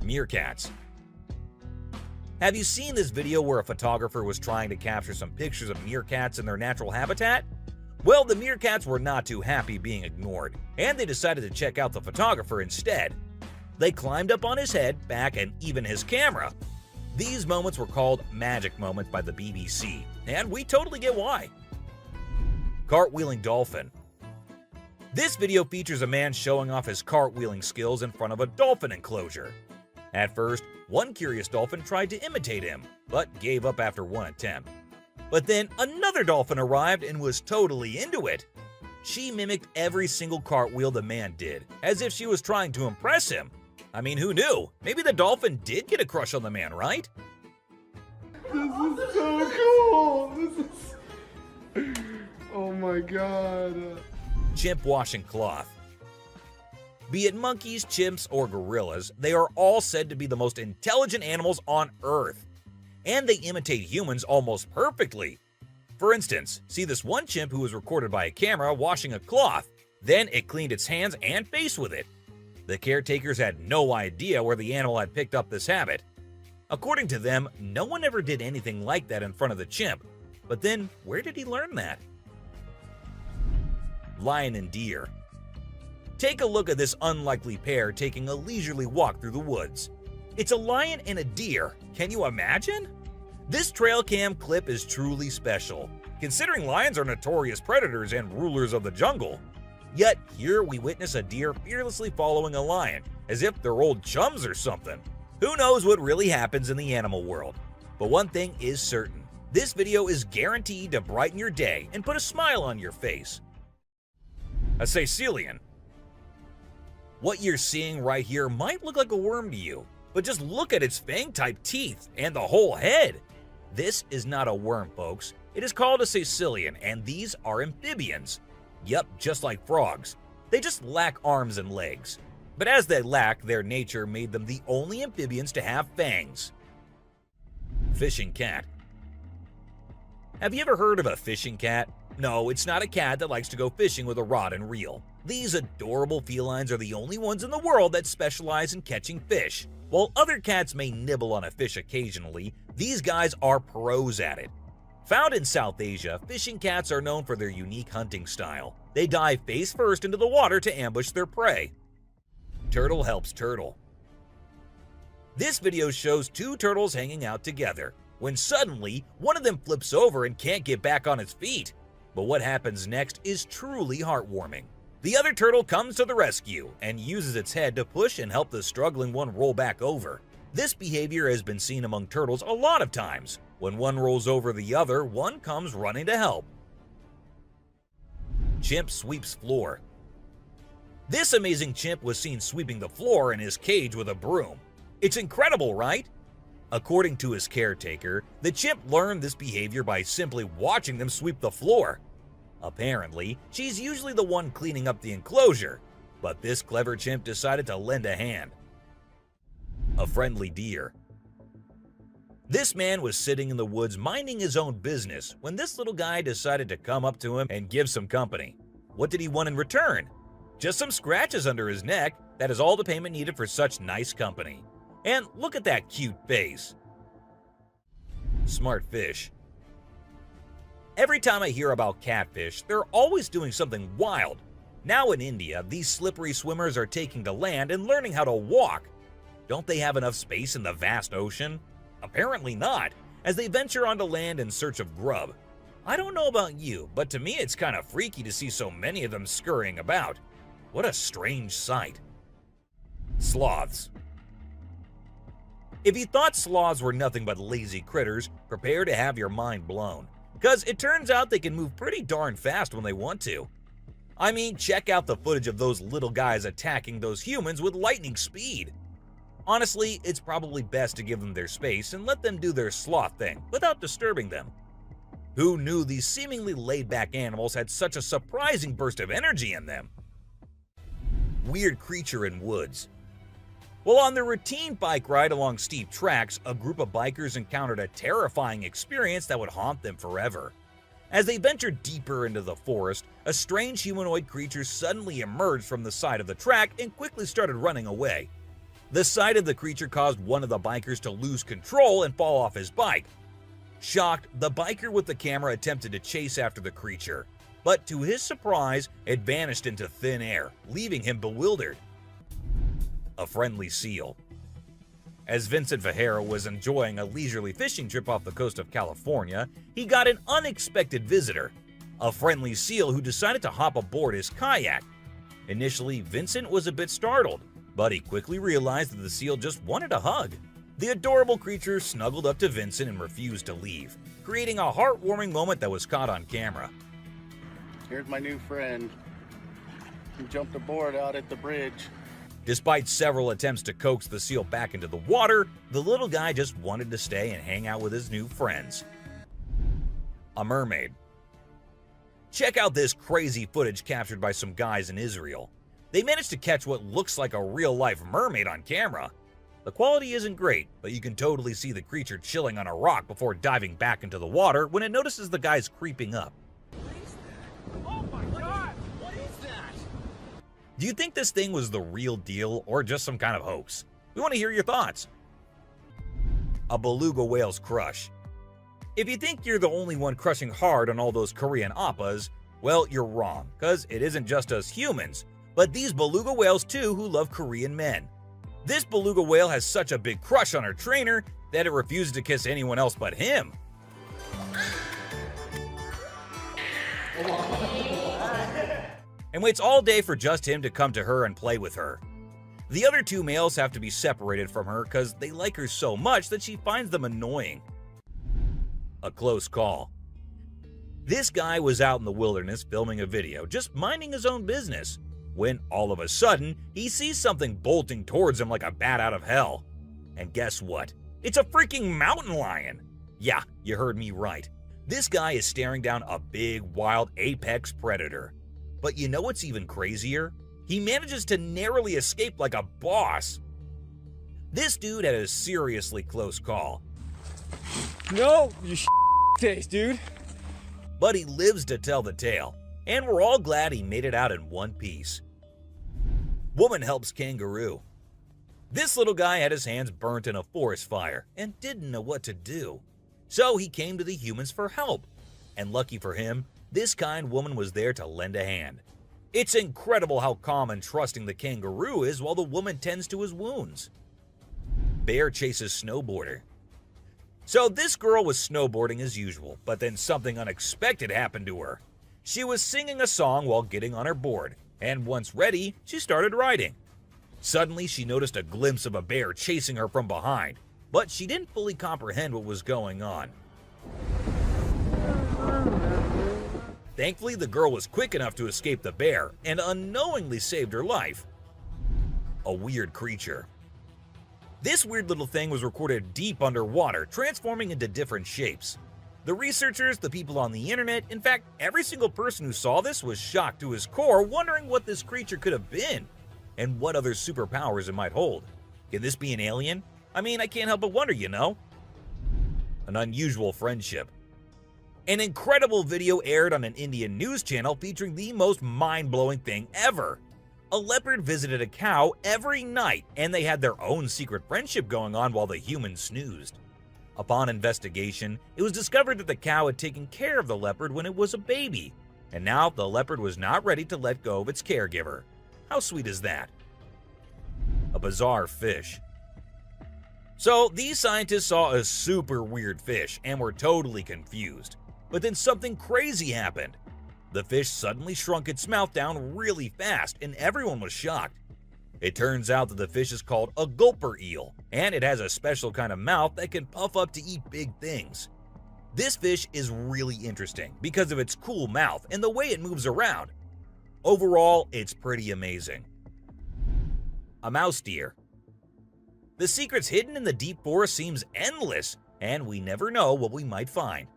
Meerkats. Have you seen this video where a photographer was trying to capture some pictures of meerkats in their natural habitat? Well, the meerkats were not too happy being ignored, and they decided to check out the photographer instead. They climbed up on his head, back, and even his camera. These moments were called magic moments by the BBC, and we totally get why. Cartwheeling dolphin. This video features a man showing off his cartwheeling skills in front of a dolphin enclosure. At first, one curious dolphin tried to imitate him, but gave up after one attempt. But then another dolphin arrived and was totally into it. She mimicked every single cartwheel the man did, as if she was trying to impress him. I mean, who knew? Maybe the dolphin did get a crush on the man, right? This is so cool. This is... Oh my god. Chimp washing cloth. Be it monkeys, chimps, or gorillas, they are all said to be the most intelligent animals on Earth. And they imitate humans almost perfectly. For instance, see this one chimp who was recorded by a camera washing a cloth. Then it cleaned its hands and face with it. The caretakers had no idea where the animal had picked up this habit. According to them, no one ever did anything like that in front of the chimp. But then, where did he learn that? Lion and deer. Take a look at this unlikely pair taking a leisurely walk through the woods. It's a lion and a deer. Can you imagine? This trail cam clip is truly special, considering lions are notorious predators and rulers of the jungle. Yet here we witness a deer fearlessly following a lion, as if they're old chums or something. Who knows what really happens in the animal world? But one thing is certain. This video is guaranteed to brighten your day and put a smile on your face. A Caecilian. What you're seeing right here might look like a worm to you, but just look at its fang-type teeth and the whole head. This is not a worm, folks. It is called a Caecilian, and these are amphibians. Yep, just like frogs. They just lack arms and legs. But as they lack, their nature made them the only amphibians to have fangs. Fishing cat. Have you ever heard of a fishing cat? No, it's not a cat that likes to go fishing with a rod and reel. These adorable felines are the only ones in the world that specialize in catching fish. While other cats may nibble on a fish occasionally, these guys are pros at it. Found in South Asia, fishing cats are known for their unique hunting style. They dive face first into the water to ambush their prey. Turtle helps turtle. This video shows two turtles hanging out together, when suddenly one of them flips over and can't get back on its feet. But what happens next is truly heartwarming. The other turtle comes to the rescue and uses its head to push and help the struggling one roll back over. This behavior has been seen among turtles a lot of times. When one rolls over the other, one comes running to help. Chimp sweeps floor. This amazing chimp was seen sweeping the floor in his cage with a broom. It's incredible, right? According to his caretaker, the chimp learned this behavior by simply watching them sweep the floor. Apparently, she's usually the one cleaning up the enclosure, but this clever chimp decided to lend a hand. A friendly deer. This man was sitting in the woods minding his own business when this little guy decided to come up to him and give some company. What did he want in return? Just some scratches under his neck. That is all the payment needed for such nice company. And look at that cute face. Smart fish. Every time I hear about catfish, they're always doing something wild. Now in India, these slippery swimmers are taking to land and learning how to walk. Don't they have enough space in the vast ocean? Apparently not, as they venture onto land in search of grub. I don't know about you, but to me it's kind of freaky to see so many of them scurrying about. What a strange sight. Sloths. If you thought sloths were nothing but lazy critters, prepare to have your mind blown. Because it turns out they can move pretty darn fast when they want to. I mean, check out the footage of those little guys attacking those humans with lightning speed. Honestly, it's probably best to give them their space and let them do their sloth thing without disturbing them. Who knew these seemingly laid-back animals had such a surprising burst of energy in them? Weird creature in woods. Well, on their routine bike ride along steep tracks, a group of bikers encountered a terrifying experience that would haunt them forever. As they ventured deeper into the forest, a strange humanoid creature suddenly emerged from the side of the track and quickly started running away. The sight of the creature caused one of the bikers to lose control and fall off his bike. Shocked, the biker with the camera attempted to chase after the creature, but to his surprise, it vanished into thin air, leaving him bewildered. A friendly seal. As Vincent Vajera was enjoying a leisurely fishing trip off the coast of California, he got an unexpected visitor, a friendly seal who decided to hop aboard his kayak. Initially, Vincent was a bit startled, but he quickly realized that the seal just wanted a hug. The adorable creature snuggled up to Vincent and refused to leave, creating a heartwarming moment that was caught on camera. Here's my new friend. He jumped aboard out at the bridge. Despite several attempts to coax the seal back into the water, the little guy just wanted to stay and hang out with his new friends. A mermaid. Check out this crazy footage captured by some guys in Israel. They managed to catch what looks like a real-life mermaid on camera. The quality isn't great, but you can totally see the creature chilling on a rock before diving back into the water when it notices the guys creeping up. Oh my God! What is that? Do you think this thing was the real deal or just some kind of hoax? We want to hear your thoughts. A beluga whale's crush. If you think you're the only one crushing hard on all those Korean oppas, well, you're wrong, because it isn't just us humans, but these beluga whales too who love Korean men. This beluga whale has such a big crush on her trainer that it refuses to kiss anyone else but him. And waits all day for just him to come to her and play with her. The other two males have to be separated from her because they like her so much that she finds them annoying. A close call. This guy was out in the wilderness filming a video, just minding his own business, when all of a sudden, he sees something bolting towards him like a bat out of hell. And guess what? It's a freaking mountain lion! Yeah, you heard me right. This guy is staring down a big, wild apex predator. But you know what's even crazier? He manages to narrowly escape like a boss. This dude had a seriously close call. No, you face, dude. But he lives to tell the tale, and we're all glad he made it out in one piece. Woman helps kangaroo. This little guy had his hands burnt in a forest fire and didn't know what to do. So he came to the humans for help. And lucky for him, this kind woman was there to lend a hand. It's incredible how calm and trusting the kangaroo is while the woman tends to his wounds. Bear chases snowboarder. So this girl was snowboarding as usual, but then something unexpected happened to her. She was singing a song while getting on her board, and once ready, she started riding. Suddenly, she noticed a glimpse of a bear chasing her from behind, but she didn't fully comprehend what was going on. Thankfully, the girl was quick enough to escape the bear and unknowingly saved her life. A weird creature. This weird little thing was recorded deep underwater, transforming into different shapes. The researchers, the people on the internet, in fact, every single person who saw this was shocked to his core, wondering what this creature could have been and what other superpowers it might hold. Can this be an alien? I mean, I can't help but wonder, you know? An unusual friendship. An incredible video aired on an Indian news channel featuring the most mind-blowing thing ever. A leopard visited a cow every night, and they had their own secret friendship going on while the humans snoozed. Upon investigation, it was discovered that the cow had taken care of the leopard when it was a baby, and now the leopard was not ready to let go of its caregiver. How sweet is that? A bizarre fish. So, these scientists saw a super weird fish and were totally confused. But then something crazy happened. The fish suddenly shrunk its mouth down really fast, and everyone was shocked. It turns out that the fish is called a gulper eel, and it has a special kind of mouth that can puff up to eat big things. This fish is really interesting because of its cool mouth and the way it moves around. Overall, it's pretty amazing. A mouse deer. The secrets hidden in the deep forest seems endless, and we never know what we might find.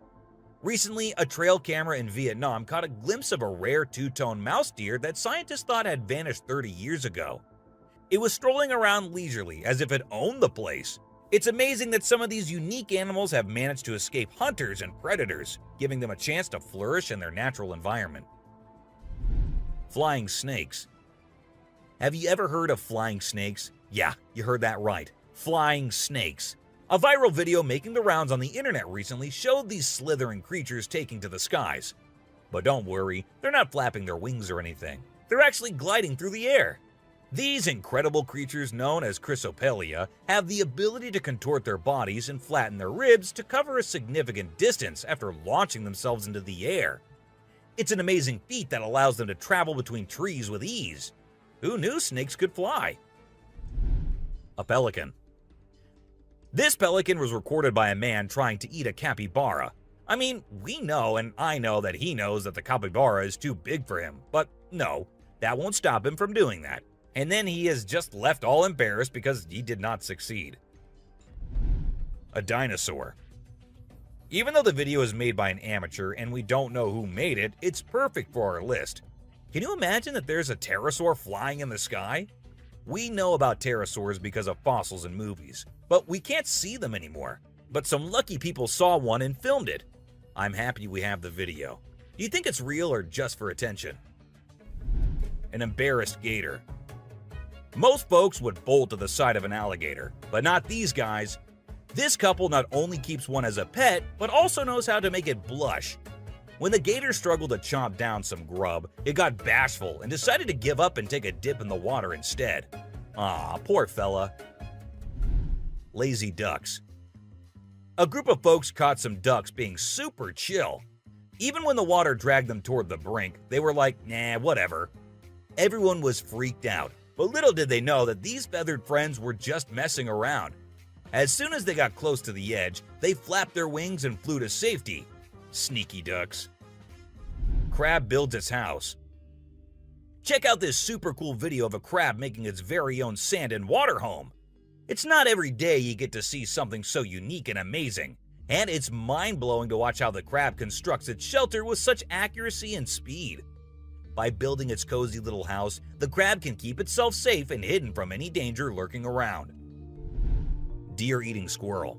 Recently, a trail camera in Vietnam caught a glimpse of a rare two-tone mouse deer that scientists thought had vanished 30 years ago. It was strolling around leisurely as if it owned the place. It's amazing that some of these unique animals have managed to escape hunters and predators, giving them a chance to flourish in their natural environment. Flying snakes. Have you ever heard of flying snakes? Yeah, you heard that right. Flying snakes. A viral video making the rounds on the internet recently showed these slithering creatures taking to the skies. But don't worry, they're not flapping their wings or anything. They're actually gliding through the air. These incredible creatures, known as Chrysopelia, have the ability to contort their bodies and flatten their ribs to cover a significant distance after launching themselves into the air. It's an amazing feat that allows them to travel between trees with ease. Who knew snakes could fly? A pelican. This pelican was recorded by a man trying to eat a capybara. I mean, we know, and I know that he knows that the capybara is too big for him, but no, that won't stop him from doing that. And then he is just left all embarrassed because he did not succeed. A dinosaur. Even though the video is made by an amateur and we don't know who made it, it's perfect for our list. Can you imagine that there's a pterosaur flying in the sky? We know about pterosaurs because of fossils in movies, but we can't see them anymore. But some lucky people saw one and filmed it. I'm happy we have the video. Do you think it's real or just for attention? An embarrassed gator. Most folks would bolt to the side of an alligator, but not these guys. This couple not only keeps one as a pet, but also knows how to make it blush. When the gator struggled to chomp down some grub, it got bashful and decided to give up and take a dip in the water instead. Aw, poor fella. Lazy ducks. A group of folks caught some ducks being super chill. Even when the water dragged them toward the brink, they were like, nah, whatever. Everyone was freaked out, but little did they know that these feathered friends were just messing around. As soon as they got close to the edge, they flapped their wings and flew to safety. Sneaky ducks. Crab builds its house. Check out this super cool video of a crab making its very own sand and water home. It's not every day you get to see something so unique and amazing, and it's mind-blowing to watch how the crab constructs its shelter with such accuracy and speed. By building its cozy little house, the crab can keep itself safe and hidden from any danger lurking around. Deer eating squirrel.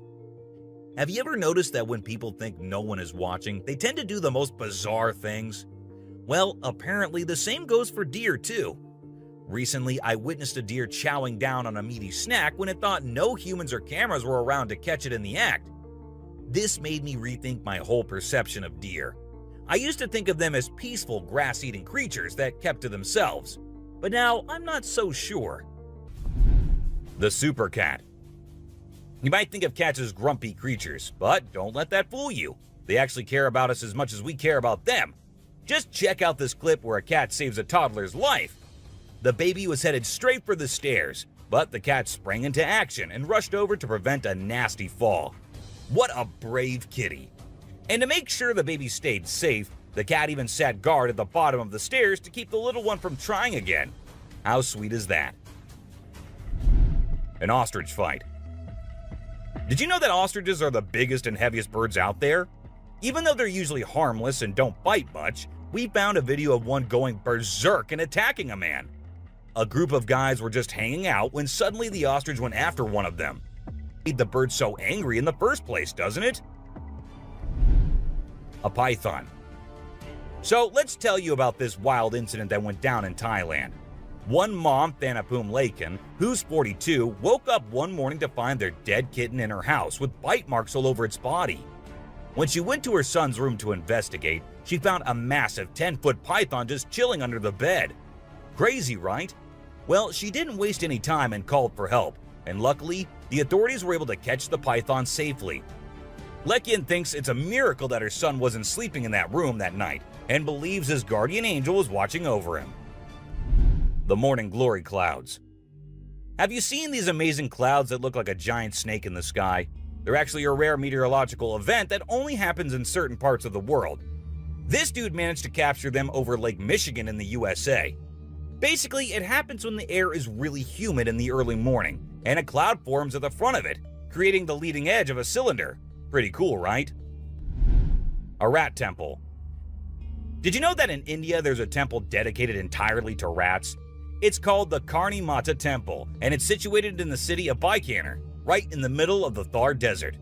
Have you ever noticed that when people think no one is watching, they tend to do the most bizarre things? Well, apparently the same goes for deer too. Recently, I witnessed a deer chowing down on a meaty snack when it thought no humans or cameras were around to catch it in the act. This made me rethink my whole perception of deer. I used to think of them as peaceful grass-eating creatures that kept to themselves, but now I'm not so sure. The super cat. You might think of cats as grumpy creatures, but don't let that fool you. They actually care about us as much as we care about them. Just check out this clip where a cat saves a toddler's life. The baby was headed straight for the stairs, but the cat sprang into action and rushed over to prevent a nasty fall. What a brave kitty. And to make sure the baby stayed safe, the cat even sat guard at the bottom of the stairs to keep the little one from trying again. How sweet is that? An ostrich fight. Did you know that ostriches are the biggest and heaviest birds out there? Even though they're usually harmless and don't bite much, we found a video of one going berserk and attacking a man. A group of guys were just hanging out when suddenly the ostrich went after one of them. Made the bird so angry in the first place, doesn't it? A python. So let's tell you about this wild incident that went down in Thailand. One mom, Thanapum Laken, who's 42, woke up one morning to find their dead kitten in her house with bite marks all over its body. When she went to her son's room to investigate, she found a massive 10-foot python just chilling under the bed. Crazy, right? Well, she didn't waste any time and called for help, and luckily, the authorities were able to catch the python safely. Lekian thinks it's a miracle that her son wasn't sleeping in that room that night, and believes his guardian angel was watching over him. The morning glory clouds. Have you seen these amazing clouds that look like a giant snake in the sky? They're actually a rare meteorological event that only happens in certain parts of the world. This dude managed to capture them over Lake Michigan in the USA. Basically, it happens when the air is really humid in the early morning, and a cloud forms at the front of it, creating the leading edge of a cylinder. Pretty cool, right? A rat temple. Did you know that in India there's a temple dedicated entirely to rats? It's called the Karni Mata Temple, and it's situated in the city of Bikaner, right in the middle of the Thar Desert.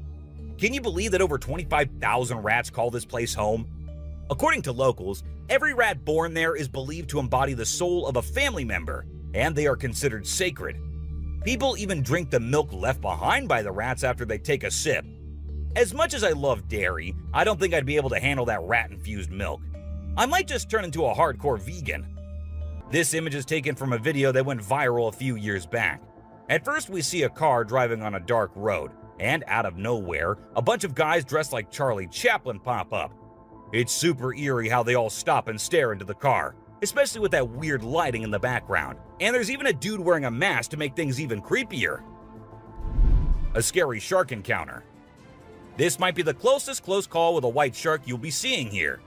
Can you believe that over 25,000 rats call this place home? According to locals, every rat born there is believed to embody the soul of a family member, and they are considered sacred. People even drink the milk left behind by the rats after they take a sip. As much as I love dairy, I don't think I'd be able to handle that rat-infused milk. I might just turn into a hardcore vegan. This image is taken from a video that went viral a few years back. At first, we see a car driving on a dark road, and out of nowhere, a bunch of guys dressed like Charlie Chaplin pop up. It's super eerie how they all stop and stare into the car, especially with that weird lighting in the background. And there's even a dude wearing a mask to make things even creepier. A scary shark encounter. This might be the closest close call with a white shark you'll be seeing here.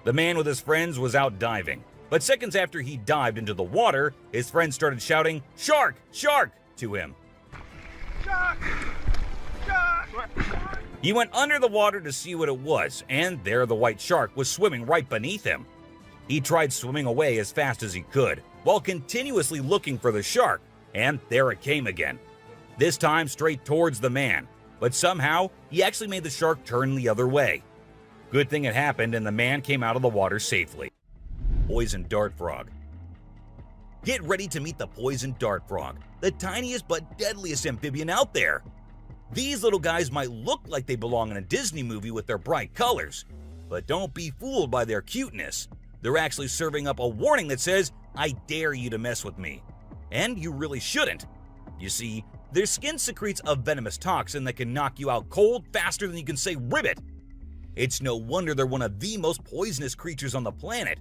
The man with his friends was out diving, but seconds after he dived into the water, his friends started shouting, "Shark! Shark!" to him. Shark! Shark! He went under the water to see what it was, and there the white shark was swimming right beneath him. He tried swimming away as fast as he could, while continuously looking for the shark, and there it came again. This time straight towards the man, but somehow he actually made the shark turn the other way. Good thing it happened and the man came out of the water safely. Poison dart frog. Get ready to meet the poison dart frog, the tiniest but deadliest amphibian out there. These little guys might look like they belong in a Disney movie with their bright colors, but don't be fooled by their cuteness. They're actually serving up a warning that says, "I dare you to mess with me." And you really shouldn't. You see, their skin secretes a venomous toxin that can knock you out cold faster than you can say ribbit. It's no wonder they're one of the most poisonous creatures on the planet.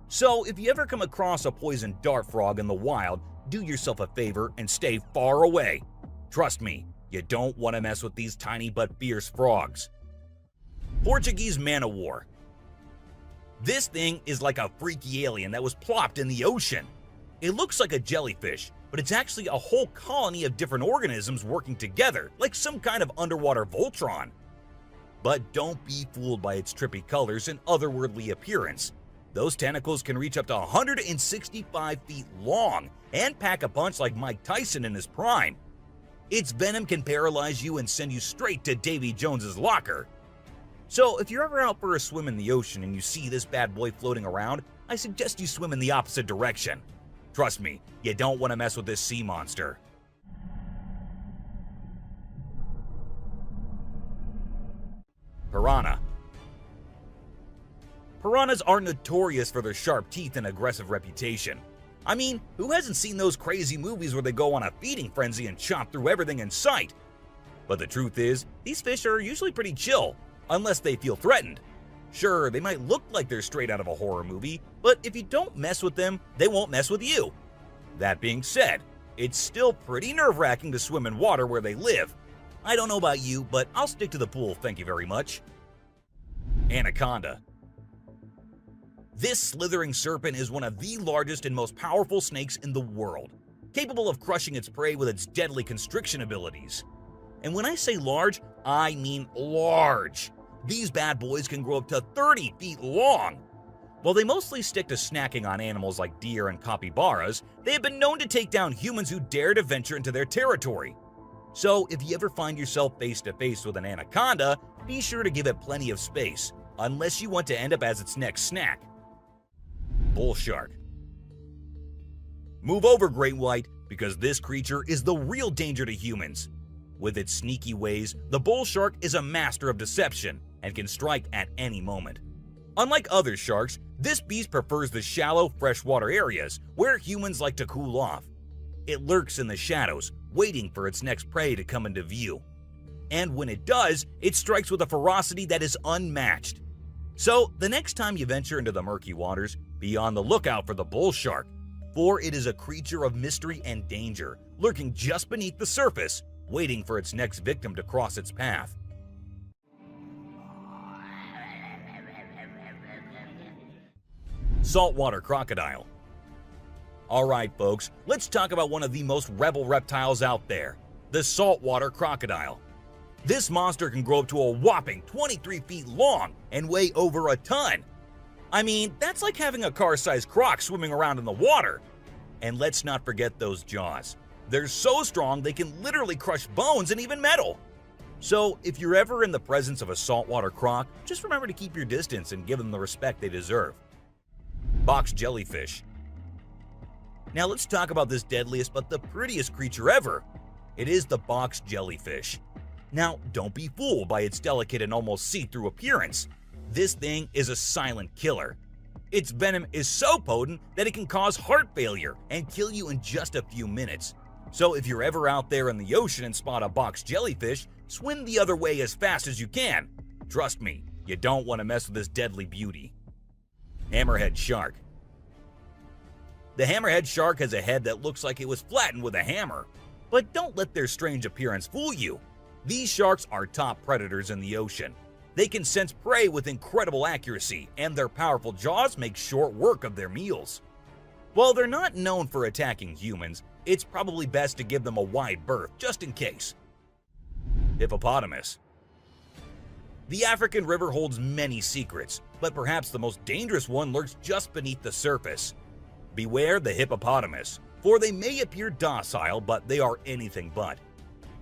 So if you ever come across a poison dart frog in the wild, do yourself a favor and stay far away. Trust me, you don't want to mess with these tiny but fierce frogs. Portuguese man of war. This thing is like a freaky alien that was plopped in the ocean. It looks like a jellyfish, but it's actually a whole colony of different organisms working together, like some kind of underwater Voltron. But don't be fooled by its trippy colors and otherworldly appearance. Those tentacles can reach up to 165 feet long and pack a punch like Mike Tyson in his prime. Its venom can paralyze you and send you straight to Davy Jones's locker. So if you're ever out for a swim in the ocean and you see this bad boy floating around, I suggest you swim in the opposite direction. Trust me, you don't want to mess with this sea monster. Piranha. Piranhas are notorious for their sharp teeth and aggressive reputation. I mean, who hasn't seen those crazy movies where they go on a feeding frenzy and chomp through everything in sight? But the truth is, these fish are usually pretty chill, unless they feel threatened. Sure, they might look like they're straight out of a horror movie, but if you don't mess with them, they won't mess with you. That being said, it's still pretty nerve-wracking to swim in water where they live. I don't know about you, but I'll stick to the pool, thank you very much. Anaconda. This slithering serpent is one of the largest and most powerful snakes in the world, capable of crushing its prey with its deadly constriction abilities. And when I say large, I mean large. These bad boys can grow up to 30 feet long. While they mostly stick to snacking on animals like deer and capybaras, they have been known to take down humans who dare to venture into their territory. So if you ever find yourself face to face with an anaconda, be sure to give it plenty of space, unless you want to end up as its next snack. Bull shark. Move over, great white, because this creature is the real danger to humans. With its sneaky ways, the bull shark is a master of deception and can strike at any moment. Unlike other sharks, this beast prefers the shallow, freshwater areas where humans like to cool off. It lurks in the shadows, waiting for its next prey to come into view. And when it does, it strikes with a ferocity that is unmatched. So, the next time you venture into the murky waters, be on the lookout for the bull shark, for it is a creature of mystery and danger, lurking just beneath the surface, waiting for its next victim to cross its path. Saltwater crocodile. Alright folks, let's talk about one of the most rebel reptiles out there, the saltwater crocodile. This monster can grow up to a whopping 23 feet long and weigh over a ton. I mean, that's like having a car-sized croc swimming around in the water. And let's not forget those jaws. They're so strong they can literally crush bones and even metal. So if you're ever in the presence of a saltwater croc, just remember to keep your distance and give them the respect they deserve. Box jellyfish. Now let's talk about this deadliest but the prettiest creature ever. It is the box jellyfish. Now, don't be fooled by its delicate and almost see-through appearance. This thing is a silent killer. Its venom is so potent that it can cause heart failure and kill you in just a few minutes. So if you're ever out there in the ocean and spot a box jellyfish, swim the other way as fast as you can. Trust me, you don't want to mess with this deadly beauty. Hammerhead shark. The hammerhead shark has a head that looks like it was flattened with a hammer. But don't let their strange appearance fool you. These sharks are top predators in the ocean. They can sense prey with incredible accuracy, and their powerful jaws make short work of their meals. While they're not known for attacking humans, it's probably best to give them a wide berth just in case. Hippopotamus. The African river holds many secrets, but perhaps the most dangerous one lurks just beneath the surface. Beware the hippopotamus, for they may appear docile, but they are anything but.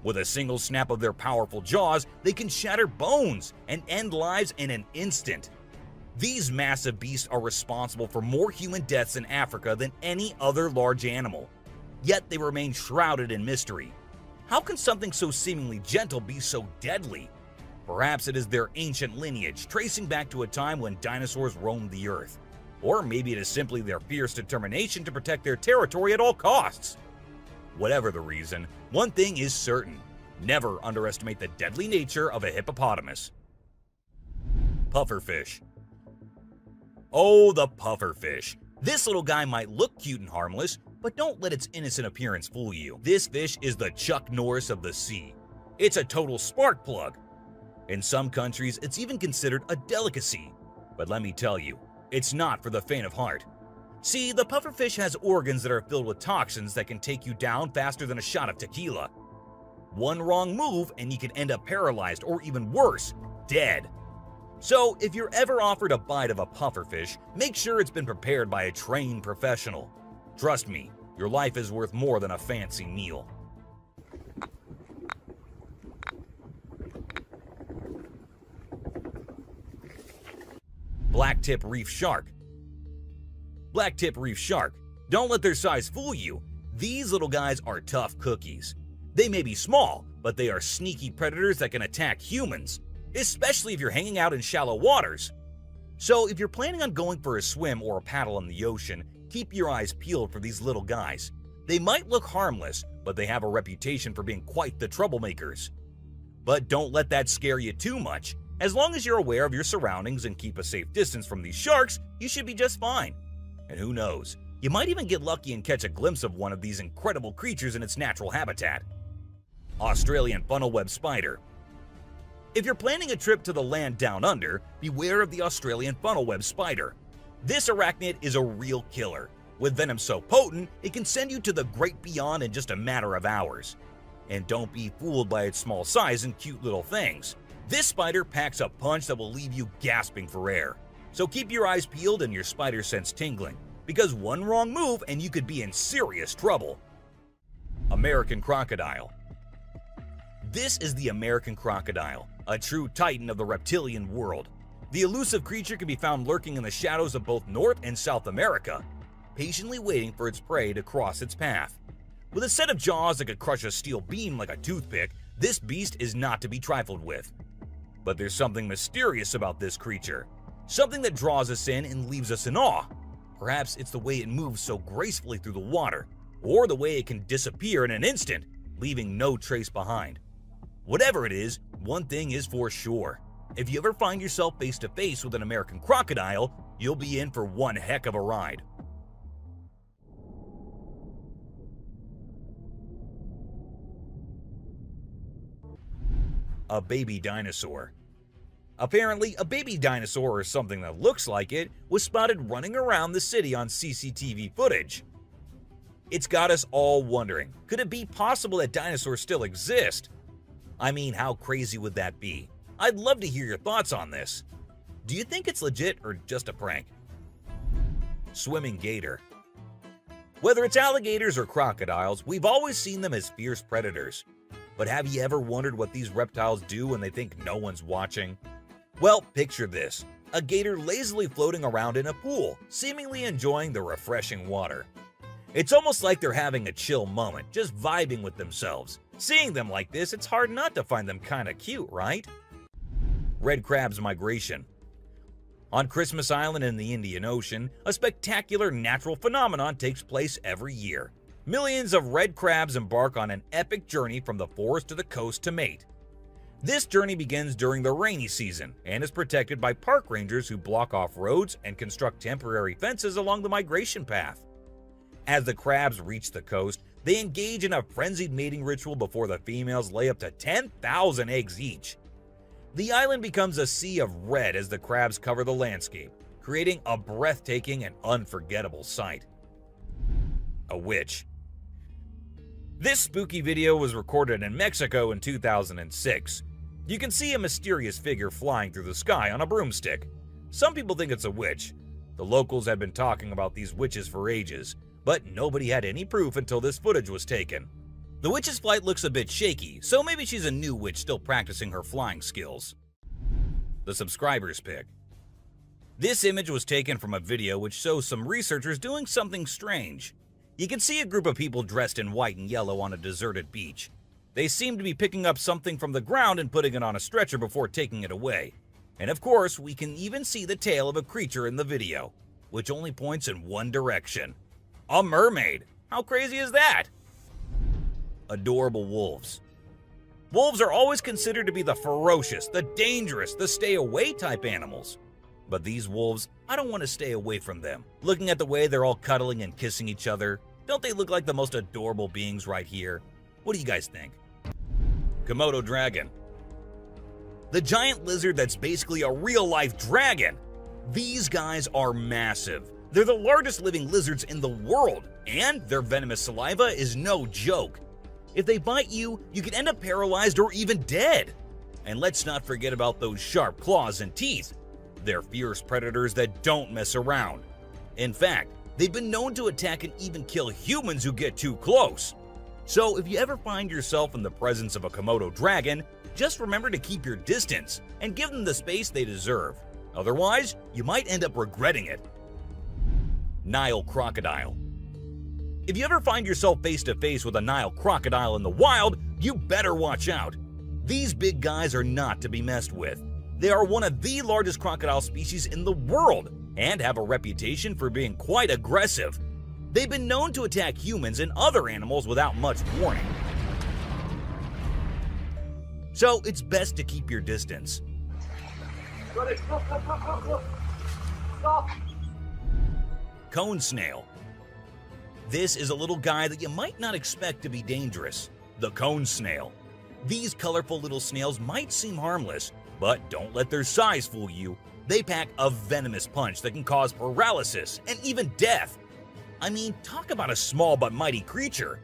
With a single snap of their powerful jaws, they can shatter bones and end lives in an instant. These massive beasts are responsible for more human deaths in Africa than any other large animal. Yet they remain shrouded in mystery. How can something so seemingly gentle be so deadly? Perhaps it is their ancient lineage, tracing back to a time when dinosaurs roamed the earth. Or maybe it is simply their fierce determination to protect their territory at all costs. Whatever the reason, one thing is certain: never underestimate the deadly nature of a hippopotamus. Pufferfish. Oh, the pufferfish. This little guy might look cute and harmless, but don't let its innocent appearance fool you. This fish is the Chuck Norris of the sea. It's a total spark plug. In some countries, it's even considered a delicacy. But let me tell you, it's not for the faint of heart. See, the pufferfish has organs that are filled with toxins that can take you down faster than a shot of tequila. One wrong move and you can end up paralyzed or even worse, dead. So if you're ever offered a bite of a pufferfish, make sure it's been prepared by a trained professional. Trust me, your life is worth more than a fancy meal. Blacktip reef shark. Blacktip reef shark. Don't let their size fool you. These little guys are tough cookies. They may be small, but they are sneaky predators that can attack humans, especially if you're hanging out in shallow waters. So if you're planning on going for a swim or a paddle in the ocean, keep your eyes peeled for these little guys. They might look harmless, but they have a reputation for being quite the troublemakers. But don't let that scare you too much. As long as you're aware of your surroundings and keep a safe distance from these sharks, you should be just fine. And who knows, you might even get lucky and catch a glimpse of one of these incredible creatures in its natural habitat. Australian funnel-web spider. If you're planning a trip to the land down under, beware of the Australian funnel-web spider. This arachnid is a real killer. With venom so potent, it can send you to the great beyond in just a matter of hours. And don't be fooled by its small size and cute little things. This spider packs a punch that will leave you gasping for air. So keep your eyes peeled and your spider sense tingling, because one wrong move and you could be in serious trouble. American crocodile. This is the American crocodile, a true titan of the reptilian world. The elusive creature can be found lurking in the shadows of both North and South America, patiently waiting for its prey to cross its path. With a set of jaws that could crush a steel beam like a toothpick, this beast is not to be trifled with. But there's something mysterious about this creature, something that draws us in and leaves us in awe. Perhaps it's the way it moves so gracefully through the water, or the way it can disappear in an instant, leaving no trace behind. Whatever it is, one thing is for sure. If you ever find yourself face to face with an American crocodile, you'll be in for one heck of a ride. A baby dinosaur. Apparently, a baby dinosaur or something that looks like it was spotted running around the city on CCTV footage. It's got us all wondering, could it be possible that dinosaurs still exist? I mean, how crazy would that be? I'd love to hear your thoughts on this. Do you think it's legit or just a prank? Swimming gator. Whether it's alligators or crocodiles, we've always seen them as fierce predators. But have you ever wondered what these reptiles do when they think no one's watching? Well, picture this. A gator lazily floating around in a pool, seemingly enjoying the refreshing water. It's almost like they're having a chill moment, just vibing with themselves. Seeing them like this, it's hard not to find them kinda cute, right? Red crab's migration. On Christmas Island in the Indian Ocean, a spectacular natural phenomenon takes place every year. Millions of red crabs embark on an epic journey from the forest to the coast to mate. This journey begins during the rainy season and is protected by park rangers who block off roads and construct temporary fences along the migration path. As the crabs reach the coast, they engage in a frenzied mating ritual before the females lay up to 10,000 eggs each. The island becomes a sea of red as the crabs cover the landscape, creating a breathtaking and unforgettable sight. A witch. This spooky video was recorded in Mexico in 2006. You can see a mysterious figure flying through the sky on a broomstick. Some people think it's a witch. The locals had been talking about these witches for ages, but nobody had any proof until this footage was taken. The witch's flight looks a bit shaky, so maybe she's a new witch still practicing her flying skills. The subscribers pick. This image was taken from a video which shows some researchers doing something strange. You can see a group of people dressed in white and yellow on a deserted beach. They seem to be picking up something from the ground and putting it on a stretcher before taking it away. And of course, we can even see the tail of a creature in the video, which only points in one direction. A mermaid! How crazy is that? Adorable wolves. Wolves are always considered to be the ferocious, the dangerous, the stay-away type animals. But these wolves, I don't want to stay away from them. Looking at the way they're all cuddling and kissing each other, don't they look like the most adorable beings right here? What do you guys think? Komodo dragon. The giant lizard that's basically a real-life dragon. These guys are massive. They're the largest living lizards in the world, and their venomous saliva is no joke. If they bite you, you could end up paralyzed or even dead. And let's not forget about those sharp claws and teeth. They're fierce predators that don't mess around. In fact, they've been known to attack and even kill humans who get too close. So if you ever find yourself in the presence of a Komodo dragon, just remember to keep your distance and give them the space they deserve. Otherwise, you might end up regretting it. Nile crocodile. If you ever find yourself face to face with a Nile crocodile in the wild, you better watch out. These big guys are not to be messed with. They are one of the largest crocodile species in the world and have a reputation for being quite aggressive. They've been known to attack humans and other animals without much warning. So it's best to keep your distance. Stop. Cone snail. This is a little guy that you might not expect to be dangerous. The cone snail. These colorful little snails might seem harmless, but don't let their size fool you. They pack a venomous punch that can cause paralysis and even death. I mean, talk about a small but mighty creature.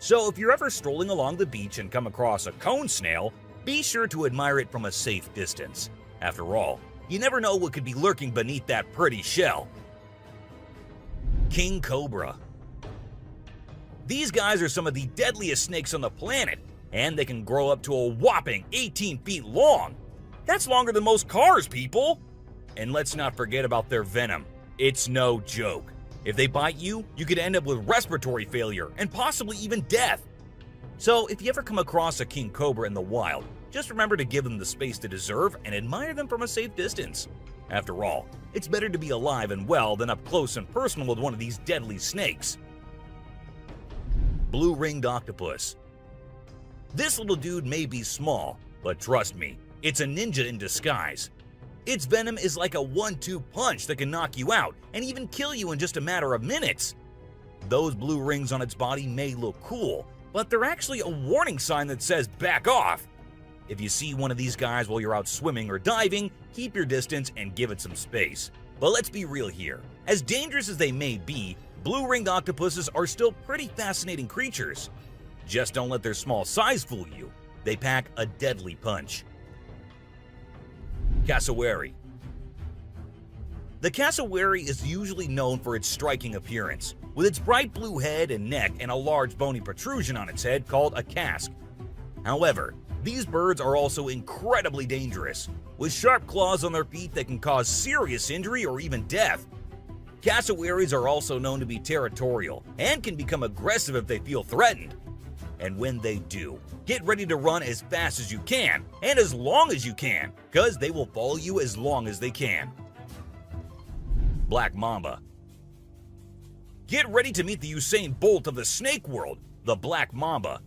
So if you're ever strolling along the beach and come across a cone snail, be sure to admire it from a safe distance. After all, you never know what could be lurking beneath that pretty shell. King Cobra. These guys are some of the deadliest snakes on the planet, and they can grow up to a whopping 18 feet long. That's longer than most cars, people! And let's not forget about their venom. It's no joke. If they bite you, you could end up with respiratory failure and possibly even death. So if you ever come across a king cobra in the wild, just remember to give them the space they deserve and admire them from a safe distance. After all, it's better to be alive and well than up close and personal with one of these deadly snakes. Blue-ringed octopus. This little dude may be small, but trust me, it's a ninja in disguise. Its venom is like a 1-2 punch that can knock you out and even kill you in just a matter of minutes. Those blue rings on its body may look cool, but they're actually a warning sign that says back off. If you see one of these guys while you're out swimming or diving, keep your distance and give it some space. But let's be real here. As dangerous as they may be, blue-ringed octopuses are still pretty fascinating creatures. Just don't let their small size fool you. They pack a deadly punch. Cassowary. The cassowary is usually known for its striking appearance, with its bright blue head and neck and a large bony protrusion on its head called a casque. However, these birds are also incredibly dangerous, with sharp claws on their feet that can cause serious injury or even death. Cassowaries are also known to be territorial and can become aggressive if they feel threatened. And when they do, get ready to run as fast as you can and as long as you can, because they will follow you as long as they can. Black Mamba. Get ready to meet the Usain Bolt of the snake world, the Black Mamba.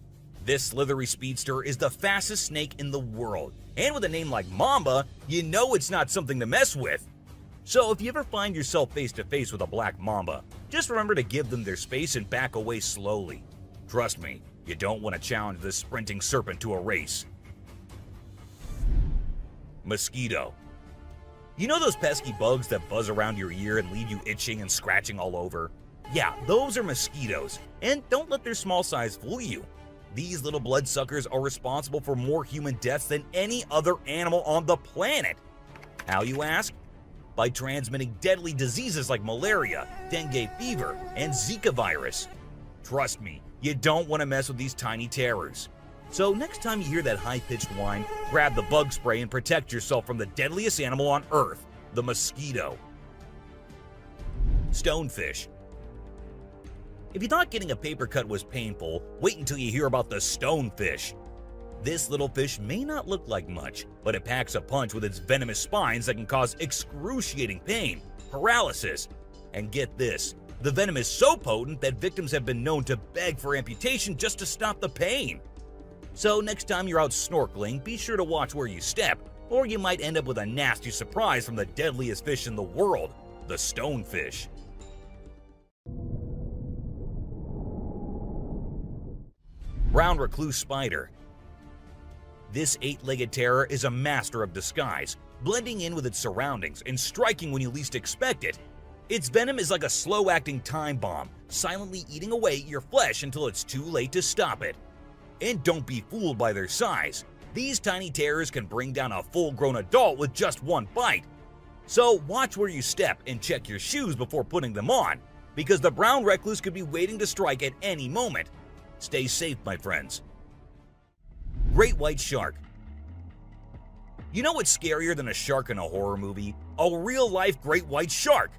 This slithery speedster is the fastest snake in the world, and with a name like Mamba, you know it's not something to mess with. So if you ever find yourself face to face with a black mamba, just remember to give them their space and back away slowly. Trust me, you don't want to challenge this sprinting serpent to a race. Mosquito. You know those pesky bugs that buzz around your ear and leave you itching and scratching all over? Yeah, those are mosquitoes, and don't let their small size fool you. These little bloodsuckers are responsible for more human deaths than any other animal on the planet. How, you ask? By transmitting deadly diseases like malaria, dengue fever, and Zika virus. Trust me, you don't want to mess with these tiny terrors. So next time you hear that high-pitched whine, grab the bug spray and protect yourself from the deadliest animal on Earth, the mosquito. Stonefish. If you thought getting a paper cut was painful, wait until you hear about the stonefish. This little fish may not look like much, but it packs a punch with its venomous spines that can cause excruciating pain, paralysis, and get this, the venom is so potent that victims have been known to beg for amputation just to stop the pain. So next time you're out snorkeling, be sure to watch where you step, or you might end up with a nasty surprise from the deadliest fish in the world, the stonefish. Brown recluse spider. This 8-legged terror is a master of disguise, blending in with its surroundings and striking when you least expect it. Its venom is like a slow-acting time bomb, silently eating away at your flesh until it's too late to stop it. And don't be fooled by their size. These tiny terrors can bring down a full-grown adult with just one bite. So watch where you step and check your shoes before putting them on, because the brown recluse could be waiting to strike at any moment. Stay safe, my friends. Great white shark. You know what's scarier than a shark in a horror movie? A real-life great white shark.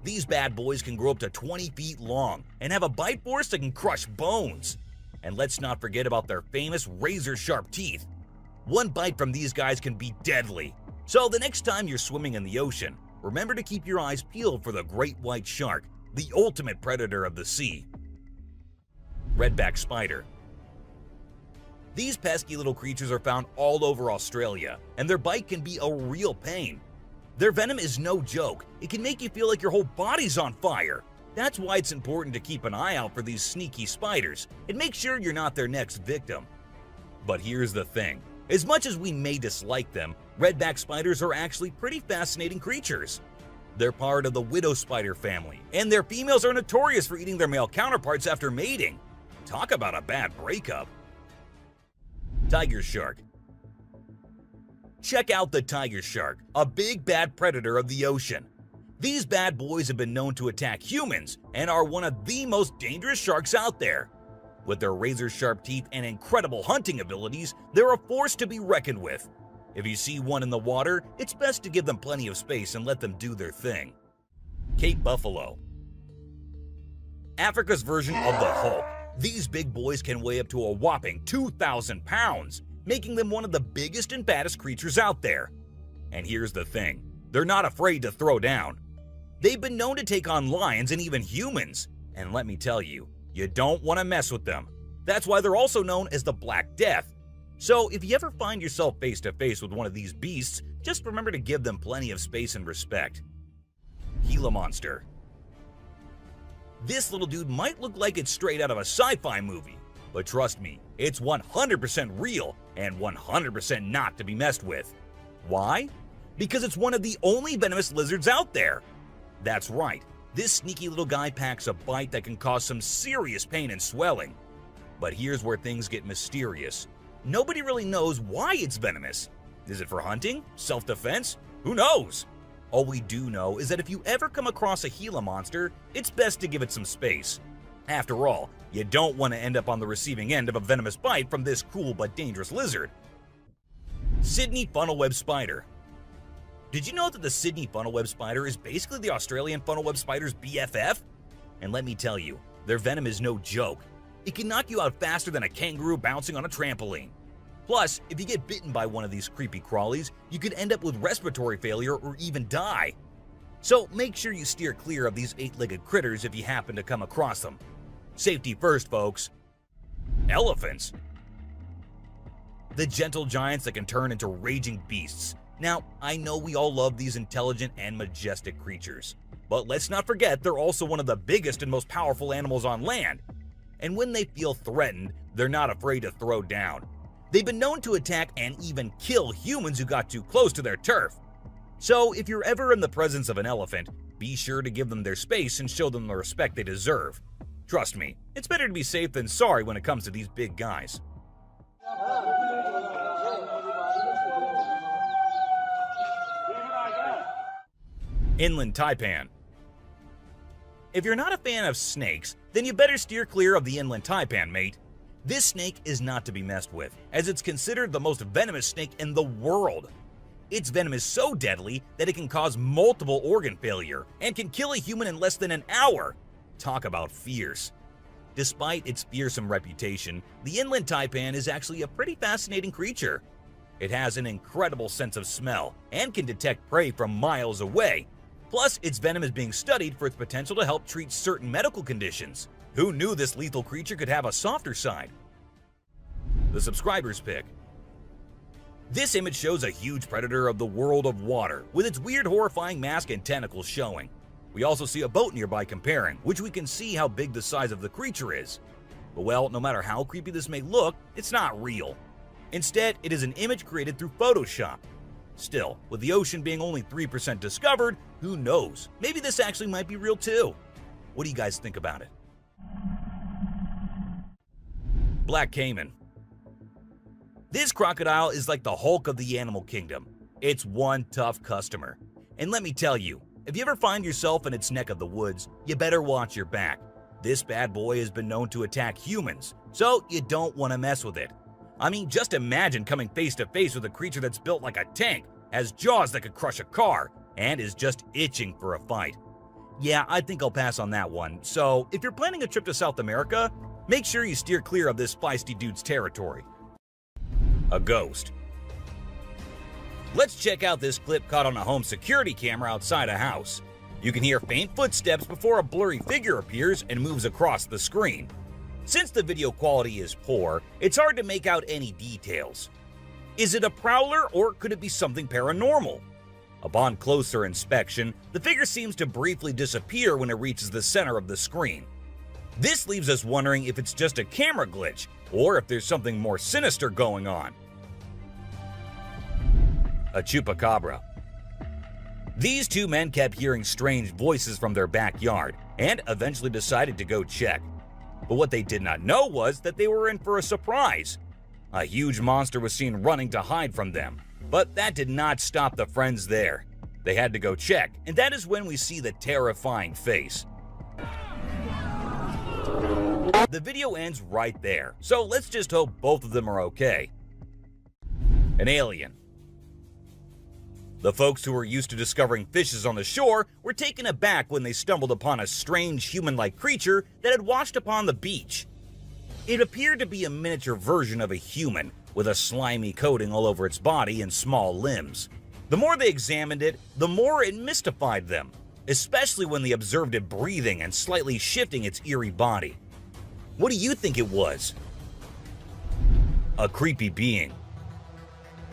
These bad boys can grow up to 20 feet long and have a bite force that can crush bones. And let's not forget about their famous razor-sharp teeth. One bite from these guys can be deadly. So the next time you're swimming in the ocean, remember to keep your eyes peeled for the great white shark, the ultimate predator of the sea. Redback spider. These pesky little creatures are found all over Australia, and their bite can be a real pain. Their venom is no joke. It can make you feel like your whole body's on fire. That's why it's important to keep an eye out for these sneaky spiders and make sure you're not their next victim. But here's the thing. As much as we may dislike them, redback spiders are actually pretty fascinating creatures. They're part of the widow spider family, and their females are notorious for eating their male counterparts after mating. Talk about a bad breakup. Tiger shark. Check out the tiger shark, a big bad predator of the ocean. These bad boys have been known to attack humans and are one of the most dangerous sharks out there. With their razor-sharp teeth and incredible hunting abilities, they're a force to be reckoned with. If you see one in the water, it's best to give them plenty of space and let them do their thing. Cape buffalo. Africa's version of the Hulk. These big boys can weigh up to a whopping 2,000 pounds, making them one of the biggest and baddest creatures out there. And here's the thing, they're not afraid to throw down. They've been known to take on lions and even humans, and let me tell you, you don't want to mess with them. That's why they're also known as the Black Death. So if you ever find yourself face to face with one of these beasts, just remember to give them plenty of space and respect. Gila monster. This little dude might look like it's straight out of a sci-fi movie, but trust me, it's 100% real and 100% not to be messed with. Why? Because it's one of the only venomous lizards out there. That's right, this sneaky little guy packs a bite that can cause some serious pain and swelling. But here's where things get mysterious. Nobody really knows why it's venomous. Is it for hunting? Self-defense? Who knows? All we do know is that if you ever come across a Gila monster, it's best to give it some space. After all, you don't want to end up on the receiving end of a venomous bite from this cool but dangerous lizard. Sydney funnel-web spider. Did you know that the Sydney funnel-web spider is basically the Australian funnel-web spider's BFF? And let me tell you, their venom is no joke. It can knock you out faster than a kangaroo bouncing on a trampoline. Plus, if you get bitten by one of these creepy crawlies, you could end up with respiratory failure or even die. So make sure you steer clear of these eight-legged critters if you happen to come across them. Safety first, folks. Elephants. The gentle giants that can turn into raging beasts. Now, I know we all love these intelligent and majestic creatures, but let's not forget they're also one of the biggest and most powerful animals on land. And when they feel threatened, they're not afraid to throw down. They've been known to attack and even kill humans who got too close to their turf. So if you're ever in the presence of an elephant, be sure to give them their space and show them the respect they deserve. Trust me, it's better to be safe than sorry when it comes to these big guys. Inland taipan. If you're not a fan of snakes, then you better steer clear of the inland taipan, mate. This snake is not to be messed with, as it's considered the most venomous snake in the world. Its venom is so deadly that it can cause multiple organ failure and can kill a human in less than an hour. Talk about fierce. Despite its fearsome reputation, the inland taipan is actually a pretty fascinating creature. It has an incredible sense of smell and can detect prey from miles away. Plus, its venom is being studied for its potential to help treat certain medical conditions. Who knew this lethal creature could have a softer side? The subscriber's pick. This image shows a huge predator of the world of water, with its weird horrifying mask and tentacles showing. We also see a boat nearby comparing, which we can see how big the size of the creature is. But well, no matter how creepy this may look, it's not real. Instead, it is an image created through Photoshop. Still, with the ocean being only 3% discovered, who knows? Maybe this actually might be real too. What do you guys think about it? Black caiman. This crocodile is like the Hulk of the animal kingdom. It's one tough customer. And let me tell you, if you ever find yourself in its neck of the woods, you better watch your back. This bad boy has been known to attack humans, so you don't want to mess with it. I mean, just imagine coming face to face with a creature that's built like a tank, has jaws that could crush a car, and is just itching for a fight. Yeah, I think I'll pass on that one. So if you're planning a trip to South America, make sure you steer clear of this feisty dude's territory. A ghost. Let's check out this clip caught on a home security camera outside a house. You can hear faint footsteps before a blurry figure appears and moves across the screen. Since the video quality is poor, it's hard to make out any details. Is it a prowler or could it be something paranormal? Upon closer inspection, the figure seems to briefly disappear when it reaches the center of the screen. This leaves us wondering if it's just a camera glitch or if there's something more sinister going on. A chupacabra. These two men kept hearing strange voices from their backyard and eventually decided to go check. But what they did not know was that they were in for a surprise. A huge monster was seen running to hide from them, but that did not stop the friends there. They had to go check, and that is when we see the terrifying face. The video ends right there, so let's just hope both of them are okay. An alien. The folks who were used to discovering fishes on the shore were taken aback when they stumbled upon a strange human-like creature that had washed upon the beach. It appeared to be a miniature version of a human, with a slimy coating all over its body and small limbs. The more they examined it, the more it mystified them, especially when they observed it breathing and slightly shifting its eerie body. What do you think it was? A creepy being.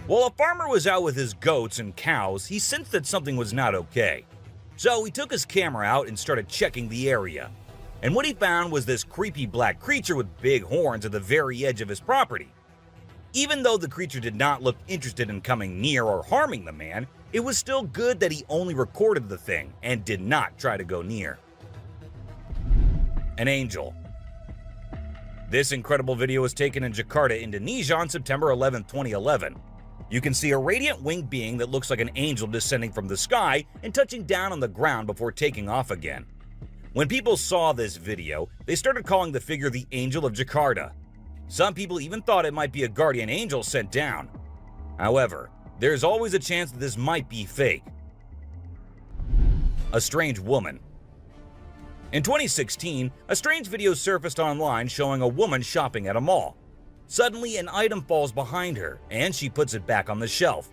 While a farmer was out with his goats and cows, he sensed that something was not okay. So he took his camera out and started checking the area. And what he found was this creepy black creature with big horns at the very edge of his property. Even though the creature did not look interested in coming near or harming the man, it was still good that he only recorded the thing and did not try to go near. An angel. This incredible video was taken in Jakarta, Indonesia on September 11, 2011. You can see a radiant winged being that looks like an angel descending from the sky and touching down on the ground before taking off again. When people saw this video, they started calling the figure the Angel of Jakarta. Some people even thought it might be a guardian angel sent down. However, there's always a chance that this might be fake. A strange woman. In 2016, a strange video surfaced online showing a woman shopping at a mall. Suddenly, an item falls behind her, and she puts it back on the shelf.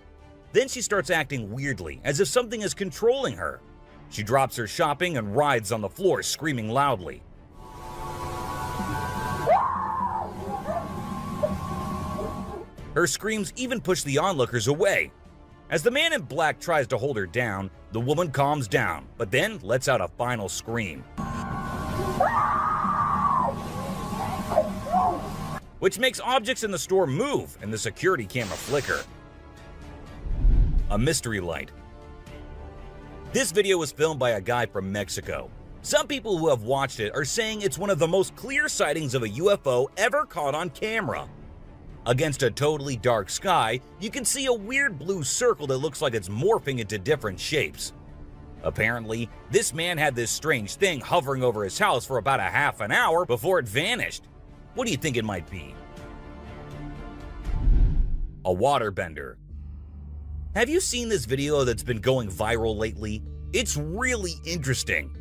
Then she starts acting weirdly, as if something is controlling her. She drops her shopping and writhes on the floor, screaming loudly. Her screams even push the onlookers away. As the man in black tries to hold her down, the woman calms down, but then lets out a final scream, which makes objects in the store move and the security camera flicker. A mystery light. This video was filmed by a guy from Mexico. Some people who have watched it are saying it's one of the most clear sightings of a UFO ever caught on camera. Against a totally dark sky, you can see a weird blue circle that looks like it's morphing into different shapes. Apparently, this man had this strange thing hovering over his house for about a half an hour before it vanished. What do you think it might be? A waterbender. Have you seen this video that's been going viral lately? It's really interesting.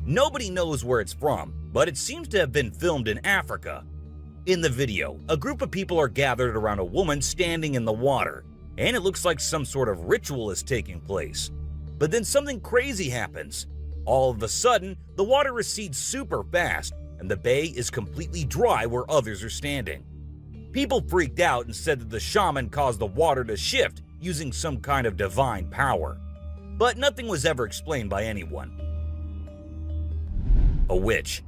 Nobody knows where it's from, but it seems to have been filmed in Africa. In the video, a group of people are gathered around a woman standing in the water, and it looks like some sort of ritual is taking place. But then something crazy happens. All of a sudden, the water recedes super fast, and the bay is completely dry where others are standing. People freaked out and said that the shaman caused the water to shift using some kind of divine power. But nothing was ever explained by anyone. A witch.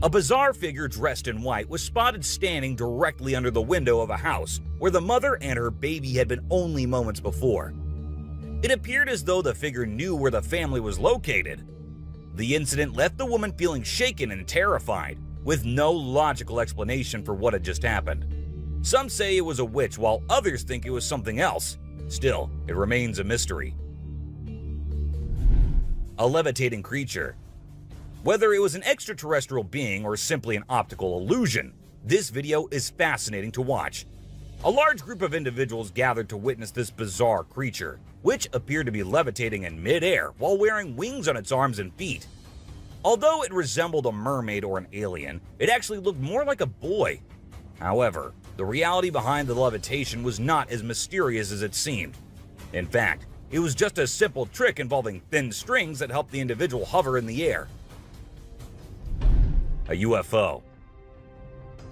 A bizarre figure dressed in white was spotted standing directly under the window of a house where the mother and her baby had been only moments before. It appeared as though the figure knew where the family was located. The incident left the woman feeling shaken and terrified, with no logical explanation for what had just happened. Some say it was a witch, while others think it was something else. Still, it remains a mystery. A levitating creature. Whether it was an extraterrestrial being or simply an optical illusion, this video is fascinating to watch. A large group of individuals gathered to witness this bizarre creature, which appeared to be levitating in midair while wearing wings on its arms and feet. Although it resembled a mermaid or an alien, it actually looked more like a boy. However, the reality behind the levitation was not as mysterious as it seemed. In fact, it was just a simple trick involving thin strings that helped the individual hover in the air. A UFO.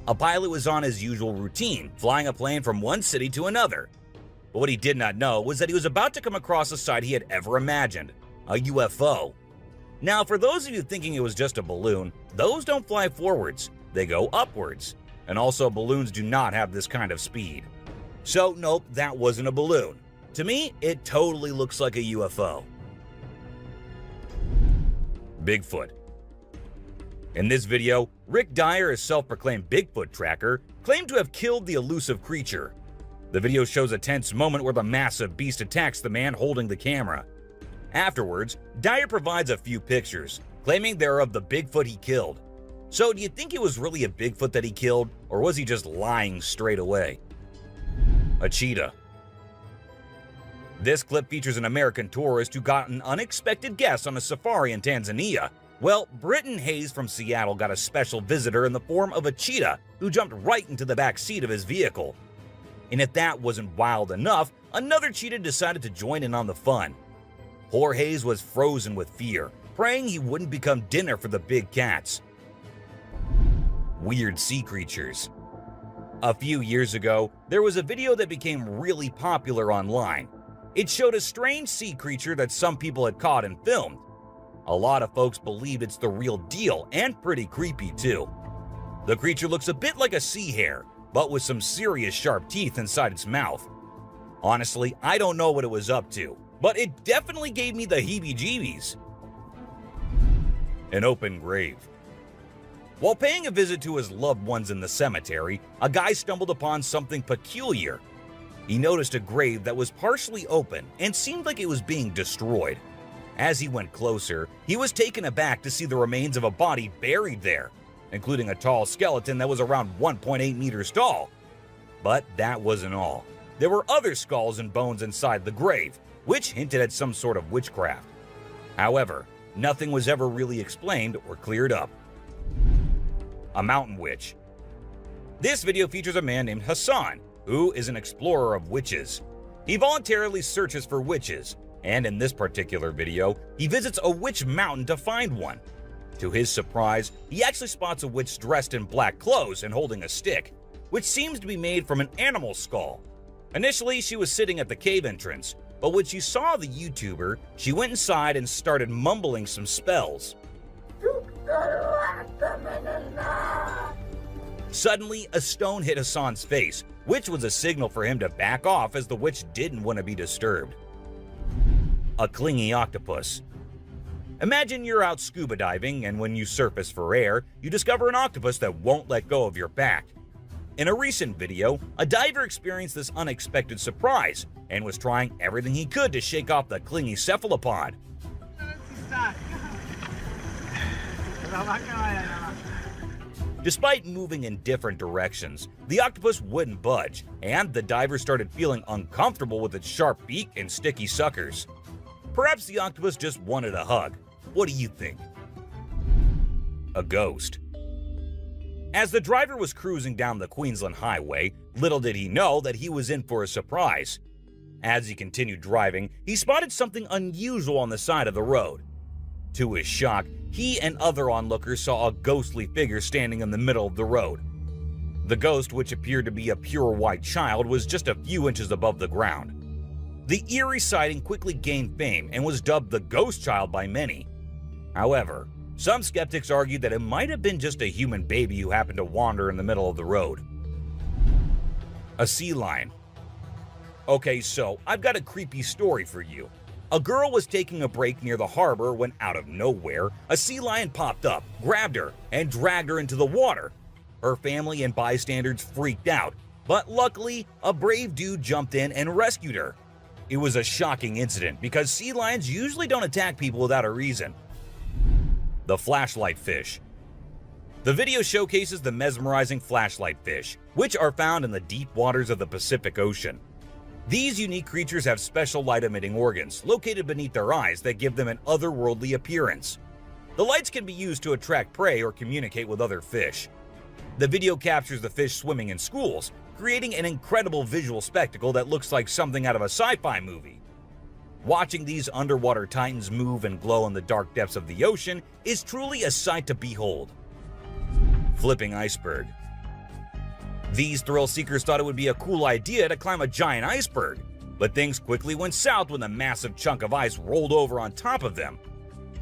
A pilot was on his usual routine, flying a plane from one city to another. But what he did not know was that he was about to come across a sight he had ever imagined, a UFO. Now, for those of you thinking it was just a balloon, those don't fly forwards, they go upwards. And also, balloons do not have this kind of speed. So, nope, that wasn't a balloon. To me, it totally looks like a UFO. Bigfoot. In this video, Rick Dyer, a self-proclaimed Bigfoot tracker, claimed to have killed the elusive creature. The video shows a tense moment where the massive beast attacks the man holding the camera. Afterwards, Dyer provides a few pictures, claiming they're of the Bigfoot he killed. So do you think it was really a Bigfoot that he killed, or was he just lying straight away? A cheetah. This clip features an American tourist who got an unexpected guest on a safari in Tanzania. Well, Britton Hayes from Seattle got a special visitor in the form of a cheetah who jumped right into the back seat of his vehicle. And if that wasn't wild enough, another cheetah decided to join in on the fun. Poor Hayes was frozen with fear, praying he wouldn't become dinner for the big cats. Weird sea creatures. A few years ago, there was a video that became really popular online. It showed a strange sea creature that some people had caught and filmed. A lot of folks believe it's the real deal, and pretty creepy too. The creature looks a bit like a sea hare, but with some serious sharp teeth inside its mouth. Honestly, I don't know what it was up to, but it definitely gave me the heebie-jeebies. An open grave. While paying a visit to his loved ones in the cemetery, a guy stumbled upon something peculiar. He noticed a grave that was partially open and seemed like it was being destroyed. As he went closer, he was taken aback to see the remains of a body buried there, including a tall skeleton that was around 1.8 meters tall. But that wasn't all. There were other skulls and bones inside the grave, which hinted at some sort of witchcraft. However, nothing was ever really explained or cleared up. A mountain witch. This video features a man named Hassan, who is an explorer of witches. He voluntarily searches for witches, and in this particular video, he visits a witch mountain to find one. To his surprise, he actually spots a witch dressed in black clothes and holding a stick, which seems to be made from an animal skull. Initially, she was sitting at the cave entrance, but when she saw the YouTuber, she went inside and started mumbling some spells. Suddenly, a stone hit Hassan's face, which was a signal for him to back off as the witch didn't want to be disturbed. A clingy octopus. Imagine you're out scuba diving, and when you surface for air, you discover an octopus that won't let go of your back. In a recent video, a diver experienced this unexpected surprise and was trying everything he could to shake off the clingy cephalopod. Despite moving in different directions, the octopus wouldn't budge, and the diver started feeling uncomfortable with its sharp beak and sticky suckers. Perhaps the octopus just wanted a hug. What do you think? A ghost. As the driver was cruising down the Queensland Highway, little did he know that he was in for a surprise. As he continued driving, he spotted something unusual on the side of the road. To his shock, he and other onlookers saw a ghostly figure standing in the middle of the road. The ghost, which appeared to be a pure white child, was just a few inches above the ground. The eerie sighting quickly gained fame and was dubbed the Ghost Child by many. However, some skeptics argued that it might have been just a human baby who happened to wander in the middle of the road. A sea lion. Okay, so I've got a creepy story for you. A girl was taking a break near the harbor when, out of nowhere, a sea lion popped up, grabbed her, and dragged her into the water. Her family and bystanders freaked out, but luckily, a brave dude jumped in and rescued her. It was a shocking incident because sea lions usually don't attack people without a reason. The flashlight fish. The video showcases the mesmerizing flashlight fish, which are found in the deep waters of the Pacific Ocean. These unique creatures have special light-emitting organs located beneath their eyes that give them an otherworldly appearance. The lights can be used to attract prey or communicate with other fish. The video captures the fish swimming in schools, creating an incredible visual spectacle that looks like something out of a sci-fi movie. Watching these underwater titans move and glow in the dark depths of the ocean is truly a sight to behold. Flipping iceberg. These thrill seekers thought it would be a cool idea to climb a giant iceberg, but things quickly went south when a massive chunk of ice rolled over on top of them.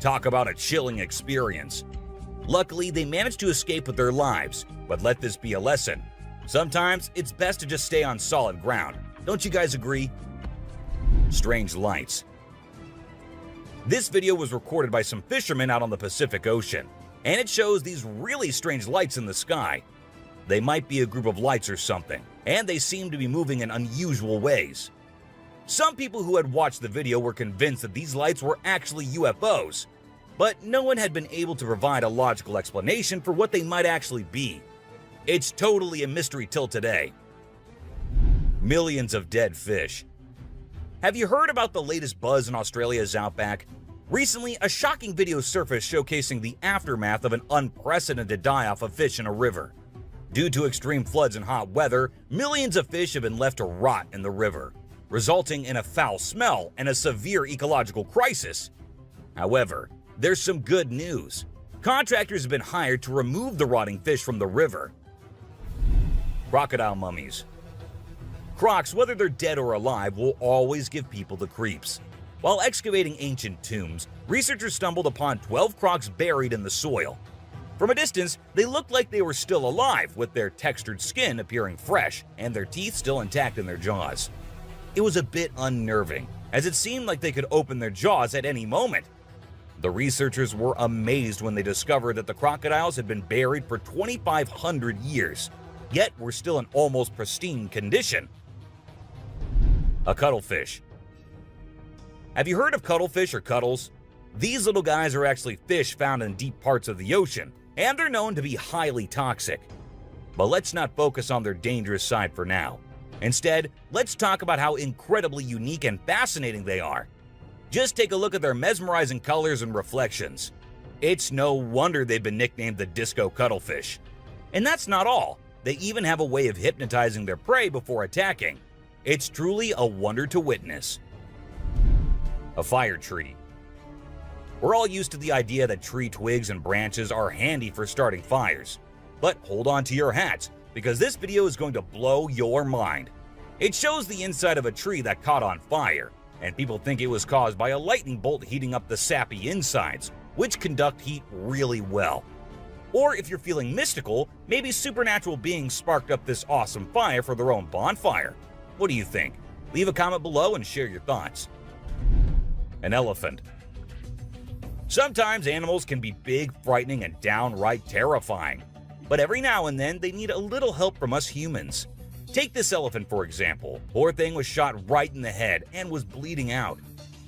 Talk about a chilling experience. Luckily, they managed to escape with their lives, but let this be a lesson. Sometimes it's best to just stay on solid ground. Don't you guys agree? Strange lights. This video was recorded by some fishermen out on the Pacific Ocean. and it shows these really strange lights in the sky. They might be a group of lights or something, and they seem to be moving in unusual ways. Some people who had watched the video were convinced that these lights were actually UFOs, but no one had been able to provide a logical explanation for what they might actually be. It's totally a mystery till today. Millions of dead fish. Have you heard about the latest buzz in Australia's outback? Recently, a shocking video surfaced showcasing the aftermath of an unprecedented die-off of fish in a river. Due to extreme floods and hot weather, millions of fish have been left to rot in the river, resulting in a foul smell and a severe ecological crisis. However, there's some good news. Contractors have been hired to remove the rotting fish from the river. Crocodile mummies. Crocs, whether they're dead or alive, will always give people the creeps. While excavating ancient tombs, researchers stumbled upon 12 crocs buried in the soil. From a distance, they looked like they were still alive, with their textured skin appearing fresh and their teeth still intact in their jaws. It was a bit unnerving, as it seemed like they could open their jaws at any moment. The researchers were amazed when they discovered that the crocodiles had been buried for 2,500 years, yet were still in almost pristine condition. A cuttlefish. Have you heard of cuttlefish or cuttles? These little guys are actually fish found in deep parts of the ocean, and they're known to be highly toxic. But let's not focus on their dangerous side for now. Instead, let's talk about how incredibly unique and fascinating they are. Just take a look at their mesmerizing colors and reflections. It's no wonder they've been nicknamed the disco cuttlefish. And that's not all. They even have a way of hypnotizing their prey before attacking. It's truly a wonder to witness. A fire tree. We're all used to the idea that tree twigs and branches are handy for starting fires. But hold on to your hats, because this video is going to blow your mind. It shows the inside of a tree that caught on fire, and people think it was caused by a lightning bolt heating up the sappy insides, which conduct heat really well. Or if you're feeling mystical, maybe supernatural beings sparked up this awesome fire for their own bonfire. What do you think? Leave a comment below and share your thoughts. An elephant. Sometimes animals can be big, frightening, and downright terrifying. But every now and then, they need a little help from us humans. Take this elephant for example. Poor thing was shot right in the head and was bleeding out.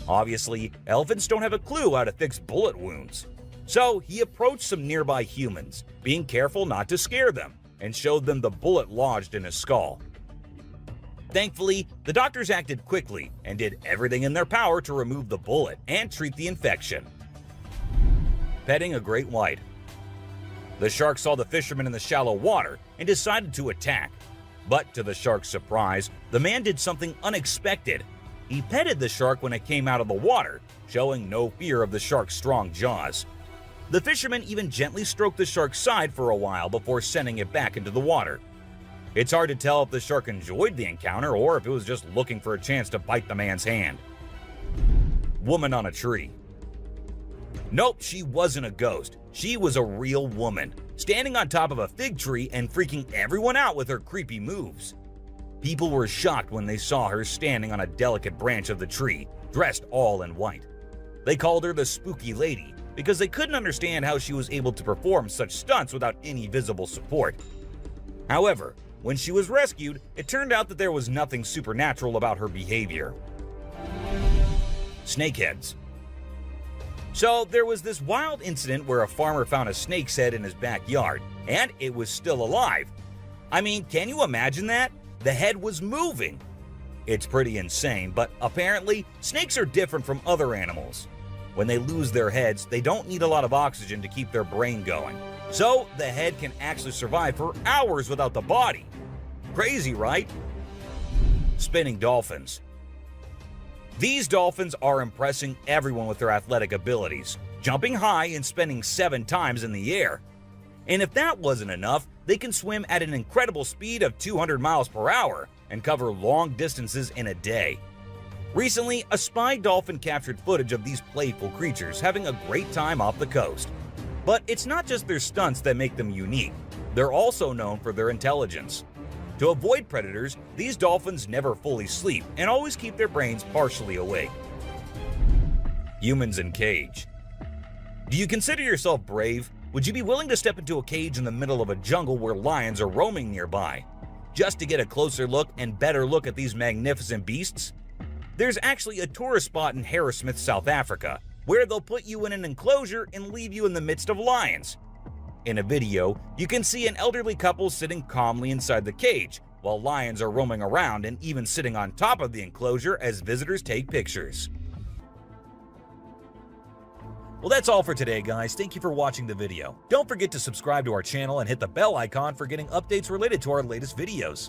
Obviously, elephants don't have a clue how to fix bullet wounds. So he approached some nearby humans, being careful not to scare them, and showed them the bullet lodged in his skull. Thankfully, the doctors acted quickly and did everything in their power to remove the bullet and treat the infection. Petting a great white. The shark saw the fisherman in the shallow water and decided to attack. But to the shark's surprise, the man did something unexpected. He petted the shark when it came out of the water, showing no fear of the shark's strong jaws. The fisherman even gently stroked the shark's side for a while before sending it back into the water. It's hard to tell if the shark enjoyed the encounter or if it was just looking for a chance to bite the man's hand. Woman on a tree. Nope, she wasn't a ghost. She was a real woman, standing on top of a fig tree and freaking everyone out with her creepy moves. People were shocked when they saw her standing on a delicate branch of the tree, dressed all in white. They called her the Spooky Lady because they couldn't understand how she was able to perform such stunts without any visible support. However, when she was rescued, it turned out that there was nothing supernatural about her behavior. Snakeheads. So there was this wild incident where a farmer found a snake's head in his backyard, and it was still alive. I mean, can you imagine that? The head was moving. It's pretty insane, but apparently, snakes are different from other animals. When they lose their heads, they don't need a lot of oxygen to keep their brain going. So the head can actually survive for hours without the body. Crazy, right? Spinning dolphins. These dolphins are impressing everyone with their athletic abilities, jumping high and spinning 7 times in the air. And if that wasn't enough, they can swim at an incredible speed of 200 miles per hour and cover long distances in a day. Recently, a spy dolphin captured footage of these playful creatures having a great time off the coast. But it's not just their stunts that make them unique. They're also known for their intelligence. To avoid predators, these dolphins never fully sleep and always keep their brains partially awake. Humans in cage. Do you consider yourself brave? Would you be willing to step into a cage in the middle of a jungle where lions are roaming nearby, just to get a closer look and better look at these magnificent beasts? There's actually a tourist spot in Harrismith, South Africa, where they'll put you in an enclosure and leave you in the midst of lions. In a video, you can see an elderly couple sitting calmly inside the cage, while lions are roaming around and even sitting on top of the enclosure as visitors take pictures. Well, that's all for today, guys. Thank you for watching the video. Don't forget to subscribe to our channel and hit the bell icon for getting updates related to our latest videos.